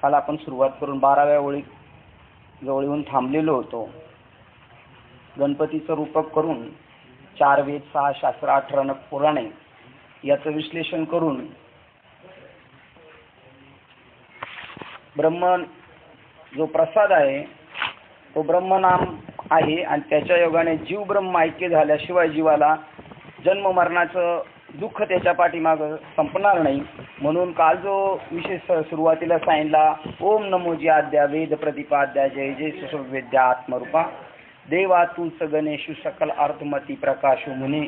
काल आपण सुरुवात करून 12व्या ओळी जवळ येऊन थांबलेलो होतो. गणपतीचं रूपक करून 4 वेद 6 शास्त्र 18 नग पुराणे याचं विश्लेषण करून ब्रह्म जो प्रसाद आहे तो ब्रह्मनाम आहे आणि त्याच्या योगाने जीव ब्रह्म ऐक्य झाल्याशिवाय जीवाला जन्म मरणाचं दुःख त्याच्या पाठीमागं संपणार नाही. म्हणून काल जो विषय सुरुवातीला सांगितला, ओम नमो जी आद्या वेद प्रतिपाद्या जय जय सुवेद्या आत्मरूपा देवा तूच गणेशु सकल अर्थमती प्रकाशु मुनी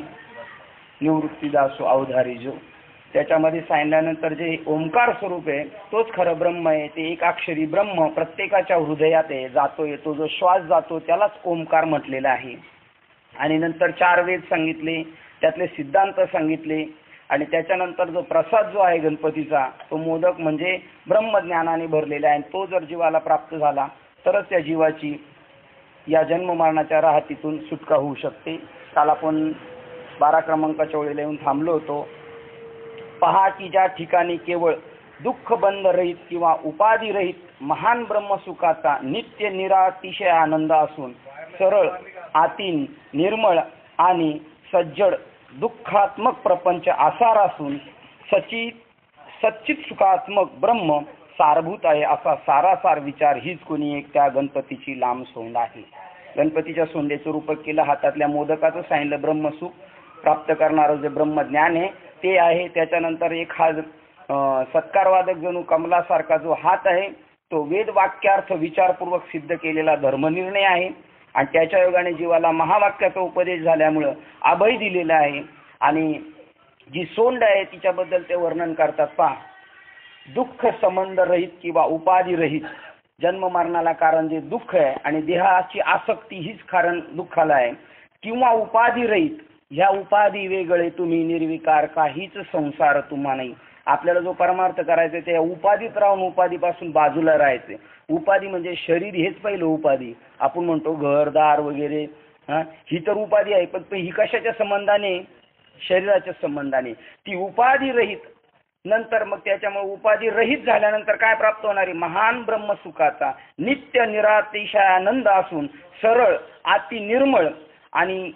निवृत्तीदासो अवधारी जो. त्याच्यामध्ये सांगितल्यानंतर जे ओंकार स्वरूप आहे तोच खरं ब्रह्म आहे. ते एक अक्षरी ब्रह्म प्रत्येकाच्या हृदयात आहे, जातो येतो, जो श्वास जातो त्यालाच ओंकार म्हटलेला आहे. आणि नंतर 4 वेद सांगितले, त्यातले सिद्धांत सांगितले आणि त्याच्यानंतर जो प्रसाद जो आहे गणपतीचा तो मोदक म्हणजे ब्रह्मज्ञानाने भरलेला आहे. तो जर जीवाला प्राप्त झाला तरच त्या जीवाची या जन्म मरणाच्या राहतीतून सुटका होऊ शकते. काल आपण 12 क्रमांकाच्या वेळेला येऊन थांबलो होतो. पहा की ज्या ठिकाणी केवळ दुःख बंध रहित किंवा उपाधी रहित महान ब्रह्मसुखाचा नित्य निरातिशय आनंद असून सरळ आतीन निर्मळ आणि सज्जड दुःखात्मक प्रपंच आसार असून सच्चित सुखात्मक ब्रह्म सारभूत आहे असा सारासार विचार हीच कोणी एक त्या गणपतीची लांब सोंड आहे. गणपतीच्या सोंडेचं रूपक केलं, हातातल्या मोदकाचं सांगितलं, ब्रह्मसुख प्राप्त करणारं जे ब्रह्मज्ञान आहे ते आहे. त्याच्यानंतर एक हा सत्कारवादक जणू कमलासारखा जो हात आहे तो वेद वाक्यार्थ विचारपूर्वक सिद्ध केलेला धर्मनिर्णय आहे आणि त्याच्या योगाने जीवाला महावाक्याचा उपदेश झाल्यामुळं अभय दिलेला आहे. आणि जी सोंड आहे तिच्याबद्दल ते वर्णन करतात. पहा, दुःख संबंध रहित किंवा उपाधी रहित जन्म मरणाला कारण जे दुःख आहे आणि देहाची आसक्ती हीच कारण दुःखाला आहे, किंवा उपाधी रहित, ह्या उपाधी वेगळे तुम्ही निर्विकार काहीच संसार तुम्हा नाही. आपल्याला जो परमार्थ करायचा त्या उपाधीत राहून उपाधीपासून बाजूला राहायचे. उपाधी म्हणजे शरीर हेच पहिलं उपाधी. आपण म्हणतो घरदार वगैरे, ही तर उपाधी आहे, पण ही कशाच्या संबंधाने? शरीराच्या संबंधाने. ती उपाधी रहित नंतर मग त्याच्यामुळे उपाधी रहित झाल्यानंतर काय प्राप्त होणार आहे? महान ब्रह्मसुखाचा नित्य निरातिशय आनंद असून सरळ अति निर्मळ आणि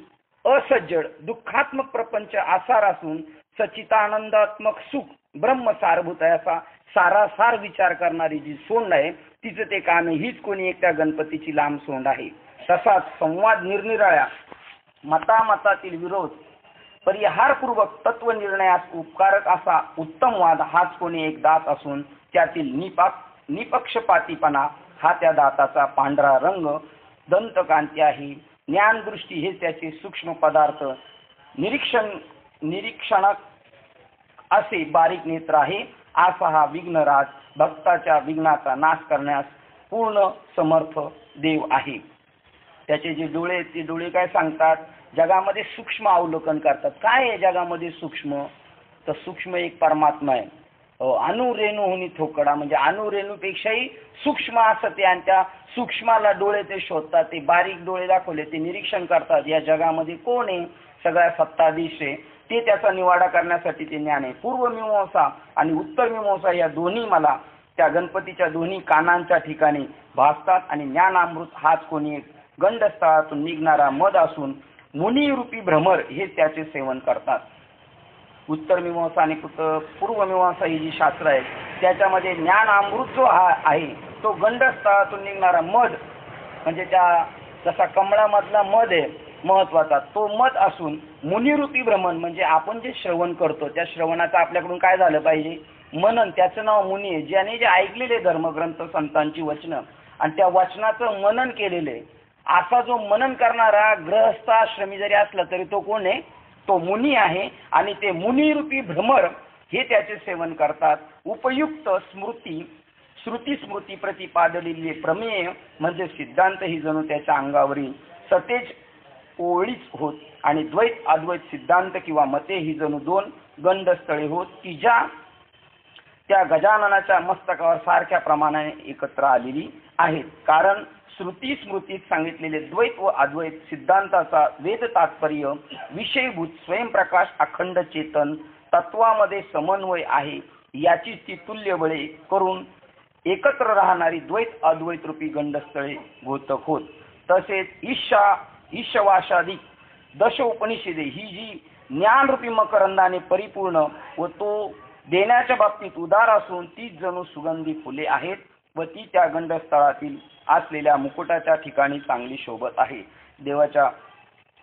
असज्जड दुःखात्मक प्रपंच आसार असून सच्चितानंदात्मक सुख ब्रह्म सारभूत आहे असा सारासार विचार करणारी जी सोंड आहे तिचं ते काम आहे. हीच कोणी एक त्या गणपतीची लांब सोंड आहे. तसाच संवाद निरनिराळ्या मतामतातील विरोध परिहारपूर्वक तत्वनिर्णयास उपकारक असा उत्तम वाद हाच कोणी एक दात असून त्यातील निपक्षपातीपणा हा त्या दाताचा पांढरा रंग दंतकांती आहे. ज्ञानदृष्टी हे त्याचे सूक्ष्म पदार्थ निरीक्षणक असे बारीक नेत्र आहे. असा हा विघ्नराज भक्ताच्या विघ्नाचा नाश करण्यास पूर्ण समर्थ देव आहे. त्याचे जे डोळे, ते डोळे काय सांगतात? जगामध्ये सूक्ष्म अवलोकन करतात. काय आहे जगामध्ये सूक्ष्म? तर सूक्ष्म एक परमात्मा आहे. अणुरेणूहुनी थोकडा म्हणजे अणुरेणूपेक्षाही सूक्ष्म असं ते, आणि त्या सूक्ष्माला डोळे ते शोधतात. ते बारीक डोळे दाखवले ते निरीक्षण करतात. या जगामध्ये कोण आहे? सगळ्या सत्ताधीश आहे. ते त्याचा निवाडा करण्यासाठी ते ज्ञान आहे. पूर्वमीमांसा आणि उत्तरमीमांसा या दोन्ही मला त्या गणपतीच्या दोन्ही कानांच्या ठिकाणी भासतात. आणि ज्ञानामृत हाच कोणी एक गंडस्थळातून निघणारा मध असून मुनिरूपी भ्रमर हे त्याचे सेवन करतात. उत्तरमीमांसा आणि पूर्वमीमांसा ही जी शास्त्र आहेत त्याच्यामध्ये ज्ञानामृत जो आहे तो गंडस्थळातून निघणारा मध म्हणजे त्या जसा कमळामधला मध आहे महत्वाचा तो मध असून मुनिरूपी भ्रमण म्हणजे आपण जे श्रवण करतो त्या श्रवणाचं आपल्याकडून काय झालं पाहिजे? मनन. त्याचं नाव मुनी आहे. ज्याने जे ऐकलेले धर्मग्रंथ संतांची वचनं आणि त्या वचनाचं मनन केलेले, असा जो मनन करणारा गृहस्थ आश्रमी जरी असला तरी तो कोण आहे? तो मुनी आहे. आणि ते मुनिरूपी भ्रमर हे त्याचे सेवन करतात. उपयुक्त श्रुती स्मृती प्रतिपादलेले प्रमेय म्हणजे सिद्धांत ही जणू त्याच्या अंगावरील सतेज ओळीच होत. आणि द्वैत अद्वैत सिद्धांत किंवा मते ही जणू 2 गंडस्थळे होत की ज्या त्या गजाननाच्या मस्तकावर सारख्या प्रमाणाने एकत्र आलेली आहेत. कारण श्रुती स्मृतीत सांगितलेले द्वैत व अद्वैत सिद्धांताचा वेद तात्पर्य विषयभूत स्वयंप्रकाश अखंड चेतन तत्वामध्ये समन्वय आहे. याची ती तुल्यबळे करून एकत्र राहणारी द्वैत अद्वैत रूपी गंडस्थळे गोतक होत. तसेच ईशवाशादी दश उपनिषदे ही जी ज्ञानरूपी मकरंदाने परिपूर्ण व तो देण्याच्या बाबतीत उदार असून तीच जणू सुगंधी फुले आहेत व ती त्या गंडस्थळातील असलेल्या मुकुटाच्या ठिकाणी चांगली शोभत आहे. देवाच्या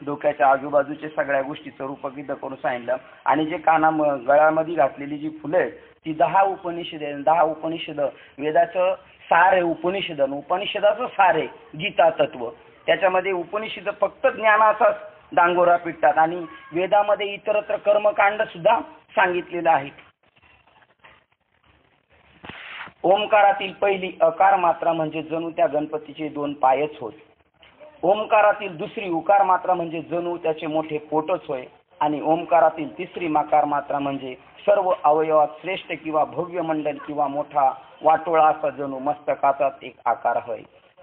डोक्याच्या आजूबाजूचे सगळ्या गोष्टीचं रूपकित करून सांगितलं. आणि जे गळ्यामध्ये घातलेली जी फुलं आहेत ती 10 उपनिषद आहे. 10 उपनिषद वेदाचं सार आहे. उपनिषदाचं सार आहे गीता तत्व. त्याच्यामध्ये उपनिषद फक्त ज्ञानाचाच डांगोरा पिटतात आणि वेदामध्ये इतरत्र कर्मकांड सुद्धा सांगितलेलं आहे. ओंकारातील पहिली अकार मात्रा म्हणजे जणू त्या गणपतीचे 2 पायच होत. ओंकारातील दुसरी उकार मात्रा म्हणजे जणू त्याचे मोठे पोटच होय. आणि ओंकारातील तिसरी मकार मात्रा म्हणजे सर्व अवयवात श्रेष्ठ किंवा भव्य मंडल किंवा मोठा वाटोळा असा जणू मस्तकाचाच एक आकार होय.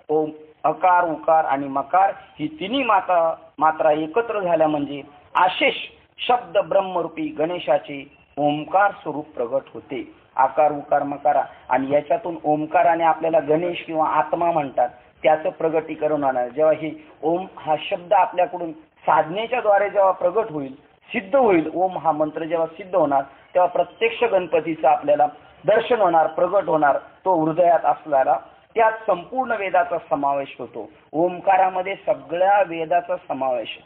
ओम, अकार, उकार आणि मकार ही तिन्ही मात्रा एकत्र झाल्या म्हणजे आशेष शब्द ब्रह्मरूपी गणेशाचे ओंकार स्वरूप प्रगट होते. आकार, उकार, मकारा आणि याच्यातून ओंकाराने आपल्याला गणेश किंवा आत्मा म्हणतात त्याचं प्रगटीकरण होणार. जेव्हा हे ओम हा शब्द आपल्याकडून साधनेच्या द्वारे जेव्हा प्रगट होईल, सिद्ध होईल, ओम हा मंत्र जेव्हा सिद्ध होणार तेव्हा प्रत्यक्ष गणपतीचं आपल्याला दर्शन होणार, प्रगट होणार. तो हृदयात असलेला त्यात संपूर्ण वेदाचा समावेश होतो. ओंकारामध्ये सगळ्या वेदाचा समावेश.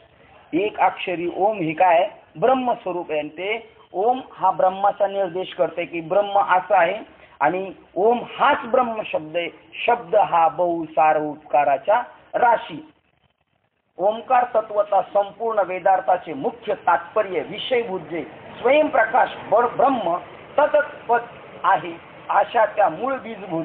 एक अक्षरी ओम ही काय ब्रह्मस्वरूप आहे. ते ओम हा ब्रह्माचा निर्देश करते की ब्रह्म असं आहे आणि ओम हाच ब्रह्म शब्द आहे. शब्द हा बहुसार उपकाराच्या राशी. ओंकार तत्वता संपूर्ण वेदार्थाचे मुख्य तात्पर्य विषयभूत जे स्वयंप्रकाश ब्रह्म तत्पद आहे अशा त्या मूळ बीजभूत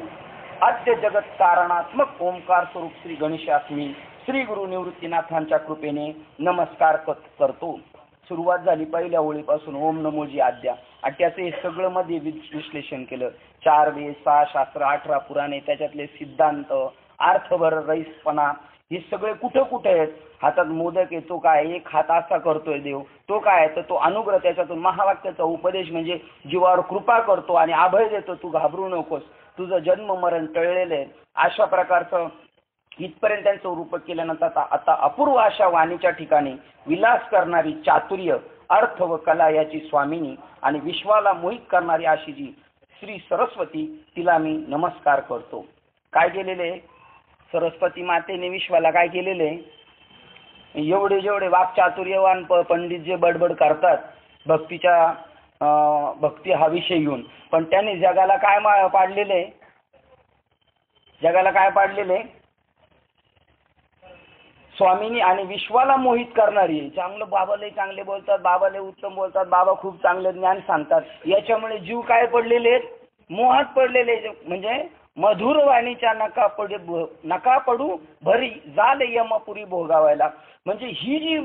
आद्य जगत कारणात्मक ओंकार स्वरूप श्री गणेशास मी श्री गुरु निवृत्तीनाथांच्या कृपेने नमस्कार करतो. सुरुवात झाली पहिल्या ओळीपासून ओम नमोजी आद्या आणि त्याचं हे सगळं मध्ये विश्लेषण केलं. 4 वेद, 6 शास्त्र, 18 पुराणे, त्याच्यातले सिद्धांत, अर्थभर रईसपणा हे सगळे कुठं कुठे आहेत. हातात मोदक येतो काय, एक हात असा करतोय देव, तो काय तर तो अनुग्रह. त्याच्यातून महावाक्याचा उपदेश म्हणजे जीवावर कृपा करतो आणि अभय देतो, तू घाबरू नकोस, तुझं जन्म मरण टळलेलं आहे. अशा प्रकारचं इथपर्यंत त्यांचं रूप केल्यानंतर आता अपूर्व अशा वाणीच्या ठिकाणी विलास करणारी चातुर्य, अर्थ व कला याची स्वामिनी आणि विश्वाला मोहित करणारी अशी जी श्री सरस्वती तिला मी नमस्कार करतो. काय केलेले सरस्वती मातेने विश्वाला काय केलेले? एवढे जेवढे वाक्चातुर्यवान पंडित जे बडबड करतात भक्ती हा विषय घेऊन, पण त्यांनी जगाला काय पाडलेले? जगाला काय पाडलेले? स्वामिनी आणि विश्वाला मोहित करणारी. चांगलं बाबाले चांगले बोलतात, बाबाले उत्तम बोलतात, बाबा खूप चांगले ज्ञान सांगतात. याच्यामुळे जीव काय पडलेले आहेत? मोहात पडलेले. म्हणजे मधुर वाणीच्या नका पडू भरी जाल यमपुरी भोगावायला. म्हणजे ही जी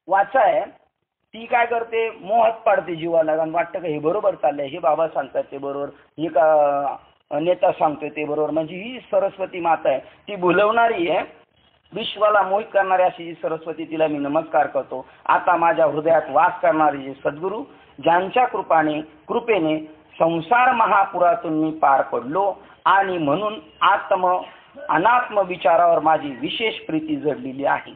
वाचा आहे ती काय करते? मोहात पाडते जीवाला. आणि वाटतं का हे बरोबर चाललंय, हे बाबा सांगतात ते बरोबर, हे का नेता सांगतोय ते बरोबर. म्हणजे ही सरस्वती माता आहे, ती भुलवणारी आहे, विश्वाला मोहित करणारी अशी जी सरस्वती तिला मी नमस्कार करतो. आता माझ्या हृदयात वास करणारे जे सद्गुरू ज्यांच्या कृपेने संसार महापुरातून मी पार पडलो आणि म्हणून अनात्म विचारावर माझी विशेष प्रीती जडलेली आहे.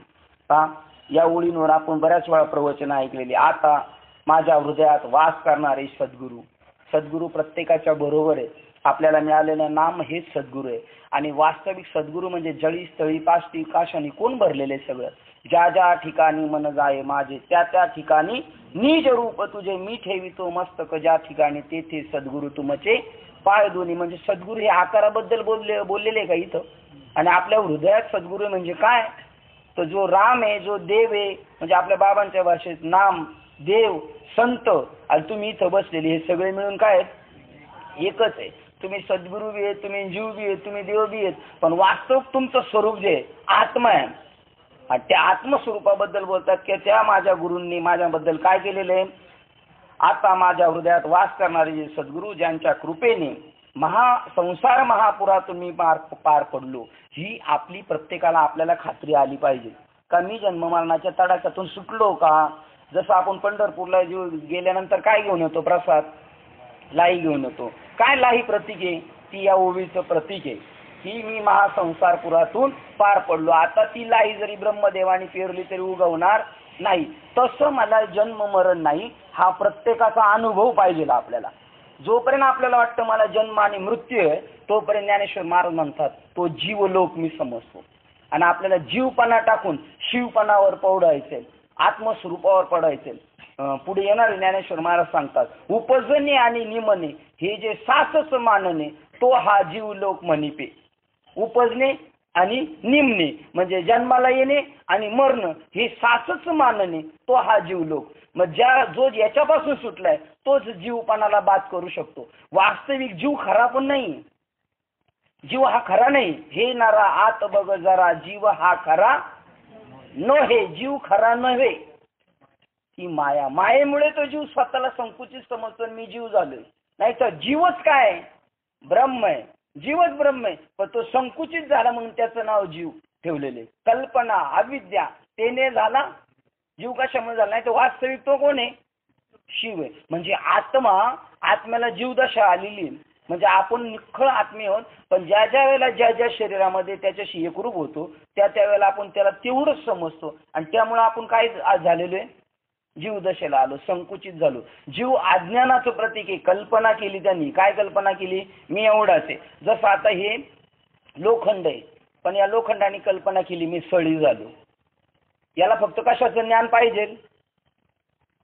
या ओळींवर आपण बऱ्याच वेळा प्रवचन ऐकलेली. आता माझ्या हृदयात वास करणारे सद्गुरू प्रत्येकाच्या बरोबर आहे. आपल्याला मिळालेलं नाम हेच सद्गुरू आहे. आणि वास्तविक सद्गुरू म्हणजे जळी स्थळी पाष्टी काशानी कोण भरलेले सगळं. ज्या ज्या ठिकाणी मन जाये माझे त्या ठिकाणी निज रूप तुझे मी ठेवितो मस्तक ज्या ठिकाणी तेथे सद्गुरू तुमचे पाय दोन्ही. म्हणजे सद्गुरू हे आकाराबद्दल बोललेले का इथं? आणि आपल्या हृदयात सद्गुरू म्हणजे काय? तर जो राम आहे, जो देव आहे, म्हणजे आपल्या बाबांच्या भाषेत नाम, देव, संत आणि तुम्ही इथं बसलेले हे सगळे मिळून काय आहेत? एकच आहे. तुम्ही सद्गुरू बी आहेत, तुम्ही जीव बी आहेत, तुम्ही देव बी आहेत, पण वास्तव तुमचं स्वरूप जे आत्मा आहे आणि त्या आत्मस्वरूपाबद्दल बोलतात की त्या माझ्या गुरूंनी माझ्याबद्दल काय केलेलं आहे? आता माझ्या हृदयात वास करणारे जे सद्गुरू ज्यांच्या कृपेने संसार महापुरातून मी पार पडलो. ही आपली प्रत्येकाला आपल्याला खात्री आली पाहिजे का मी जन्म मरणाच्या तडाख्यातून सुटलो का? जसं आपण पंढरपूरला गेल्यानंतर काय घेऊन येतो? प्रसाद, लाई घेऊन येतो. काय लाई प्रतीक आहे? ती या ओवीचं प्रतीक आहे की मी महासंसारपुरातून पार पडलो. आता ती लाई जरी ब्रह्मदेवाने पेरली तरी उगवणार नाही. तसं मला जन्म मरण नाही, हा प्रत्येकाचा अनुभव पाहिजे आपल्याला. जोपर्यंत आपल्याला वाटतं मला जन्म आणि मृत्यू आहे, तोपर्यंत ज्ञानेश्वर महाराज म्हणतात तो जीवलोक मी समजतो. आणि आपल्याला जीवपणा टाकून शिवपणावर पडायचे, आत्मस्वरूपावर पडायचे. पुढे येणारे ज्ञानेश्वर महाराज सांगतात, उपजणे आणि निमणे हे जे सासच मानणे तो हा जीवलोक म्हणिपे. उपजणे आणि निमणे म्हणजे जन्माला येणे आणि मरण हे सासच मानणे तो हा जीवलोक. मग जो याच्यापासून सुटलाय तोच जीवपणाला बाद करू शकतो. वास्तविक जीव खरा पण नाही, जीव हा खरा नाही. हे नारा आत बघ जरा, जीव हा खरा नव्हे, जीव खरा नव्हे. ही माया, मायेमुळे तो जीव स्वतःला संकुचित समजतो, मी जीव झालोय. नाही तर जीवच काय, ब्रह्म आहे, जीवच ब्रह्म आहे. पण तो संकुचित झाला म्हणून त्याचं नाव जीव ठेवलेले. कल्पना अविद्या तेने झाला जीव, कशामुळे झाला. नाही तर वास्तविक तो कोण आहे, शिव आहे. म्हणजे आत्म्याला जीवदशा आलेली, म्हणजे आपण निखळ आत्मे आहोत. पण ज्या ज्या वेळेला ज्या शरीरामध्ये त्याच्याशी एकरूप होतो त्या वेळेला आपण त्याला तेवढंच समजतो. आणि त्यामुळे आपण काय झालेलो आहे, जीवदशेला आलो, संकुचित झालो. जीव अज्ञानाचं प्रतीक आहे. कल्पना केली त्यांनी, काय कल्पना केली, मी एवढाच आहे. जसं आता हे लोखंड आहे, पण या लोखंडाने कल्पना केली मी सळी झालो. याला फक्त कशाचं ज्ञान पाहिजे,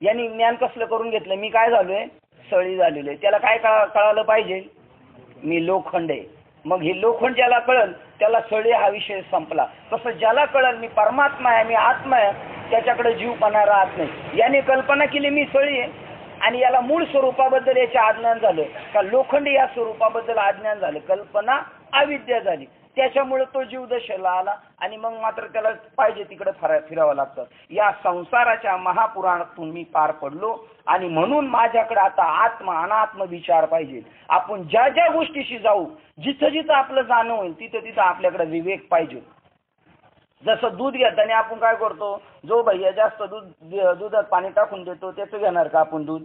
यांनी ज्ञान कसलं करून घेतलं, मी काय झालोय, सळी झालेलो आहे. त्याला काय कळालं पाहिजे, मी लोखंड आहे. मग हे लोखंड ज्याला कळल त्याला सळी हा विषय संपला. तसं ज्याला कळल मी परमात्मा आहे, मी आत्मा आहे, त्याच्याकडे जीवपणा राहत नाही. याने कल्पना केली मी सळी आहे आणि याला मूळ स्वरूपाबद्दल याचे अज्ञान झालं का, लोखंड या स्वरूपाबद्दल अज्ञान झालं, कल्पना अविद्या झाली. त्याच्यामुळे तो जीवदशेला आला आणि मग मात्र त्याला पाहिजे तिकडे फिरावं लागतं. या संसाराच्या महापुराणातून मी पार पडलो आणि म्हणून माझ्याकडे आता आत्मा अनात्म विचार पाहिजे. आपण ज्या ज्या गोष्टीशी जाऊ, जिथं जिथं आपलं जाणं होईल तिथं तिथं आपल्याकडे विवेक पाहिजे. जसं दूध घेताना आपण काय करतो, जो भैया जास्त दुधात पाणी टाकून देतो त्याचं घेणार का आपण दूध.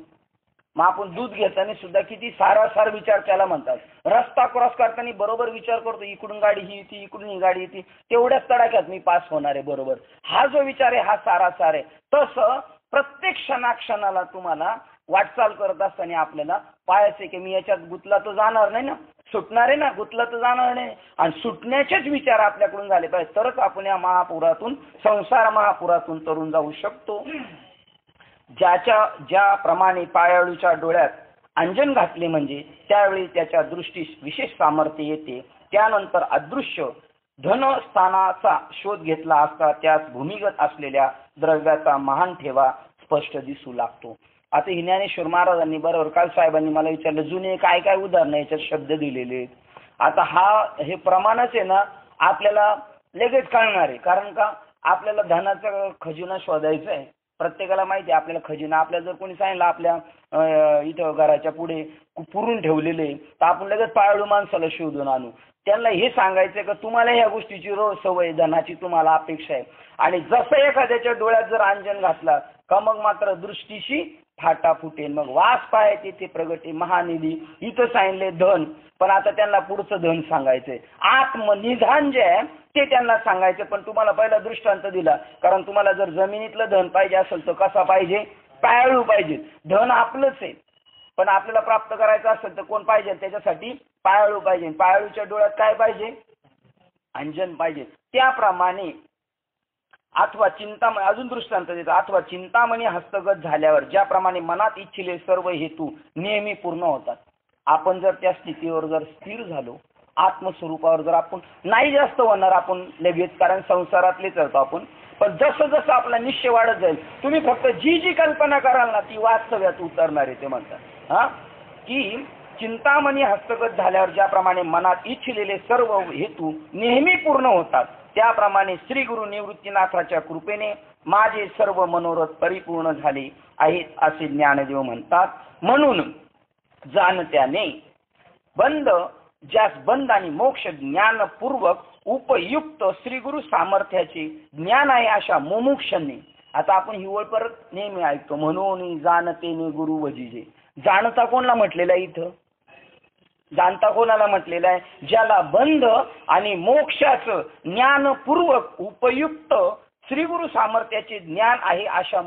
मग आपण दूध घेताना सुद्धा किती सारासार विचार त्याला म्हणतात. रस्ता क्रॉस करताना बरोबर विचार करतो, इकडून गाडी ही येते, इकडून ही गाडी येते, तेवढ्याच तडाख्यात मी पास होणार आहे बरोबर. हा जो विचार आहे हा सारासार आहे. तसं प्रत्येक क्षणाक्षणाला तुम्हाला वाटचाल करत असताना आपल्याला पाहायचं की मी याच्यात गुतला तर जाणार नाही ना, सुटणार आहे ना, गुतला तर जाणार नाही. आणि सुटण्याचेच विचार आपल्याकडून झाले पाहिजे, तरच आपण या महापुरातून, संसार महापुरातून तरुण जाऊ शकतो. ज्याप्रमाणे पायाळूच्या डोळ्यात अंजन घातले म्हणजे त्यावेळी त्याच्या दृष्टीस विशेष सामर्थ्य येते. त्यानंतर अदृश्य धनस्थानाचा शोध घेतला असता त्यास भूमिगत असलेल्या द्रव्याचा महान ठेवा स्पष्ट दिसू लागतो. आता ही ज्ञानेश्वर महाराजांनी बरोबर काल साहेबांनी मला विचारलं, जुने काय काय उदाहरणं याच्यात शब्द दिलेले. आता हे प्रमाणच आहे ना आपल्याला लगेच कळणार आहे. कारण का आपल्याला धनाचा खजिना शोधायचा आहे. प्रत्येकाला माहिती आहे आपल्याला खजिना. आपल्याला जर कोणी सांगितलं आपल्या इथं घराच्या पुढे पुरून ठेवलेले, तर आपण लगेच पायाळू माणसाला शोधून आणू. त्यांना हे सांगायचं का तुम्हाला ह्या गोष्टीची रोज सवय, धनाची तुम्हाला अपेक्षा आहे. आणि जसं एखाद्याच्या डोळ्यात जर अंजन घातला का मग मात्र दृष्टीशी फाटा फुटेल. मग वास पाहायचे ते प्रगटे महानिधी. इथं सांगितले धन, पण आता त्यांना पुढचं धन सांगायचंय. आत्मनिधान जे आहे ते त्यांना सांगायचं. पण तुम्हाला पहिला दृष्टांत दिला, कारण तुम्हाला जर जमिनीतलं धन पाहिजे असेल तर कसा पाहिजे, पायाळू पाहिजे. धन आपलंच आहे, पण आपल्याला प्राप्त करायचं असेल तर कोण पाहिजे, त्याच्यासाठी पायाळू पाहिजे. पायाळूच्या डोळ्यात काय पाहिजे, अंजन पाहिजे. त्याप्रमाणे अथवा चिंतामणी, अजून दृष्टांत देतो, अथवा चिंतामणी हस्तगत झाल्यावर ज्याप्रमाणे मनात इच्छिले सर्व हेतू नेहमी पूर्ण होतात. आपण जर त्या स्थितीवर जर स्थिर झालो, आत्मस्वरूपावर जर आपण नाही जास्त होणार आपण लगेच, कारण संसारातलेच होतो आपण. पण जसं जसं आपला निश्चय वाढत जाईल, तुम्ही फक्त जी जी कल्पना कराल ना ती वास्तव्यात उतरणार आहे. ते म्हणतात की चिंतामणी हस्तगत झाल्यावर ज्याप्रमाणे मनात इच्छिलेले सर्व हेतू नेहमी पूर्ण होतात, त्याप्रमाणे श्री गुरु निवृत्तीनाथाच्या कृपेने माझे सर्व मनोरथ परिपूर्ण झाले आहेत असे ज्ञानदेव म्हणतात. म्हणून जाणत्याने बंद, ज्यास बंद आणि मोक्ष ज्ञानपूर्वक उपयुक्त श्री गुरु सामर्थ्याचे ज्ञान आहे अशा मुमुक्षांनी. आता आपण ही ओळ परत नेहमी ऐकतो, म्हणून जाणतेने गुरु वजिजे. जाणता कोणला म्हटलेला इथं, जाणता कोणाला म्हटलेलं आहे? ज्याला बंध आणि मोक्षाचं ज्ञानपूर्वक उपयुक्त श्री गुरु सामर्थ्याचे ज्ञान आहे अशा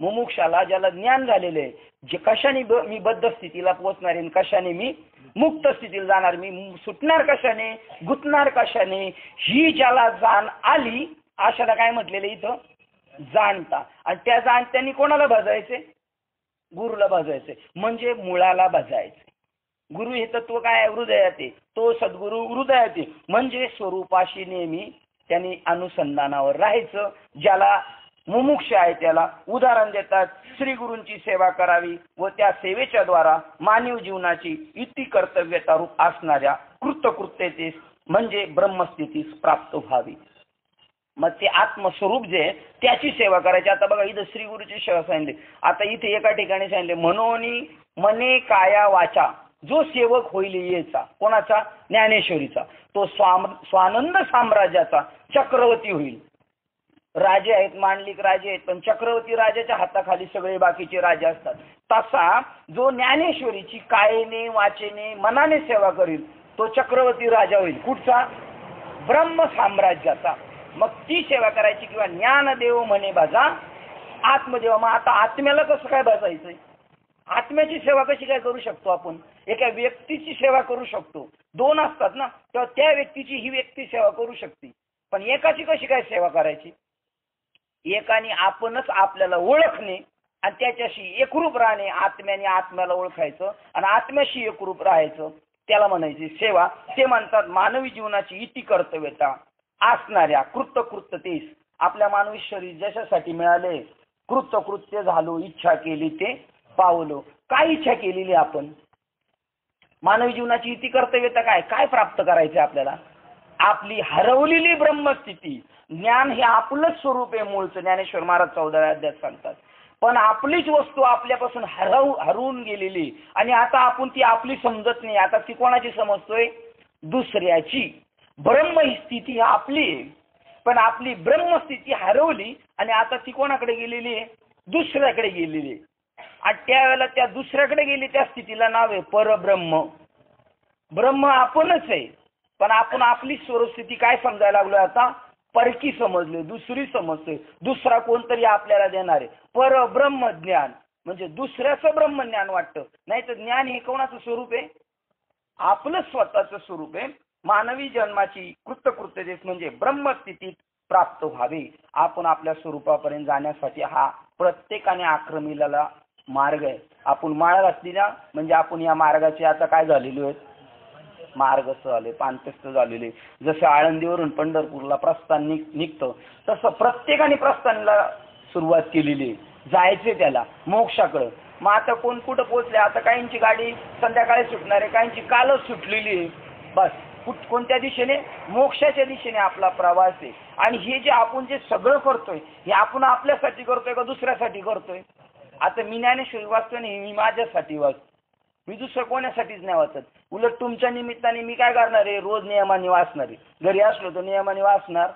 मुमुक्षाला ज्याला ज्ञान झालेले आहे, जे कशाने मी बद्ध स्थितीला पोहोचणार आहे, कशाने मी मुक्त स्थितीला जाणार, मी सुटणार कशाने, गुंतणार कशाने, ही ज्याला जाण आली अशाला काय म्हटलेलं इथं? जाणता. आणि त्या जाणत्यांनी कोणाला भजायचे? गुरुला भजायचे, म्हणजे मुळाला भजायचे. गुरु हे तत्व काय आहे? हृदयात आहे. तो सद्गुरु हृदयात आहे, म्हणजे स्वरूपाशी नेहमी त्यांनी अनुसंधानावर राहायचं. ज्याला मुमुक्ष आहे त्याला उदाहरण देतात, श्री गुरूंची सेवा करावी व त्या सेवेच्या द्वारा मानव जीवनाची इति कर्तव्यता रूप असणाऱ्या कृतकृत्यतेस म्हणजे ब्रह्मस्थितीस प्राप्त व्हावी. मग ते आत्मस्वरूप जे त्याची सेवा करायची. आता बघा इथं श्री गुरुची सेवा सांगितली. आता इथे एका ठिकाणी सांगितले, मनोनी मने काया वाचा जो सेवक होईल येचा, कोणाचा? ज्ञानेश्वरीचा. तो स्वानंद साम्राज्याचा चक्रवर्ती होईल. राजे आहेत, मांडलिक राजे आहेत, पण चक्रवर्ती राजाच्या हाताखाली सगळे बाकीचे राजे असतात. तसा जो ज्ञानेश्वरीची कायेने वाचेने मनाने सेवा करील तो चक्रवर्ती राजा होईल. कुठचा? ब्रह्म साम्राज्याचा. मग ती सेवा करायची. किंवा ज्ञानदेव म्हणे भाजा आत्मदेव. मग आता आत्म्याला कसं काय भाजायचंय? आत्म्याची सेवा कशी काय करू शकतो आपण? एका व्यक्तीची सेवा करू शकतो. दोन असतात ना, तेव्हा त्या व्यक्तीची ही व्यक्ती सेवा करू शकते, पण एकाची कशी काय सेवा करायची? एकाने आपणच आपल्याला ओळखणे आणि त्याच्याशी एकरूप राहणे. आत्म्याने आत्म्याला ओळखायचं आणि आत्म्याशी एकरूप राहायचं, त्याला म्हणायची सेवा. ते म्हणतात मानवी जीवनाची इति कर्तव्यता असणाऱ्या कृतकृत्यतेस. आपल्या मानवी शरीर जशासाठी मिळाले, कृतकृत्य झालो, इच्छा केली ते पावलो. काय इच्छा केलेली आपण? मानवी जीवनाची इति कर्तव्यता काय? काय प्राप्त करायचे आपल्याला? आपली हरवलेली ब्रह्मस्थिती. ज्ञान हे आपलंच स्वरूप आहे मूळचं. ज्ञानेश्वर महाराज 14व्या अध्यायात सांगतात. पण आपलीच वस्तू आपल्यापासून हरवून गेलेली आणि आता आपण ती आपली समजत नाही. आता ती कोणाची समजतोय? दुसऱ्याची. ब्रह्म ही स्थिती आपली आहे, पण आपली ब्रह्मस्थिती हरवली आणि आता ती कोणाकडे गेलेली आहे? दुसऱ्याकडे गेलेली आहे. आणि त्यावेळेला त्या दुसऱ्याकडे गेली त्या स्थितीला नाव आहे परब्रह्म. ब्रह्म आपणच आहे, पण आपण आपली स्वरूपस्थिती काय समजायला लागलो? आता परकी समजले, दुसरी समजते. दुसरा कोणतरी आपल्याला देणार आहे. परब्रह्म ज्ञान म्हणजे दुसऱ्याचं ब्रह्मज्ञान वाटतं. नाही तर ज्ञान हे कोणाचं स्वरूप आहे? आपलं स्वतःचं स्वरूप आहे. मानवी जन्माची कृतकृत्यतेस म्हणजे ब्रह्मस्थितीत प्राप्त व्हावे. आपण आपल्या स्वरूपापर्यंत जाण्यासाठी हा प्रत्येकाने आक्रमिलेला मार्ग आहे. आपण माळ घातली ना, म्हणजे आपण या मार्गाचे आता काय झालेलो आहेत? मार्गस्थ झाले, पांथस्थ झालेले. जसं आळंदीवरून पंढरपूरला प्रस्थान निघतं, तसं प्रत्येकाने प्रस्थानाला सुरुवात केलेली. जायचे त्याला मोक्षाकडे. मग आता कोण कुठं पोहोचले? आता काहींची गाडी संध्याकाळी सुटणार आहे, काहींची कालच सुटलेली आहे. बस कोणत्या दिशेने? मोक्षाच्या दिशेने आपला प्रवास आहे. आणि हे जे आपण जे सगळं करतोय हे आपण आपल्यासाठी करतोय का दुसऱ्यासाठी करतोय? आता मी ज्ञानेश्वरी वाचतोय नाही, मी माझ्यासाठी वाचतो. मी दुसरं कोणासाठीच नाही वाचत. उलट तुमच्या निमित्ताने मी काय करणार आहे? रोज नियमाने वाचणार आहे. घरी असलो तर नियमाने वाचणार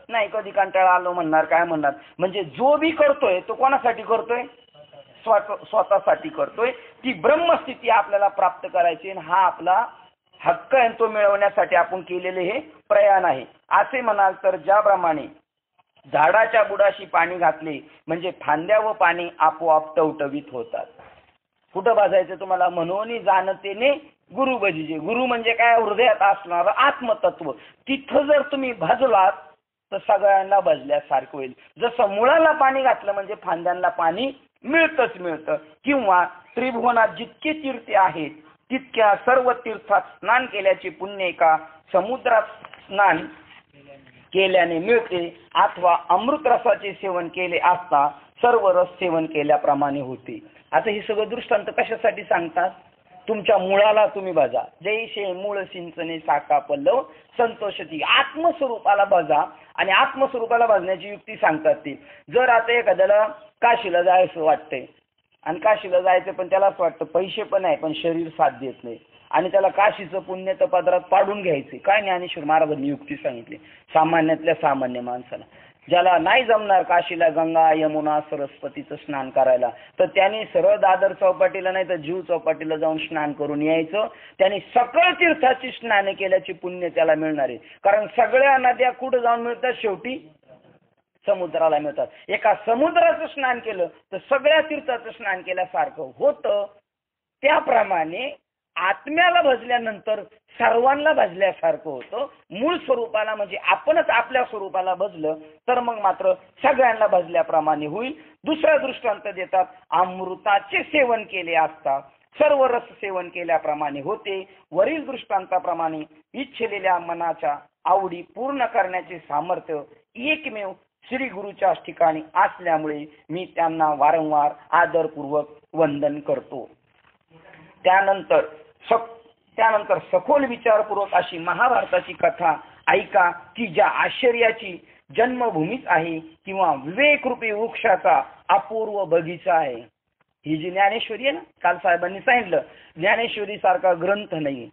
नाही, कधी कंटाळा आलो म्हणणार, काय म्हणणार. म्हणजे जो बी करतोय तो कोणासाठी करतोय? स्वतःसाठी करतोय. ती ब्रह्मस्थिती आपल्याला प्राप्त करायची आणि हा आपला हक्क आहे. तो मिळवण्यासाठी आपण केलेले हे प्रयाण आहे. असे म्हणाल तर ज्याप्रमाणे झाडाच्या बुडाशी पाणी घातले म्हणजे फांद्या व पाणी आपोआप टवटवीत होतात. कुठं भाजायचं तुम्हाला? मनोनी जाणतेने गुरु भजिजे. गुरु म्हणजे काय? हृदयात असणारं आत्मतत्व. तिथं जर तुम्ही भाजलात तर सगळ्यांना भजल्यासारखं होईल. जसं मुळाला पाणी घातलं म्हणजे फांद्यांना पाणी मिळतच मिळतं. किंवा त्रिभुवनात जितके तीर्थे आहेत तितक्या सर्व तीर्थात स्नान केल्याचे पुण्य एका समुद्रात स्नान केल्याने मिळते, अथवा अमृत रसाचे सेवन केले असता सर्व रस सेवन केल्याप्रमाणे होते. आता हे सगळं दृष्टांत कशासाठी सांगतात? तुमच्या मुळाला तुम्ही भजा. जैसे मूळ सिंचने साका पल्लव संतोषती. आत्मस्वरूपाला भजा आणि आत्मस्वरूपाला भजण्याची युक्ती सांगतात ती. जर आता एखाद्याला काशीला जायचं वाटतंय आणि काशीला जायचं पण त्याला असं वाटतं पैसे पण आहे पण शरीर साथ देत नाही आणि त्याला काशीचं पुण्य तर पदरात पाडून घ्यायचे. काय ज्ञानेश्वर महाराजांनी युक्ती सांगितली सामान्यातल्या सामान्य माणसाला? ज्याला नाही जमणार काशीला गंगा यमुना सरस्वतीचं स्नान करायला, तर त्याने सरळ दादर चौपाटीला नाही तर जीव चौपाटीला जाऊन स्नान करून यायचं. त्याने सकळ तीर्थाची स्नान केल्याची पुण्य त्याला मिळणार आहे. कारण सगळ्या नद्या कुठं जाऊन मिळतात? शेवटी समुद्राला मिळतात. एका समुद्राचं स्नान केलं तर सगळ्या तीर्थाचं स्नान केल्यासारखं होतं. त्याप्रमाणे आत्म्याला भजल्यानंतर सर्वांना भजल्यासारखं होतं. मूळ स्वरूपाला म्हणजे आपणच आपल्या स्वरूपाला भजलं तर मग मात्र सगळ्यांना भजल्याप्रमाणे होईल. दुसरा दृष्टांत देतात, अमृताचे सेवन केले असता सर्व रस सेवन केल्याप्रमाणे होते. वरील दृष्टांताप्रमाणे इच्छिलेल्या मनाच्या आवडी पूर्ण करण्याचे सामर्थ्य एकमेव श्री गुरुच्याच ठिकाणी असल्यामुळे मी त्यांना वारंवार आदरपूर्वक वंदन करतो. त्यानंतर सखोल विचारपूर्वक अशी महाभारताची कथा ऐका की ज्या आश्चर्याची जन्मभूमीच आहे किंवा विवेकरूपी वृक्षाचा अपूर्व बगीचा आहे. ही जी ज्ञानेश्वरी आहे ना, काल साहेबांनी सांगितलं ज्ञानेश्वरी सारखा ग्रंथ नाही.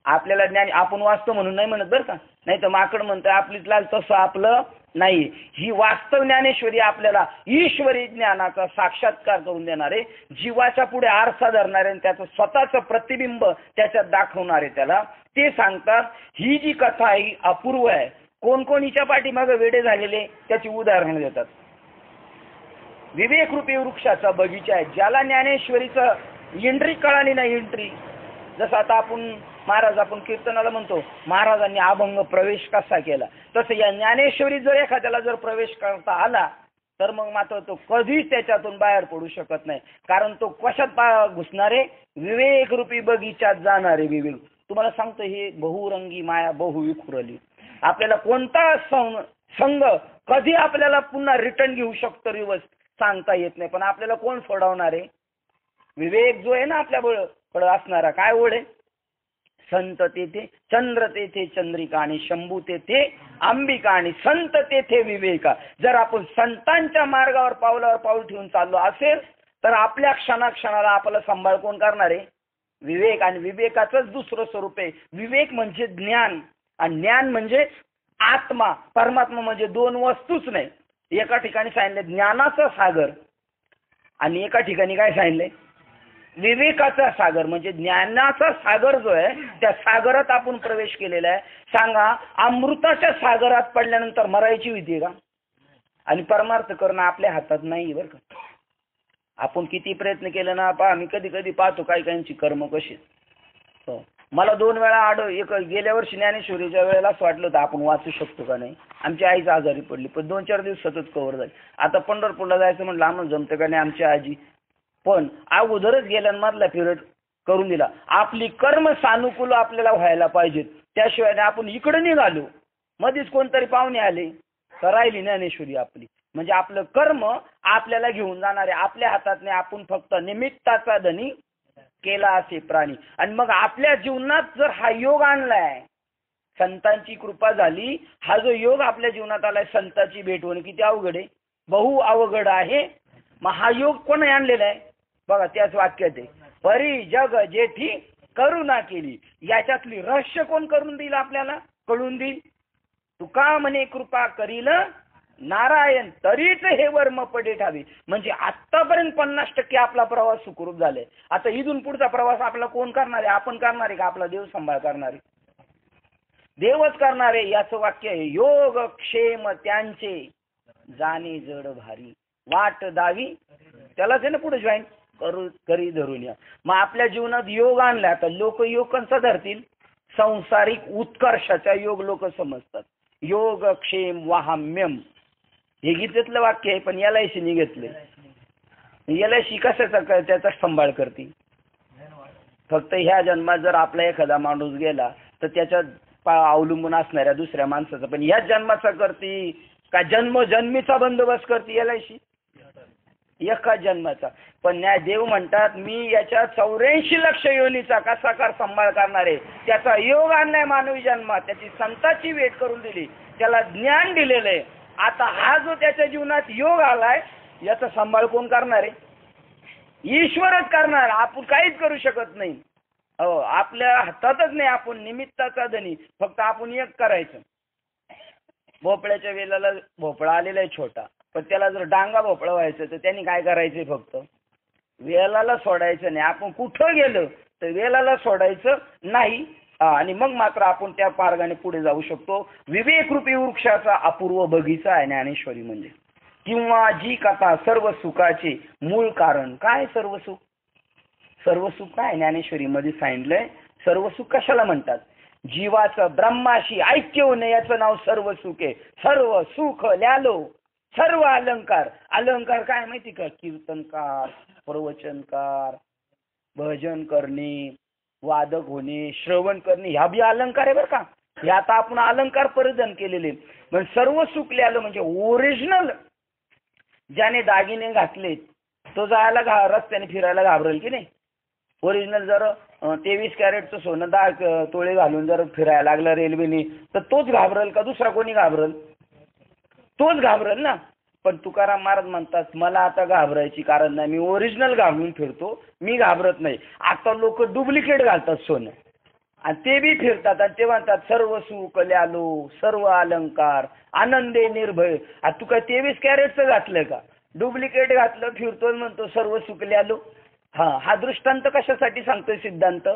आपल्याला ज्ञान आपण वाचतो म्हणून नाही म्हणत बरं का, नाही तर माकड म्हणतं आपलीच लाल, तसं आपलं नाही. ही वास्तव ज्ञानेश्वरी आपल्याला ईश्वरी ज्ञानाचा साक्षात्कार करून देणारे, जीवाच्या पुढे आरसा धरणारे आणि त्याचं स्वतःचं प्रतिबिंब त्याच्यात दाखवणारे त्याला ते सांगतात. ही जी कथा आहे ही अपूर्व आहे. कोण कोण हिच्या पाठीमागे वेडे झालेले त्याची उदाहरणं देतात. विवेकरूपी वृक्षाचा बगीचा आहे. ज्याला ज्ञानेश्वरीचं एंट्री कळाली नाही, एंट्री जसं आता आपण कीर्तनाला म्हणतो महाराजांनी अभंग प्रवेश कसा केला, तसं या ज्ञानेश्वरी जर एखाद्याला जर प्रवेश करता आला तर मग मात्र तो कधीच त्याच्यातून बाहेर पडू शकत नाही. कारण तो कशात घुसणारे? विवेकरूपी बगीचात जाणारे विवेक. तुम्हाला सांगतो हे बहुरंगी माया बहुविखुरली. आपल्याला कोणता संघ कधी आपल्याला पुन्हा रिटर्न घेऊ शकतो रिवर्स सांगता येत नाही. पण आपल्याला कोण सोडवणार आहे? विवेक जो आहे ना आपल्याकडे असणारा. काय ओढ संत तेथे चंद्र तेथे चंद्रिका आणि शंभू तेथे अंबिका आणि संत तेथे विवेका. जर आपण संतांच्या मार्गावर पावलावर पाऊल ठेवून चाललो असेल तर आपल्या क्षणाक्षणाला आपल्याला सांभाळ कोण करणार आहे? विवेक. आणि विवेकाचंच दुसरं स्वरूप आहे. विवेक म्हणजे ज्ञान आणि ज्ञान म्हणजे आत्मा. परमात्मा म्हणजे दोन वस्तूच नाही. एका ठिकाणी सांगितलं ज्ञानाचा सागर आणि एका ठिकाणी काय सांगितलंय? विवेकाचा सागर. म्हणजे ज्ञानाचा सागर जो आहे त्या सागरात आपण प्रवेश केलेला आहे. सांगा अमृताच्या सागरात पडल्यानंतर मरायची भीती का? आणि परमार्थ करणं आपल्या हातात नाही बरं का. आपण किती प्रयत्न केले ना मी कधी कधी पाहतो काही काहींची कर्म कशी. मला 2 वेळा गेल्या वर्षी ज्ञानेश्वरीच्या वेळेला असं वाटलं होतं आपण वाचू शकतो का नाही. आमची आईच आजारी पडली पण 2-4 दिवस सतत कव्हर झाली. आता पंढरपूरला जायचं म्हटलं आम्हाला जमतं का नाही आमची आजी. पण अगोदरच गेल्यांमधला पिरियड करून दिला. आपली कर्म सानुकूल आपल्याला व्हायला पाहिजेत. त्याशिवाय आपण इकडे निघालो मध्येच कोणतरी पाहुणे आले तर राहिली ज्ञानेश्वरी आपली. म्हणजे आपलं कर्म आपल्याला घेऊन जाणारे आपल्या हातात नाही. आपण फक्त निमित्ताचा धनी केला असे प्राणी. आणि मग आपल्या जीवनात जर हा योग आणलाय, संतांची कृपा झाली, हा जो योग आपल्या जीवनात आलाय संतांची भेट होणे किती अवघड आहे, बहु अवघड आहे. मग हा योग कोणी आणलेला आहे बघा. त्याच वाक्यात आहे परी जग जेठी करुणा केली. याच्यातली रहस्य कोण करून देईल आपल्याला, कळून देईल? तुका म्हणे कृपा करील नारायण तरीच हे वर्म पडे ठावे. म्हणजे आतापर्यंत 50% आपला प्रवास सुखरूप झालाय. आता इथून पुढचा प्रवास आपला कोण करणार आहे? आपण करणार आहे का आपला देव सांभाळ करणार आहे? देवच करणार आहे. याचं वाक्य आहे योग क्षेम त्यांचे जाणे जड भारी वाट दावी. त्यालाच आहे ना पुढे जॉईन करी धरून या. मग आपल्या जीवनात योग आणला तर लोक योग कसा धरतील? संसारिक उत्कर्षाचा योग लोक समजतात. योग क्षेम वाहम्यम हे गीतेतलं वाक्य आहे. पण LIC घेतले. LIC कशाचा त्याचा सांभाळ करते? फक्त ह्या जन्मात जर आपला एखादा माणूस गेला तर त्याच्यात अवलंबून असणाऱ्या दुसऱ्या माणसाचा. पण ह्याच जन्माचा करते का जन्मोजन्मीचा बंदोबस्त करते LIC? एका जन्माचा. पण देव म्हणतात मी याच्या 84 लक्ष योनीचा कसा सांभाळ करणार आहे. त्याचा योग आणलाय मानवी जन्मात, त्याची संताची भेट करून दिली, त्याला ज्ञान दिलेलं आहे. आता हा जो त्याच्या जीवनात योग आलाय याचा सांभाळ कोण करणार आहे? ईश्वरच करणार. आपण काहीच करू शकत नाही. हो आपल्या हातातच नाही. आपण निमित्ताचा धनी. फक्त आपण एक करायचं. भोपळ्याच्या वेलाला भोपळा आलेला आहे छोटा, पण त्याला जर डांगा भोपळा व्हायचं तर त्यांनी काय करायचंय? फक्त वेलाला सोडायचं नाही. आपण कुठं गेलं तर वेलाला सोडायचं नाही, आणि मग मात्र आपण त्या मार्गाने पुढे जाऊ शकतो. विवेकरूपी वृक्षाचा अपूर्व बगीचा आहे ज्ञानेश्वरी म्हणजे. किंवा जी कथा सर्व सुखाचे मूळ कारण. काय सर्व सुख? सर्व सुख काय ज्ञानेश्वरी मध्ये सांगितलंय? सर्व सुख कशाला म्हणतात? जीवाचं ब्रह्माशी ऐक्य होणे याचं नाव सर्व सुख आहे. सर्व सुख ल्यालो सर्व अलंकार. अलंकार काय माहिती का? कीर्तनकार, प्रवचनकार, भजन करणे, वादक होणे, श्रवण करणे, ह्या बी अलंकार आहे बरं का. हे आता आपण अलंकार परिधान केलेले. पण सर्व सुख ल्यालो म्हणजे ओरिजिनल. ज्याने दागिने घातले तो जायला रस्त्याने फिरायला घाबरेल की नाही? ओरिजिनल जर 23 कॅरेटचं सोनं 10 तोळे घालून जर फिरायला लागला रेल्वेने तर तोच घाबरेल का दुसरा कोणी घाबरेल? तोच घाबरेल ना. पण तुकाराम महाराज म्हणतात मला आता घाबरायची कारण नाही, मी ओरिजिनल घालून फिरतो, मी घाबरत नाही. आता लोक डुप्लिकेट घालतात सोनं आणि ते बी फिरतात आणि ते म्हणतात सर्व सुख ल्यालो सर्व अलंकार आनंदे निर्भय. आता तू काय 23 कॅरेटचं घातलं का? डुप्लिकेट घातलं फिरतो म्हणतो सर्व सुख ल्यालो. हा दृष्टांत कशासाठी सांगतोय सिद्धांत?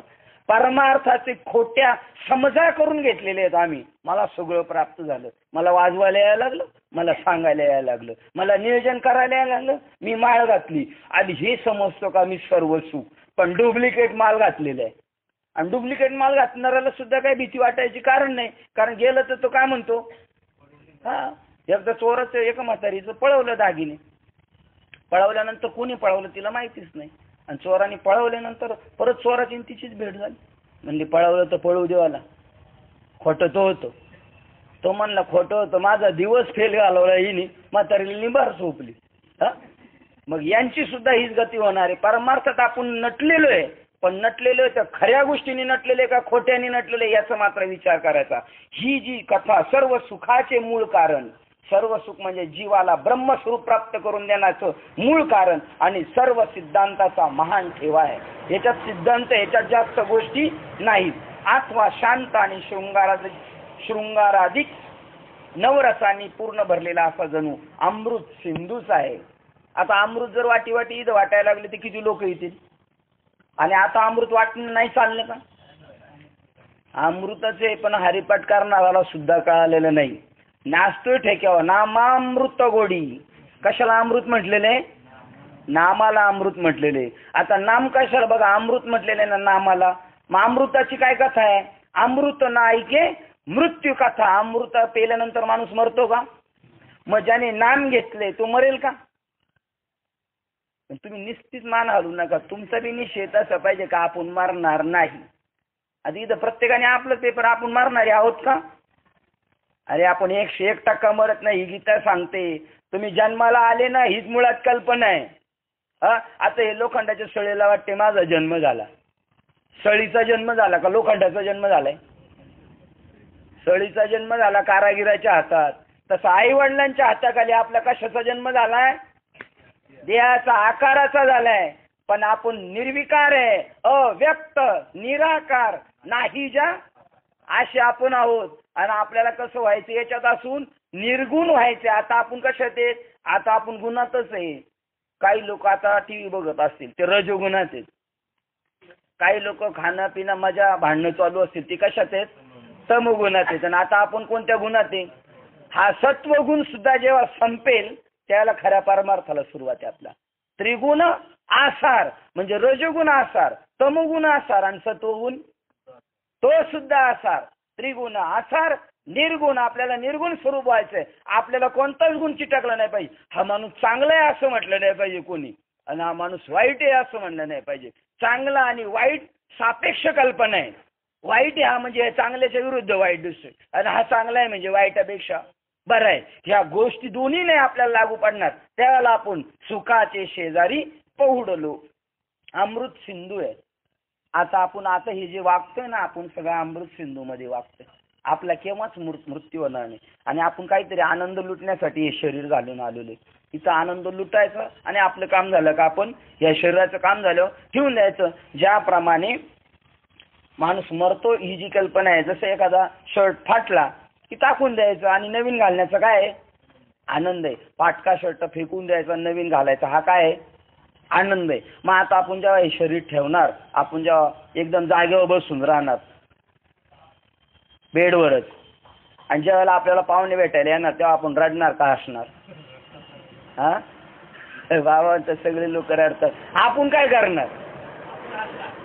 परमार्थाचे खोट्या समजा करून घेतलेले आहेत आम्ही. मला सगळं प्राप्त झालं, मला वाजवायला यायला लागलं, मला सांगायला यायला लागलं, मला नियोजन करायला यायला लागलं, मी माळ घातली आणि हे समजतो का मी सर्व सुख? पण डुप्लिकेट माल घातलेला आहे. आणि डुप्लिकेट माल घातणाऱ्याला सुद्धा काही भीती वाटायची कारण नाही. कारण गेलं तर तो काय म्हणतो? एकदा चोराचं एका म्हातारीचं पळवलं दागिने. पळवल्यानंतर कोणी पळवलं तिला माहितीच नाही. आणि चोराने पळवल्यानंतर परत चोराची तिचीच भेट झाली. म्हणजे पळवलं तर पळवू देवाला, खोटं तो होतं. तो म्हणला खोटं होतं, माझा दिवस फेल घालवला हिने, म्हातारीला निभार सोपली. मग यांची सुद्धा हीच गती होणार आहे. परमार्थात आपण नटलेलो आहे, पण नटलेलो आहे तर खऱ्या गोष्टीने नटलेले का खोट्याने नटलेले याचा मात्र विचार करायचा. ही जी कथा सर्व सुखाचे मूळ कारण. सर्व सुख म्हणजे जीवाला ब्रह्मस्वरूप प्राप्त करून देण्याचं मूळ कारण आणि सर्व सिद्धांताचा महान ठेवा आहे. याच्यात सिद्धांत, याच्यात जास्त गोष्टी नाहीत. आत्मा शांत आणि शृंगाराधिक नवरसांनी पूर्ण भरलेला असा जणू अमृत सिंधूच आहे. आता अमृत जर वाटी वाटी इथं वाटायला लागले तर किती लोक येतील? आणि आता अमृत वाटणं नाही चाललं का? अमृताचे पण हरिपाठ करणाऱ्याला सुद्धा कळालेलं नाही. नाचतोय ठेक्यावर नामामृत गोडी. कशाला अमृत म्हटलेले? नामाला अमृत म्हटलेले. आता नाम कशाला? बघा अमृत म्हटलेले ना नामाला. मग अमृताची काय कथा आहे? अमृत नायके मृत्यू कथा. अमृत पेल्यानंतर माणूस मरतो का? मग ज्याने नाम घेतले तो मरेल का? तुम्ही निश्चित मान हलू नका. तुमचा बी निश्चित असं पाहिजे का आपण मरणार नाही. आधी इथं प्रत्येकाने आपलं पेपर आपण मारणारे आहोत का? अरे आपण 101% मरत नाही. ही गीता सांगते. तुम्ही जन्माला आले ना हीच मुळात कल्पना आहे. आता हे लोखंडाच्या सळीला वाटते माझा जन्म झाला. सळीचा जन्म झाला का लोखंडाचा जन्म झालाय? सळीचा जन्म झाला कारागिराच्या हातात. तसा आई वडिलांच्या हाताखाली आपला कशाचा जन्म झालाय? देहाचा आकाराचा झालाय. पण आपण निर्विकार आहे, अव्यक्त, निराकार, नाहीजा असे आपण आहोत. आणि आपल्याला कसं व्हायचं याच्यात असून निर्गुण व्हायचे. आता आपण कशात आहे? आता आपण गुणातच आहे. काही लोक आता टीव्ही बघत असतील ते रजोगुणात आहेत. काही लोक खाणं पिणं मजा भांडणं चालू असतील ती कशात आहेत? तमोगुणात आहेत. आणि आता आपण कोणत्या गुणात आहे? हा सत्वगुण सुद्धा जेव्हा संपेल त्याला खऱ्या परमार्थाला सुरुवात आहे. आपला त्रिगुण आसार म्हणजे रजोगुण आसार, तमोगुण आसार आणि सत्वगुण तो सुद्धा आसार. त्रिगुण आसार निर्गुण. आपल्याला निर्गुण स्वरूप व्हायचंय. आपल्याला कोणताच गुण चिटकला नाही पाहिजे. हा माणूस चांगला आहे असं म्हटलं नाही पाहिजे कोणी, आणि हा माणूस वाईट आहे असं म्हणलं नाही पाहिजे. चांगला आणि वाईट सापेक्ष कल्पना आहे. वाईट आहे हा म्हणजे चांगल्याच्या विरुद्ध वाईट दिसतोय, आणि हा चांगला आहे म्हणजे वाईटापेक्षा बरं आहे. ह्या गोष्टी दोन्ही नाही आपल्याला लागू पडणार. त्यावेळेला आपण सुखाचे शेजारी पहुडलो. अमृत सिंधू आहे. आता हे जे वागतोय ना आपण सगळं अमृत सिंधू मध्ये वागतोय. आपला केव्हाच मृत्यू होणार नाही. आणि आपण काहीतरी आनंद लुटण्यासाठी हे शरीर घालून आलेलो. इथं आनंद लुटायचा आणि आपलं काम झालं का आपण या शरीराचं काम झालं ठेवून द्यायचं. ज्याप्रमाणे माणूस मरतो ही जी कल्पना आहे, जसं एखादा शर्ट फाटला की टाकून द्यायचं आणि नवीन घालण्याचं काय आहे? आनंद आहे. फाटका शर्ट फेकून द्यायचा, नवीन घालायचा, हा काय आहे? आनंद आहे. मग आता आपण जेव्हा हे शरीर ठेवणार, आपण जेव्हा एकदम जागेवर बसून राहणार बेडवरच, आणि ज्यावेळेला आपल्याला पाहुणे भेटायला येणार तेव्हा आपण रडणार का हसणार? हा बाबा, तर सगळे लोक रडतात, आपण काय करणार?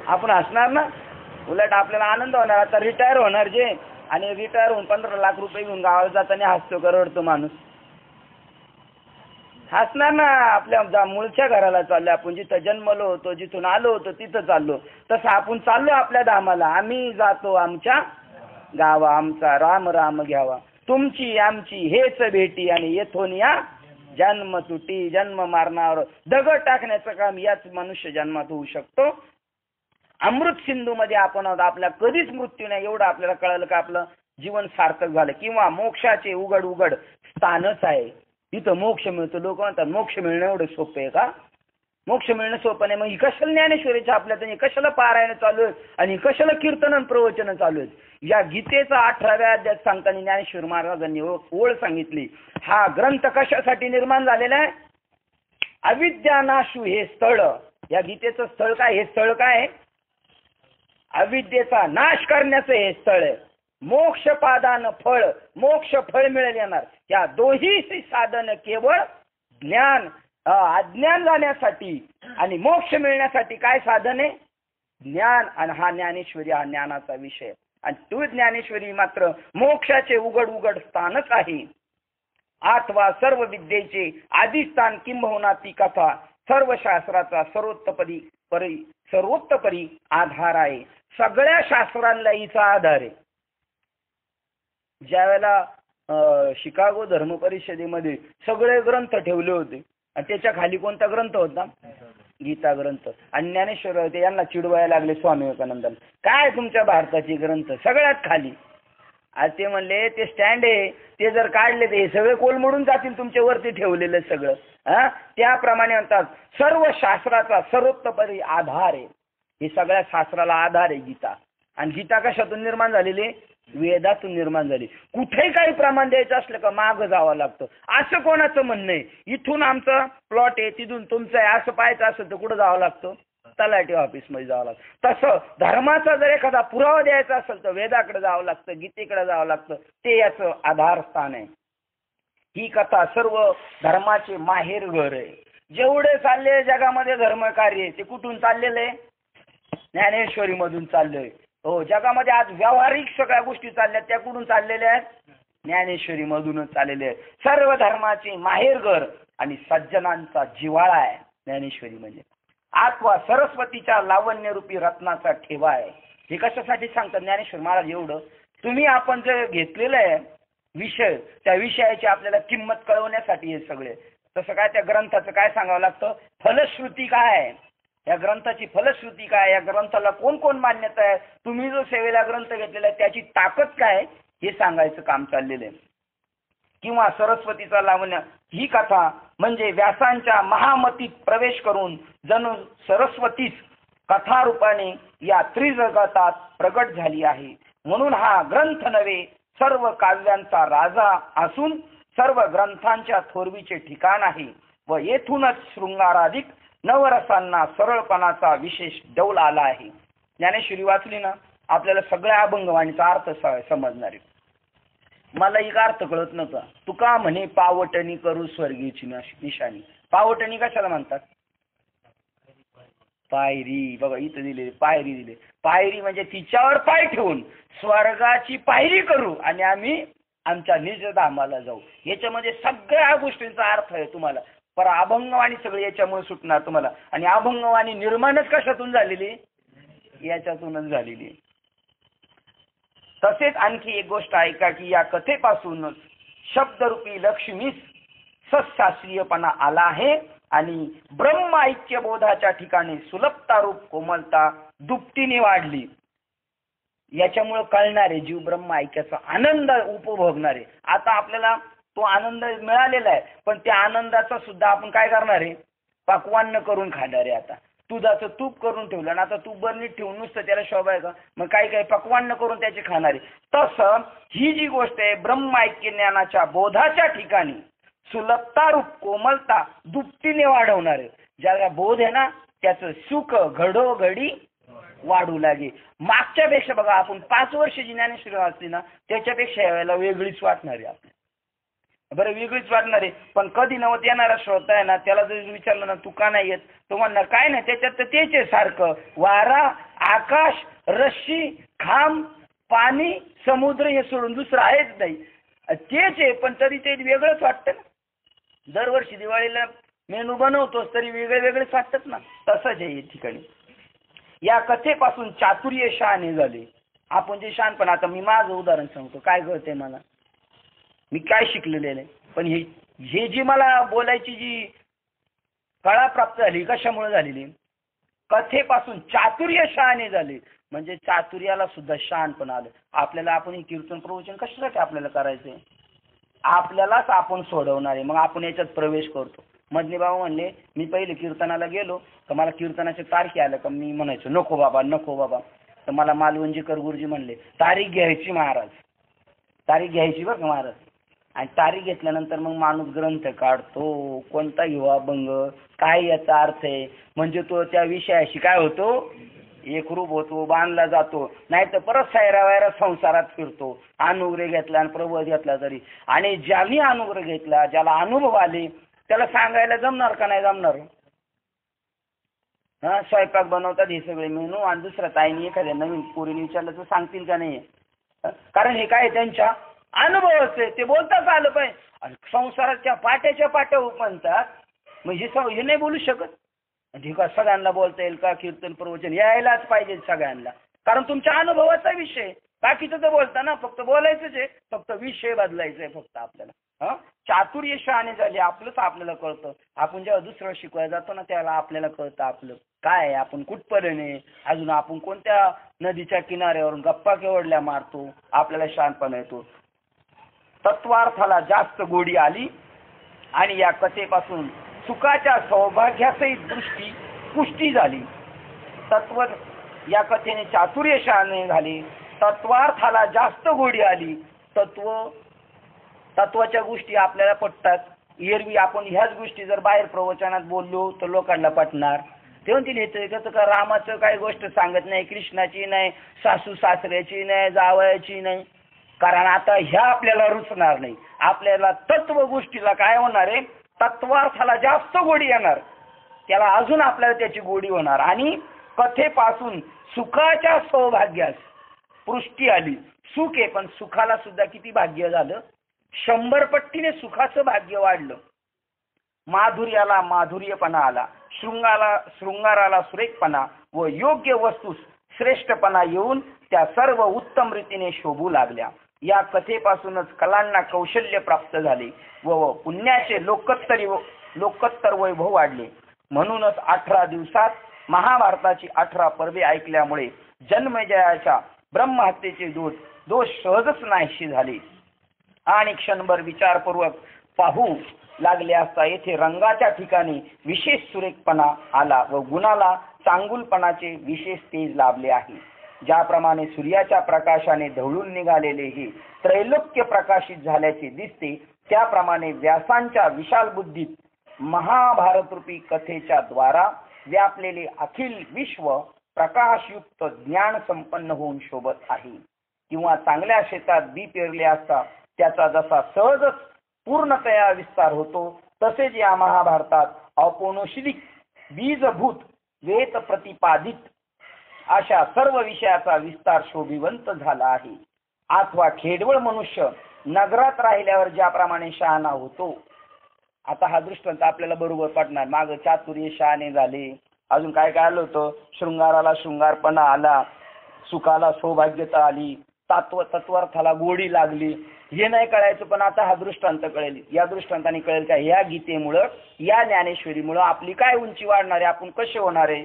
आपण हसणार ना. उलट आपल्याला आनंद होणार. आता रिटायर होणार जे, आणि रिटायर होऊन 15 लाख रुपये घेऊन गावाला जाताना हसतो का रडतो माणूस? हसणार ना. आपल्या मूळच्या घराला चाललो आपण, जिथं जन्मलो होतो, जिथून आलो होतो तिथं चाललो. तसं आपण चाललो आपल्या धामाला. आम्ही जातो आमच्या गावा, आमचा राम राम घ्यावा, तुमची आमची हेच भेटी, आणि येथून या जन्म तुटी. जन्म मारणावर दगड टाकण्याचं काम याच मनुष्य जन्मात होऊ शकतो. अमृत सिंधू मध्ये आपण आहोत. आपला कधीच मृत्यू नाही, एवढं आपल्याला कळलं का आपलं जीवन सार्थक झालं. किंवा मोक्षाचे उघड उघड स्थानच आहे, इथं मोक्ष मिळतो. लोक म्हणतात मोक्ष मिळणं एवढं सोपं आहे का? मोक्ष मिळणं सोपं नाही. मग ही कशाला ज्ञानेश्वरीच्या आपल्या त्यांनी कशाला पारायण चालू आहे, आणि कशाला कीर्तन आणि प्रवचन चालू आहेत? या गीतेचा 18व्या अध्यायात सांगताना ज्ञानेश्वर महाराजांनी ओळ सांगितली. हा ग्रंथ कशासाठी निर्माण झालेला आहे? अविद्या नाशू हे स्थळ. या गीतेचं स्थळ काय? हे स्थळ काय आहे? अविद्येचा नाश करण्याचं हे स्थळ आहे. मोक्षपादान फळ, मोक्ष फळ मिळेल येणार. या दोन्ही साधन केवळ ज्ञान, अज्ञान जाण्यासाठी आणि मोक्ष मिळण्यासाठी काय साधन आहे? ज्ञान. आणि हा ज्ञानेश्वरी हा ज्ञानाचा विषय. आणि तू ज्ञानेश्वरी मात्र मोक्षाचे उघड उघड स्थानच आहे. अथवा सर्व विद्येचे आदिस्थान किंबहुना ती कथा सर्व शास्त्राचा सर्वोत्तपरी आधार आहे. सगळ्या शास्त्रांना हिचा आधार आहे. ज्यावेळेला शिकागो धर्म परिषदेमध्ये सगळे ग्रंथ ठेवले होते, आणि त्याच्या खाली कोणता ग्रंथ होता? गीता ग्रंथ. आणि ज्ञानेश्वर होते, यांना चिडवायला लागले स्वामी विवेकानंदांना, काय तुमच्या भारताचे ग्रंथ सगळ्यात खाली? आज ते म्हणले ते स्टँड आहे, ते जर काढले ते सगळे कोलमडून जातील तुमच्या वरती ठेवलेलं सगळं. त्याप्रमाणे म्हणतात सर्व शास्त्राचा सर्वोत्तपरी आधार आहे. हे सगळ्या शास्त्राला आधार आहे गीता. आणि गीता कशातून निर्माण झालेली? वेदातून निर्माण झाली. कुठेही काही प्रमाण द्यायचं असलं का मागं जावं लागतं. असं कोणाचं म्हणणं आहे इथून आमचं प्लॉट आहे तिथून तुमचं आहे असं पाहायचं असेल तर कुठं जावं लागतं? तलाठी ऑफिसमध्ये जावं लागतं. तसं धर्माचा जर एखादा पुरावा द्यायचा असेल तर वेदाकडे जावं लागतं, गीतेकडे जावं लागतं. ते याचं आधारस्थान आहे. ही कथा सर्व धर्माचे माहेर घर आहे. जेवढे चालले जगामध्ये धर्म कार्य ते कुठून चाललेलं आहे? ज्ञानेश्वरी मधून चाललंय. हो, जगामध्ये आज व्यावहारिक सगळ्या गोष्टी चालल्या त्या कुठून चाललेल्या आहेत? ज्ञानेश्वरी मधूनच चाललेले आहेत. सर्व धर्माचे माहेरघर आणि सज्जनांचा जिव्हाळा आहे ज्ञानेश्वरी म्हणजे. अथवा सरस्वतीच्या लावण्यरूपी रत्नाचा ठेवा आहे. हे कशासाठी सांगतात ज्ञानेश्वर महाराज? एवढं तुम्ही आपण जे घेतलेलं आहे विषय, त्या विषयाची आपल्याला किंमत कळवण्यासाठी हे सगळे. तसं काय त्या ग्रंथाचं काय सांगावं लागतं? फलश्रुती काय आहे? या ग्रंथाची फलश्रुती काय? या ग्रंथाला कोण कोण मान्यता आहे? तुम्ही जो सेवेला ग्रंथ घेतलेला आहे त्याची ताकद काय हे सांगायचं काम चाललेलं आहे. किंवा सरस्वतीचा लावण्य ही कथा म्हणजे व्यासांच्या महामतीत प्रवेश करून जणू सरस्वतीच कथारूपाने या त्रिजगतात प्रगट झाली आहे. म्हणून हा ग्रंथ नव्हे सर्व काव्यांचा राजा असून सर्व ग्रंथांच्या थोरवीचे ठिकाण आहे व येथूनच शृंगाराधिक नवरसांना सरळपणाचा विशेष डौल आला आहे. ज्ञानेश्वरी वाचली ना आपल्याला सगळ्या अभंगवाणीचा अर्थ समजणार आहे. मला एक अर्थ कळत नव्हता. तुका म्हणे पावटणी करू स्वर्गीची निशाणी. पावटणी कशाला म्हणतात? पायरी. बघा इथं दिले पायरी दिले. पायरी म्हणजे तिच्यावर पाय ठेवून स्वर्गाची पायरी करू आणि आम्ही आमच्या निजधामाला जाऊ. याच्यामध्ये सगळ्या गोष्टींचा अर्थ आहे तुम्हाला. पर अभंगवाणी सगळी याच्यामुळे सुटणार तुम्हाला. आणि अभंगवाणी निर्माणच कशातून झालेली? याच्यातूनच झालेली. तसेच आणखी एक गोष्ट ऐका की या कथेपासूनच शब्दरूपी लक्ष्मीस सशास्त्रीयपणा आला आहे आणि ब्रह्म ऐक्य बोधाच्या ठिकाणी सुलभता रूप कोमलता दुपटीने वाढली. याच्यामुळे कळणारे जीव ब्रह्म ऐक्याचा आनंद उपभोगणारे. आता आपल्याला तो आनंद मिळालेला आहे पण त्या आनंदाचा सुद्धा आपण काय करणार आहे? पक्वान्न करून खाणार आहे. आता दुधाचं तूप करून ठेवलं आणि आता तूप बरणीत ठेवून नुसतं त्याला शोभा आहे का? मग काही काही पक्वान्न करून त्याचे खाणारे. तसं ही जी गोष्ट आहे ब्रह्म ऐक्य ज्ञानाच्या बोधाच्या ठिकाणी सुलभता रूप कोमलता दुपटीने वाढवणारे. ज्याला बोध आहे ना त्याचं सुख घडोघडी वाढू लागे. मागच्या पेक्षा बघा आपण 5 वर्ष जी ज्ञानेश्वरी वाचली ना त्याच्यापेक्षा यावेळेला वेगळीच वाटणार आहे आपल्याला. बरं वेगळीच वाटणार आहे. पण कधी नव्हत येणारा श्रोता आहे ना त्याला जर विचारलं ना तू का नाही येत तो म्हणणार काय नाही त्याच्यात तर तेच आहे सारखं. वारा आकाश रश्शी खांब पाणी समुद्र हे सोडून दुसरं आहेच नाही. तेच आहे पण तरी ते वेगळंच वाटतं ना. दरवर्षी दिवाळीला मेनू बनवतोच तरी वेगळे वेगळेच वाटतात ना. तसंच आहे या ठिकाणी. या कथेपासून चातुर्य शहाणे झाले. आपण जे शहाणपण आता मी माझं उदाहरण सांगतो काय कळते मला मी काय शिकलेले आहे. पण हे जी मला बोलायची जी कळा प्राप्त झाली कशामुळे झालेली कथेपासून चातुर्य शहाणे झाले. म्हणजे चातुर्याला सुद्धा शहाणपण आलं आपल्याला. आपण हे कीर्तन प्रवचन कशासाठी आपल्याला करायचंय आपल्यालाच आपण सोडवणार आहे. मग आपण याच्यात प्रवेश करतो. मधले बाबा म्हणले मी पहिले कीर्तनाला गेलो तर मला कीर्तनाच्या तारखे आलं का मी म्हणायचो नको बाबा नको बाबा. तर मला मालवंजीकर गुरुजी म्हणले तारीख घ्यायची महाराज तारीख घ्यायची बरं का महाराज. आणि तारीख घेतल्यानंतर मग माणूस ग्रंथ काढतो कोणता युवाभंग काय याचा अर्थ आहे म्हणजे तो त्या विषयाशी काय होतो एकरूप होतो बांधला जातो. नाही तर परत सायरा संसारात फिरतो. अनुग्रह घेतला आणि प्रबोध घेतला तरी. आणि ज्याने अनुग्रह घेतला ज्याला अनुभव आले त्याला सांगायला जमणार का नाही जमणार. हा स्वयंपाक बनवतात हे सगळे मेनू आणि दुसऱ्या ताईने एखाद्या नवीन पोरीने विचारलं तर सांगतील का नाही. कारण हे काय त्यांच्या अनुभवच आहे ते बोलताच आलं पाहिजे. संसाराच्या पाट्याच्या पाट्या म्हणतात म्हणजे हे नाही बोलू शकत. ठीक आहे सगळ्यांना बोलता येईल का कीर्तन प्रवचन यायलाच पाहिजे सगळ्यांना. कारण तुमच्या अनुभवाचा विषय बाकीचं तर बोलता ना फक्त बोलायचंच आहे फक्त विषय बदलायचा आहे फक्त आपल्याला. चातुर्य शहाणे झाले आपलंच आपल्याला कळतं. आपण जेव्हा दुसरं शिकवायला जातो ना त्याला आपल्याला कळतं आपलं काय आहे आपण कुठपर्यंत आहे अजून आपण कोणत्या नदीच्या किनाऱ्यावरून गप्पा केवढल्या मारतो आपल्याला शहाणपणा येतो. तत्वार्थाला जास्त गोडी आली आणि या कथेपासून सुखाच्या सौभाग्यासही दृष्टी पुष्टी झाली. तत्व या कथेने चातुर्य शहाणे झाले. तत्वार्थाला जास्त गोडी आली. तत्वाच्या गोष्टी आपल्याला पटतात. एरवी आपण ह्याच गोष्टी जर बाहेर प्रवचनात बोललो तर लोकांना पटणार. ते म्हणतील येतं का रामाचं काही गोष्ट सांगत नाही कृष्णाची नाही सासू सासऱ्याची नाही जावयाची नाही. कारण आता ह्या आपल्याला रुचणार नाही. आपल्याला तत्व गोष्टीला काय होणार आहे तत्वार्थाला जास्त गोडी येणार त्याला अजून आपल्याला त्याची गोडी होणार. आणि कथेपासून सुखाच्या सौभाग्यास पुष्टी आली. सुख आहे पण सुखाला सुद्धा किती भाग्य झालं 100 पट्टीने सुखाचं भाग्य वाढलं. माधुर्याला माधुर्यपणा आला. शृंगाराला सुरेखपणा व योग्य वस्तूस श्रेष्ठपणा येऊन त्या सर्व उत्तम रीतीने शोभू लागल्या. या कथेपासूनच कलांना कौशल्य प्राप्त झाले व पुण्याचे लोकोत्तर वैभव वाढले. म्हणूनच 18 दिवसात महाभारताची 18 पर्वे ऐकल्यामुळे जन्मेजयाच्या ब्रह्महत्येचे दोष सहजच नाहीशी झाले. आणि क्षणभर विचारपूर्वक पाहू लागले असता येथे रंगाच्या ठिकाणी विशेष सुरेखपणा आला व गुणाला चांगुलपणाचे विशेष तेज लाभले आहे. ज्याप्रमाणे सूर्याच्या प्रकाशाने ढवळून निघालेले हे त्रैलोक्य प्रकाशित झाल्याचे दिसते त्याप्रमाणे व्यासांच्या विशाल बुद्धीत महाभारतरूपी कथेच्या द्वारा व्यापलेले अखिल विश्व प्रकाशयुक्त ज्ञान संपन्न होऊन शोभत आहे. किंवा चांगल्या शेतात बी पेरले असता त्याचा जसा सहजच पूर्णतया विस्तार होतो तसेच या महाभारतात औपनिषदिक बीजभूत वेद प्रतिपादित अशा सर्व विषयाचा विस्तार शोभिवंत झाला आहे. अथवा खेडवळ मनुष्य नगरात राहिल्यावर ज्याप्रमाणे शहाणा होतो. आता हा दृष्टांत आपल्याला बरोबर पडणार. माग चातुर्य शहाणे झाले अजून काय काय आलं होतं शृंगाराला शृंगारपणा आला सुखाला सौभाग्यता आली तत्वार्थाला गोडी लागली. हे नाही कळायचं पण आता हा दृष्टांत कळेल. या दृष्टांताने कळेल का या गीतेमुळं या ज्ञानेश्वरीमुळं आपली काय उंची वाढणार आहे आपण कसे होणार आहे.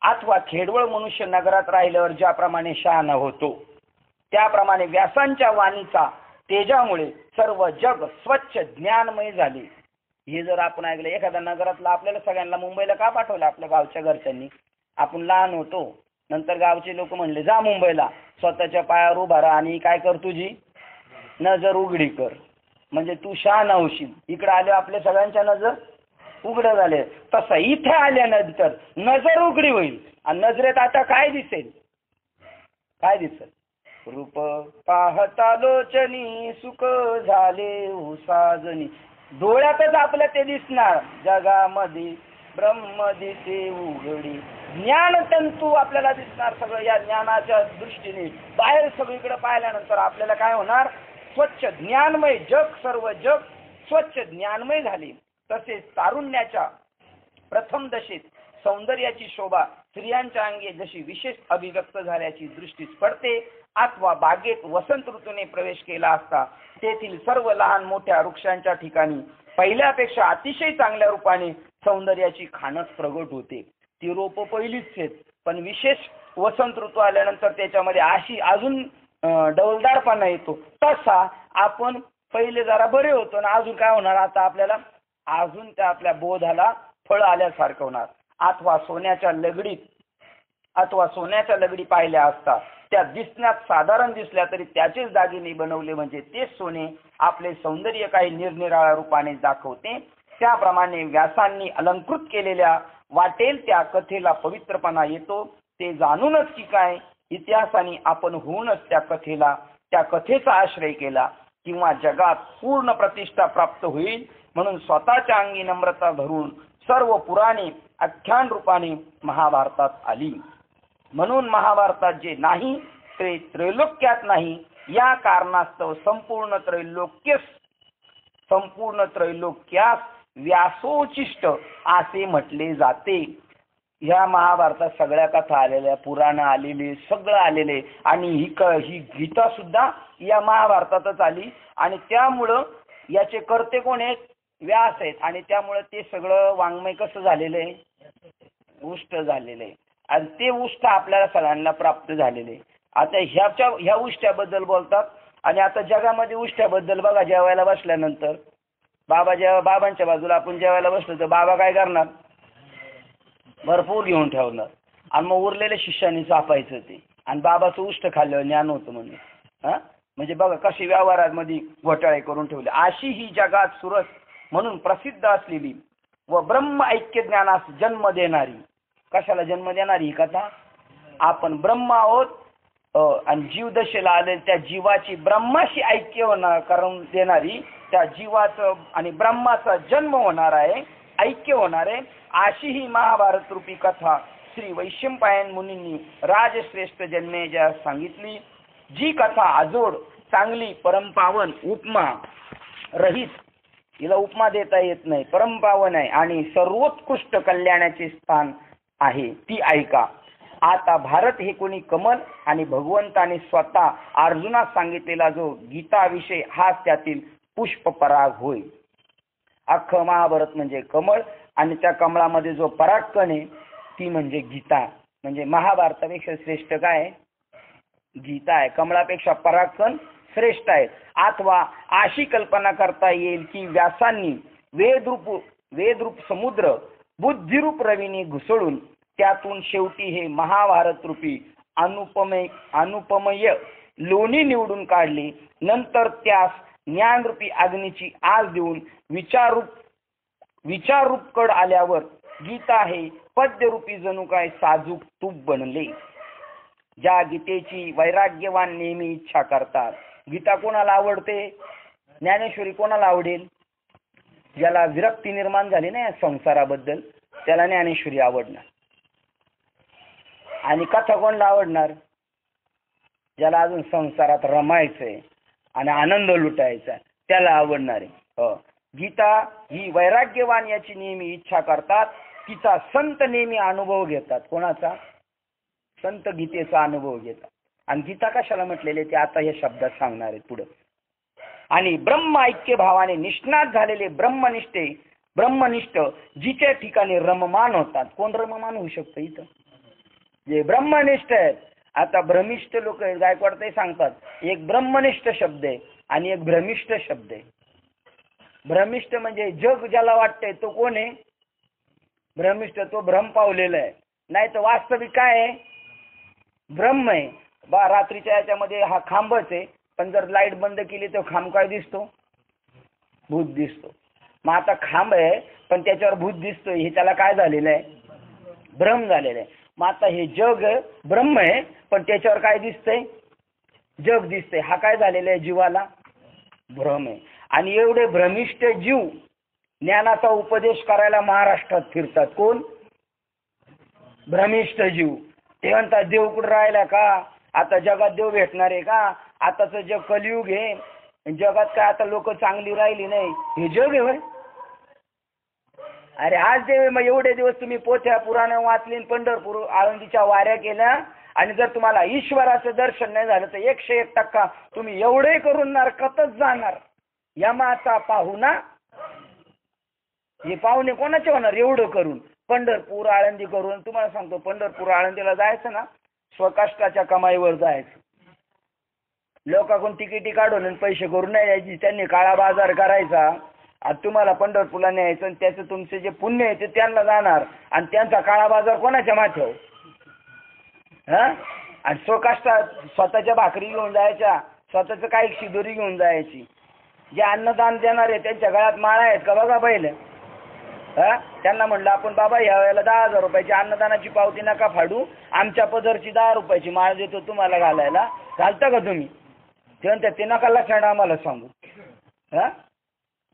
अथवा खेडवळ मनुष्य नगरात राहिल्यावर ज्याप्रमाणे शहाणा होतो त्याप्रमाणे व्यासांच्या वाणीचा तेजामुळे सर्व जग स्वच्छ ज्ञानमय झाले. हे जर आपण ऐकलं, एखाद्या नगरातला आपल्याला सगळ्यांना मुंबईला का पाठवलं आपल्या गावच्या घरच्यांनी? आपण लहान होतो, नंतर गावचे लोक म्हणले जा मुंबईला, स्वतःच्या पायावर उभा राहा आणि काय कर, तुझी नजर उघडी कर, म्हणजे तू शहाणा होशील. इकडे आले आपल्या सगळ्यांच्या नजर उघडं झाले. तसं इथे आल्यानंतर नजर उघडी होईल आणि नजरेत आता काय दिसेल? काय दिसेल? रूप पाहता लोचनी सुख झाले उसाजनी. डोळ्यातच आपल्या ते दिसणार. जगामध्ये ब्रह्म दिसे उघडी. ज्ञान तंतू आपल्याला दिसणार सगळं. या ज्ञानाच्या दृष्टीने बाहेर सगळीकडे पाहिल्यानंतर आपल्याला काय होणार? स्वच्छ ज्ञानमय जग, सर्व जग स्वच्छ ज्ञानमय झाले. तसेच तारुण्याच्या प्रथम दशेत सौंदर्याची शोभा स्त्रियांच्या अंगी जशी विशेष अभिव्यक्त झाल्याची दृष्टीस पडते, अथवा बागेत वसंत ऋतूने प्रवेश केला असता तेथील सर्व लहान मोठ्या वृक्षांच्या ठिकाणी पहिल्यापेक्षा अतिशय चांगल्या रूपाने सौंदर्याची खाणच प्रगट होते. ती रोप पहिलीच आहेत, पण विशेष वसंत ऋतू आल्यानंतर त्याच्यामध्ये अशी अजून डौलदारपणा येतो. तसा आपण पहिले जरा बरे होतो ना, अजून काय होणार? आता आपल्याला अजून त्या आपल्या बोधाला फळ आल्यासारखं होणार. अथवा सोन्याच्या लगडी पाहिल्या असता त्या दिसण्यात साधारण दिसल्या तरी त्याचेच दागिने बनवले म्हणजे तेच सोने आपले सौंदर्य काही निरनिराळ्या रूपाने दाखवते. त्याप्रमाणे व्यासांनी अलंकृत केलेल्या वाटेल त्या कथेला पवित्रपणा येतो. ते जाणूनच की काय इतिहासाने आपण होऊनच त्या कथेचा आश्रय केला किंवा जगात पूर्ण प्रतिष्ठा प्राप्त होईल म्हणून स्वतःच्या अंगी नम्रता धरून सर्व पुराणे आख्यान रूपाने महाभारतात आली. म्हणून महाभारतात जे नाही ते त्रैलोक्यात नाही. या कारणास्तव संपूर्ण त्रैलोक्यास व्यासोचिष्ट असे म्हटले जाते. ह्या महाभारतात सगळ्या कथा आलेल्या, पुराण आलेले, सगळं आलेले आणि ही गीता सुद्धा या महाभारतातच आली. आणि त्यामुळं याचे कर्ते कोण आहेत? व्यास आहेत. आणि त्यामुळे ते सगळं वाङ्मय कसं झालेलं आहे? उष्ट झालेलं आहे. आणि ते उष्ट आपल्याला सगळ्यांना प्राप्त झालेले. आता ह्या उष्ट्याबद्दल बोलतात. आणि आता जगामध्ये उष्ट्याबद्दल बघा, जेवायला बसल्यानंतर बाबांच्या बाजूला आपण जेवायला बसलो तर बाबा काय करणार? भरपूर घेऊन ठेवणार आणि मग उरलेल्या शिष्याने चापायचं ते. आणि बाबाचं उष्ट खाल्ल्यावर ज्ञान होतं म्हणून. म्हणजे बघा कशी व्यवहारामध्ये घोटाळे करून ठेवले. अशी ही जगात सुरस म्हणून प्रसिद्ध असलेली व ब्रह्म ऐक्य ज्ञानास जन्म देणारी. कशाला जन्म देणारी ही कथा? आपण ब्रह्म आहोत आणि जीवदशेला आले त्या जीवाची ब्रह्माशी ऐक्य करून देणारी, त्या जीवाचं आणि ब्रह्माचा जन्म होणार आहे, ऐक्य होणार आहे. अशी ही महाभारत रूपी कथा श्री वैशंपायन मुनींनी राजश्रेष्ठ जन्मेजय सांगितली. जी कथा अजोड, चांगली, परमपावन, उपमा रहित, हिला उपमा देता येत नाही, परमपावन आहे आणि सर्वोत्कृष्ट कल्याणाचे स्थान आहे, ती ऐका. आता भारत हे कोणी कमल आणि भगवंताने स्वतः अर्जुनास सांगितलेला जो गीता विषय हाच त्यातील पुष्पपराग होय. अख्खं महाभारत म्हणजे कमळ आणि त्या कमळामध्ये जो परागकण आहे ती म्हणजे गीता. म्हणजे महाभारतापेक्षा श्रेष्ठ काय आहे? गीता आहे. कमळापेक्षा परागकण श्रेष्ठ आहे. अथवा अशी कल्पना करता येईल की व्यासांनी वेदरूप समुद्र बुद्धिरूप रवीने घुसळून त्यातून शेवटी हे महाभारत रूपी अनुपमय लोणी निवडून काढली. नंतर त्यास ज्ञानरूपी अग्नीची आग देऊन विचाररूप कड आल्यावर गीता हे पद्यरूपी जणू काय साजूक तूप बनले. ज्या गीतेची वैराग्यवान नेहमी इच्छा करतात. गीता कोणाला आवडते? ज्ञानेश्वरी कोणाला आवडेल? ज्याला विरक्ती निर्माण झाली ना या संसाराबद्दल त्याला ज्ञानेश्वरी आवडणार. आणि कथा कोणाला आवडणार? ज्याला अजून संसारात रमायचंय आणि आनंद लुटायचा त्याला आवडणार आहे. गीता ही वैराग्यवान याची नेहमी इच्छा करतात. तिचा संत नेहमी अनुभव घेतात. कोणाचा? संत गीतेचा अनुभव घेतात. आणि गीता कशाला म्हटलेले ते आता या शब्दात सांगणार आहे पुढे. आणि ब्रह्म ऐक्य भावाने निष्णात झालेले ब्रह्मनिष्ठ जिच्या ठिकाणी रममान होतात. कोण रममान होऊ शकतं इथं? जे ब्रह्मनिष्ठ आहेत. आता भ्रमिष्ठ लोक आहेत, गायकवाड ते सांगतात एक ब्रह्मनिष्ठ शब्द आहे आणि एक भ्रमिष्ठ शब्द आहे. भ्रमिष्ट म्हणजे जग ज्याला वाटतंय तो कोण आहे? भ्रमिष्ट, तो भ्रम पावलेला आहे. नाही तर वास्तविक काय आहे? ब्रह्म आहे. बा रात्रीच्या याच्यामध्ये हा खांबच आहे, पण जर लाईट बंद केली तर खांब काय दिसतो? भूत दिसतो. मग आता खांब आहे पण त्याच्यावर भूत दिसतोय, हे त्याला काय झालेलं आहे? भ्रम झालेलं आहे. मग आता हे जग ब्रह्म आहे पण त्याच्यावर काय दिसतंय? जग दिसतंय. हा काय झालेला आहे? जीवाला भ्रम आहे. आणि एवढे भ्रमिष्ठ जीव ज्ञानाचा उपदेश करायला महाराष्ट्रात फिरतात. कोण? भ्रमिष्ठ जीव. ते म्हणतात देव कुठं राहिला का? आता जगात देव भेटणार आहे का? आताचं जग कलियुग आहे, जगात काय आता लोक चांगली राहिली नाही, हे जग आहे होय? अरे आज देव, मग एवढे दिवस तुम्ही पोथ्या पुराण वाचली, पंढरपूर आळंदीच्या वाऱ्या केल्या, आणि जर तुम्हाला ईश्वराचं दर्शन नाही झालं तर 101% तुम्ही एवढे करून नरकातच जाणार. यमाचा पाहुणा. हे पाहुणे कोणाचे होणार? एवढं करून पंढरपूर आळंदी करून. तुम्हाला सांगतो, पंढरपूर आळंदीला जायचं ना, स्वकष्टाच्या कमाईवर जायचं. लोकांकडून तिकिटी काढून आणि पैसे करून नाही यायची, त्यांनी काळा बाजार करायचा. आता तुम्हाला पंढरपूरला न्यायचं आणि त्याचं तुमचे जे पुण्य आहे ते त्यांना जाणार, आणि त्यांचा काळा बाजार कोणाच्या माथ्यावर? हा? आणि स्वकष्टात स्वतःच्या भाकरी घेऊन जायच्या, स्वतःचं काही शिदोरी घेऊन जायची. जे अन्नदान देणार आहे त्यांच्या गळ्यात माळा आहेत का बघा पहिले. हा? त्यांना म्हणलं आपण बाबा या वेळेला 10,000 रुपयाची अन्नदानाची पावती नका फाडू, आमच्या पदरची 10 रुपयाची माळ देतो तुम्हाला घालायला, घालता का तुम्ही? ते म्हणतात ते नका लक्षण आम्हाला सांगू. हा?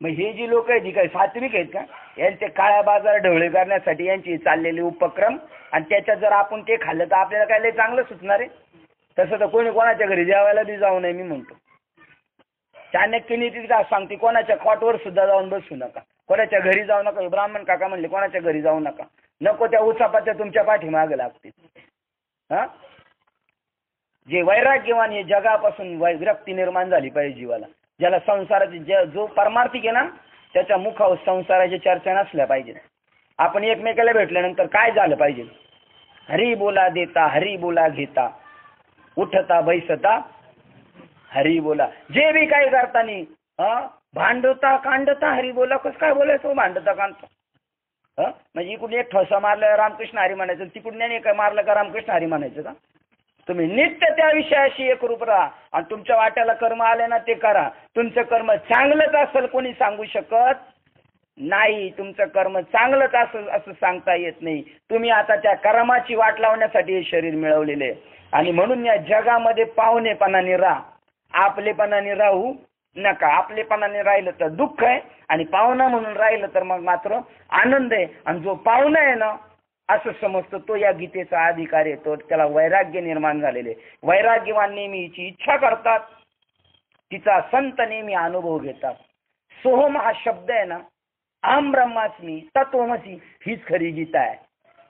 मग हे जी लोक आहेत, जी काही सात्विक आहेत का? यांचे काळ्या बाजार ढवळे करण्यासाठी यांची चाललेले उपक्रम, आणि त्याच्यात जर आपण ते खाल्लं तर आपल्याला काय लय चांगलं सुचणार आहे? तसं तर कोणी कोणाच्या घरी जेवायला बी जाऊ नये मी म्हणतो. चाणक्य नीती सांगते कोणाच्या कॉटवर सुद्धा जाऊन बसू नका, कोणाच्या घरी जाऊ नका. ब्राह्मण काका म्हणले कोणाच्या घरी जाऊ नका, नको त्या उचापाच्या तुमच्या पाठीमागे लागतील. हा? जे वैराग्यवान, हे जगापासून विरक्ती निर्माण झाली पाहिजे जीवाला. ज्याला संसाराची जो परमार्थिक आहे ना, त्याच्या मुखावर संसाराची चर्चा नसल्या पाहिजे. आपण एकमेकाला भेटल्यानंतर काय झालं पाहिजे? हरी बोला देता, हरी बोला घेता, उठता बैसता हरी बोला. जे बी काही करतानी भांडता कांडता हरी बोला. कसं काय बोलायचं भांडता कांडता? म्हणजे इकडून एक ठोसा मारला रामकृष्ण हरी म्हणायचं, तिकडून एक मारलं का रामकृष्ण हरी म्हणायचं का? तुम्ही नित्य त्या विषयाशी एकरूप राहा, आणि तुमच्या वाट्याला कर्म आले ना ते करा. तुमचं कर्म चांगलंच असेल कोणी सांगू शकत नाही. तुमचं कर्म चांगलंच असेल असं सांगता येत नाही. तुम्ही आता त्या कर्माची वाट लावण्यासाठी हे शरीर मिळवलेले आहे. आणि म्हणून या जगामध्ये पाहुणेपणाने राहा, आपलेपणाने राहू नका. आपलेपणाने राहिलं तर दुःख आहे, आणि पाहुणा म्हणून राहिलं तर मग मात्र आनंद आहे. आणि जो पाहुणा आहे ना असं समजतो तो या गीतेचा अधिकार आहे, तो त्याला वैराग्य निर्माण झालेले. वैराग्यवान नेहमी हिची इच्छा करतात, तिचा संत नेहमी अनुभव घेतात. सोहम हा शब्द आहे ना, अहम ब्रह्मास्मी तत्वमसी, हीच खरी गीता आहे.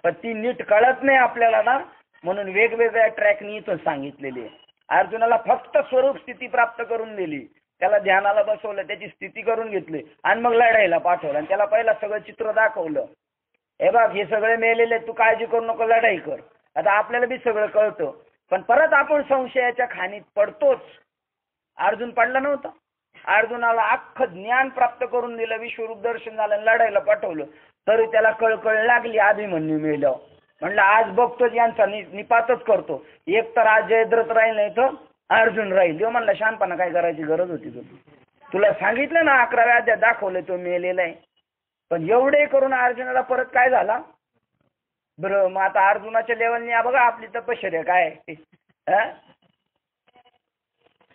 पण ती नीट कळत नाही आपल्याला ना, म्हणून वेगवेगळ्या ट्रॅकनी इथं सांगितलेली आहे. अर्जुनाला फक्त स्वरूप स्थिती प्राप्त करून दिली, त्याला ध्यानाला बसवलं, त्याची स्थिती करून घेतली, आणि मग लढायला पाठवलं, आणि त्याला पहिला सगळं चित्र दाखवलं. हे बघ हे सगळे मेलेले, तू काळजी करू नको, लढाई कर. आता आपल्याला बी सगळं कळतं, पण परत आपण संशयाच्या खाणीत पडतोच. अर्जुन पडला नव्हता. अर्जुनाला अख्खं ज्ञान प्राप्त करून दिलं, विश्वरूप दर्शन झालं, लढायला पाठवलं, तरी त्याला कळकळ लागली. अभिमन्यू मेल्यावर म्हणलं आज बघतोच यांचा निपातच करतो. एक तर आज जयद्रथ राहील, नाही तर अर्जुन राहील. देव म्हणला शहाणपणा काय करायची गरज होती तुला सांगितलं ना 11व्या अध्यायात दाखवलं तो मेलेला आहे. पण एवढे करून अर्जुनाला परत काय झाला बरं? मग आता अर्जुनाच्या लेवलने बघा आपली तपश्चर्या काय आहे.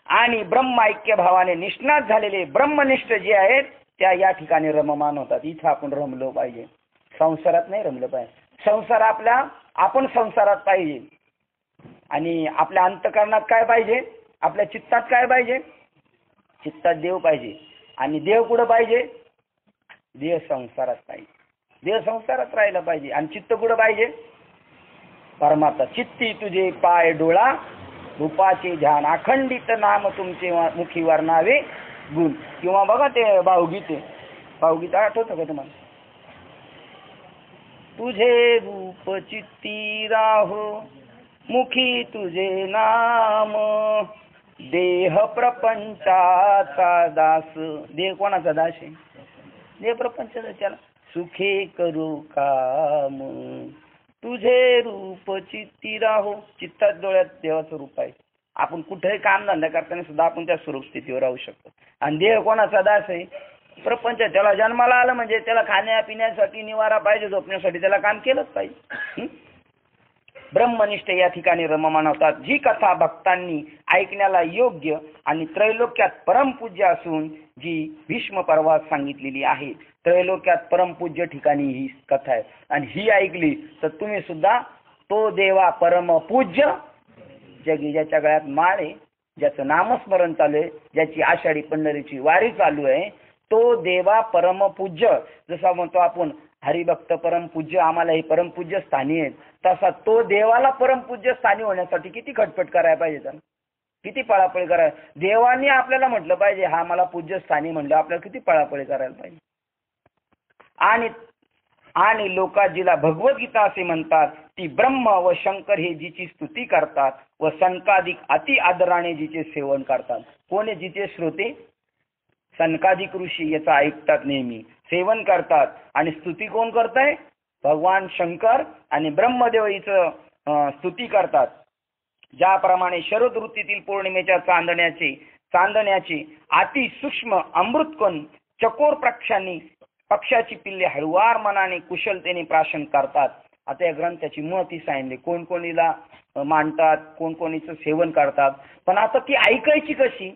आणि ब्रह्म ऐक्य भावाने निष्णात झालेले ब्रह्मनिष्ठ जे आहेत त्या या ठिकाणी रममान होतात. इथं आपण रमलो पाहिजे, संसारात नाही रमलं पाहिजे. संसार आपण संसारात पाहिजे, आणि आपल्या अंतःकरणात काय पाहिजे? आपल्या चित्तात काय पाहिजे? चित्तात देव पाहिजे. आणि देव कुठं पाहिजे? देह संसारात पाहिजे. देह संसारात राहिला पाहिजे. आणि चित्त कुठं पाहिजे? परमात्मा. चित्ती तुझे पाय डोळा, रूपाचे ध्यान, अखंडित नाम तुमचे मुखी वर्णावे गुण. किंवा बघा ते भावगीते, भावगीत आठवतं का तुम्हाला? तुझे रूप चित्ती राहो, मुखी तुझे नाम, देह प्रपंचाचा दास. देह कोणाचा दास आहे? देह प्रपंच त्याला सुखे करू काम तुझे रूप चित्ती राहो. चित्तात डोळ्यात देवाचं रूप आहे. आपण कुठेही काम धंदा करताना सुद्धा आपण त्या स्वरूप स्थितीवर राहू शकतो. आणि देह कोणाचा दास आहे? प्रपंच. त्याला जन्माला आलं म्हणजे त्याला खाण्यापिण्यासाठी निवारा पाहिजे, झोपण्यासाठी त्याला काम केलंच पाहिजे. ब्रह्मनिष्ठ या ठिकाणी रममाण होतात. जी कथा भक्तांनी ऐकण्याला योग्य आणि त्रैलोक्यात परमपूज्य असून जी भीष्म पर्वात सांगितलेली आहे. त्रैलोक्यात परमपूज्य ठिकाणी ही कथा आहे आणि ही ऐकली तर तुम्ही सुद्धा तो देवा परमपूज्य जगी ज्याच्या गळ्यात माळ आहे, ज्याचं नामस्मरण चालू आहे, ज्याची आषाढी पंढरीची वारी चालू आहे, तो देवा परमपूज्य. जसा म्हणतो आपण हरिभक्त परमपूज्य, आम्हाला हे परमपूज्य स्थानी आहेत, तसा तो देवाला परमपूज्य स्थानी होण्यासाठी किती खटपट करायला पाहिजे त्याला, किती पळापळी करायला. देवानी आपल्याला म्हटलं पाहिजे हा मला पूज्य स्थानी म्हणलं, आपल्याला किती पळापळी करायला पाहिजे. आणि लोका जिला भगवद्गीता असे म्हणतात ती ब्रह्म व शंकर हे जिची स्तुती करतात व सनकादिक अति आदराने जिचे सेवन करतात. कोण आहे जिचे श्रोते? सनकादिक ऋषी याचं ऐकतात, नेहमी सेवन करतात. आणि स्तुती कोण करताय? भगवान शंकर आणि ब्रह्मदेव हिचं स्तुती करतात. ज्याप्रमाणे शरद ऋतूतील पौर्णिमेच्या चांदण्याचे अति सूक्ष्म अमृतकण चकोर पक्षाची पिल्ले हळुवार मनाने कुशलतेने प्राशन करतात. आता या ग्रंथाची महती सांगितली, कोण कोणीला मांडतात, कोण कोणीचं सेवन करतात. पण आता ती ऐकायची कशी?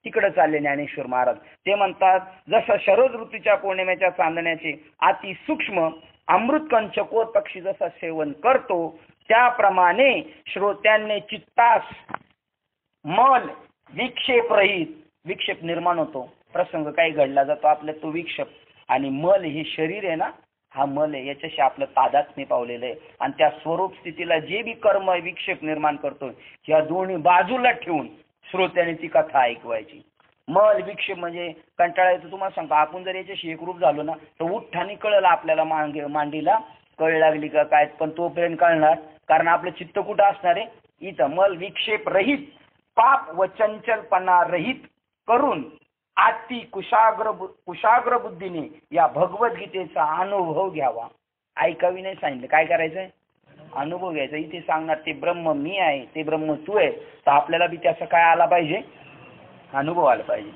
तिकडे चालले ज्ञानेश्वर महाराज. ते म्हणतात जसं शरद ऋतूच्या पौर्णिमेच्या चांदण्याचे अति सूक्ष्म अमृतकण चकोर पक्षी जसा सेवन करतो, त्याप्रमाणे श्रोत्यांनी चित्तास मल विक्षेप रहित, विक्षेप निर्माण होतो, प्रसंग काही घडला जातो आपल्या तो विक्षेप. आणि मल हे शरीर आहे ना, हा मल आहे, याच्याशी आपलं तादात्म्य पावलेलं आहे. आणि त्या स्वरूप स्थितीला जे बी कर्म विक्षेप निर्माण करतो, या दोन्ही बाजूला ठेवून श्रोत्याने ती कथा ऐकवायची. मल विक्षेप म्हणजे कंटाळा येतो. तुम्हाला सांगतो, आपण जर याच्याशी एकरूप झालो ना तर उठ्ठाने कळलं आपल्याला, मांडीला कळ लागली का काय, पण तोपर्यंत कळणार, कारण आपलं चित्त कुठं असणार आहे? इथं. मल विक्षेप रहित, पाप व चंचलपणा रहित करून अति कुशाग्र बुद्धीने या भगवद्गीतेचा अनुभव घ्यावा. ऐकावी नाही सांगितलं, काय करायचंय? अनुभव घ्यायचा. इथे सांगणार ते ब्रह्म मी आहे, ते ब्रह्म तू आहे, तर आपल्याला बी त्याचा काय आला पाहिजे? अनुभव आला पाहिजे.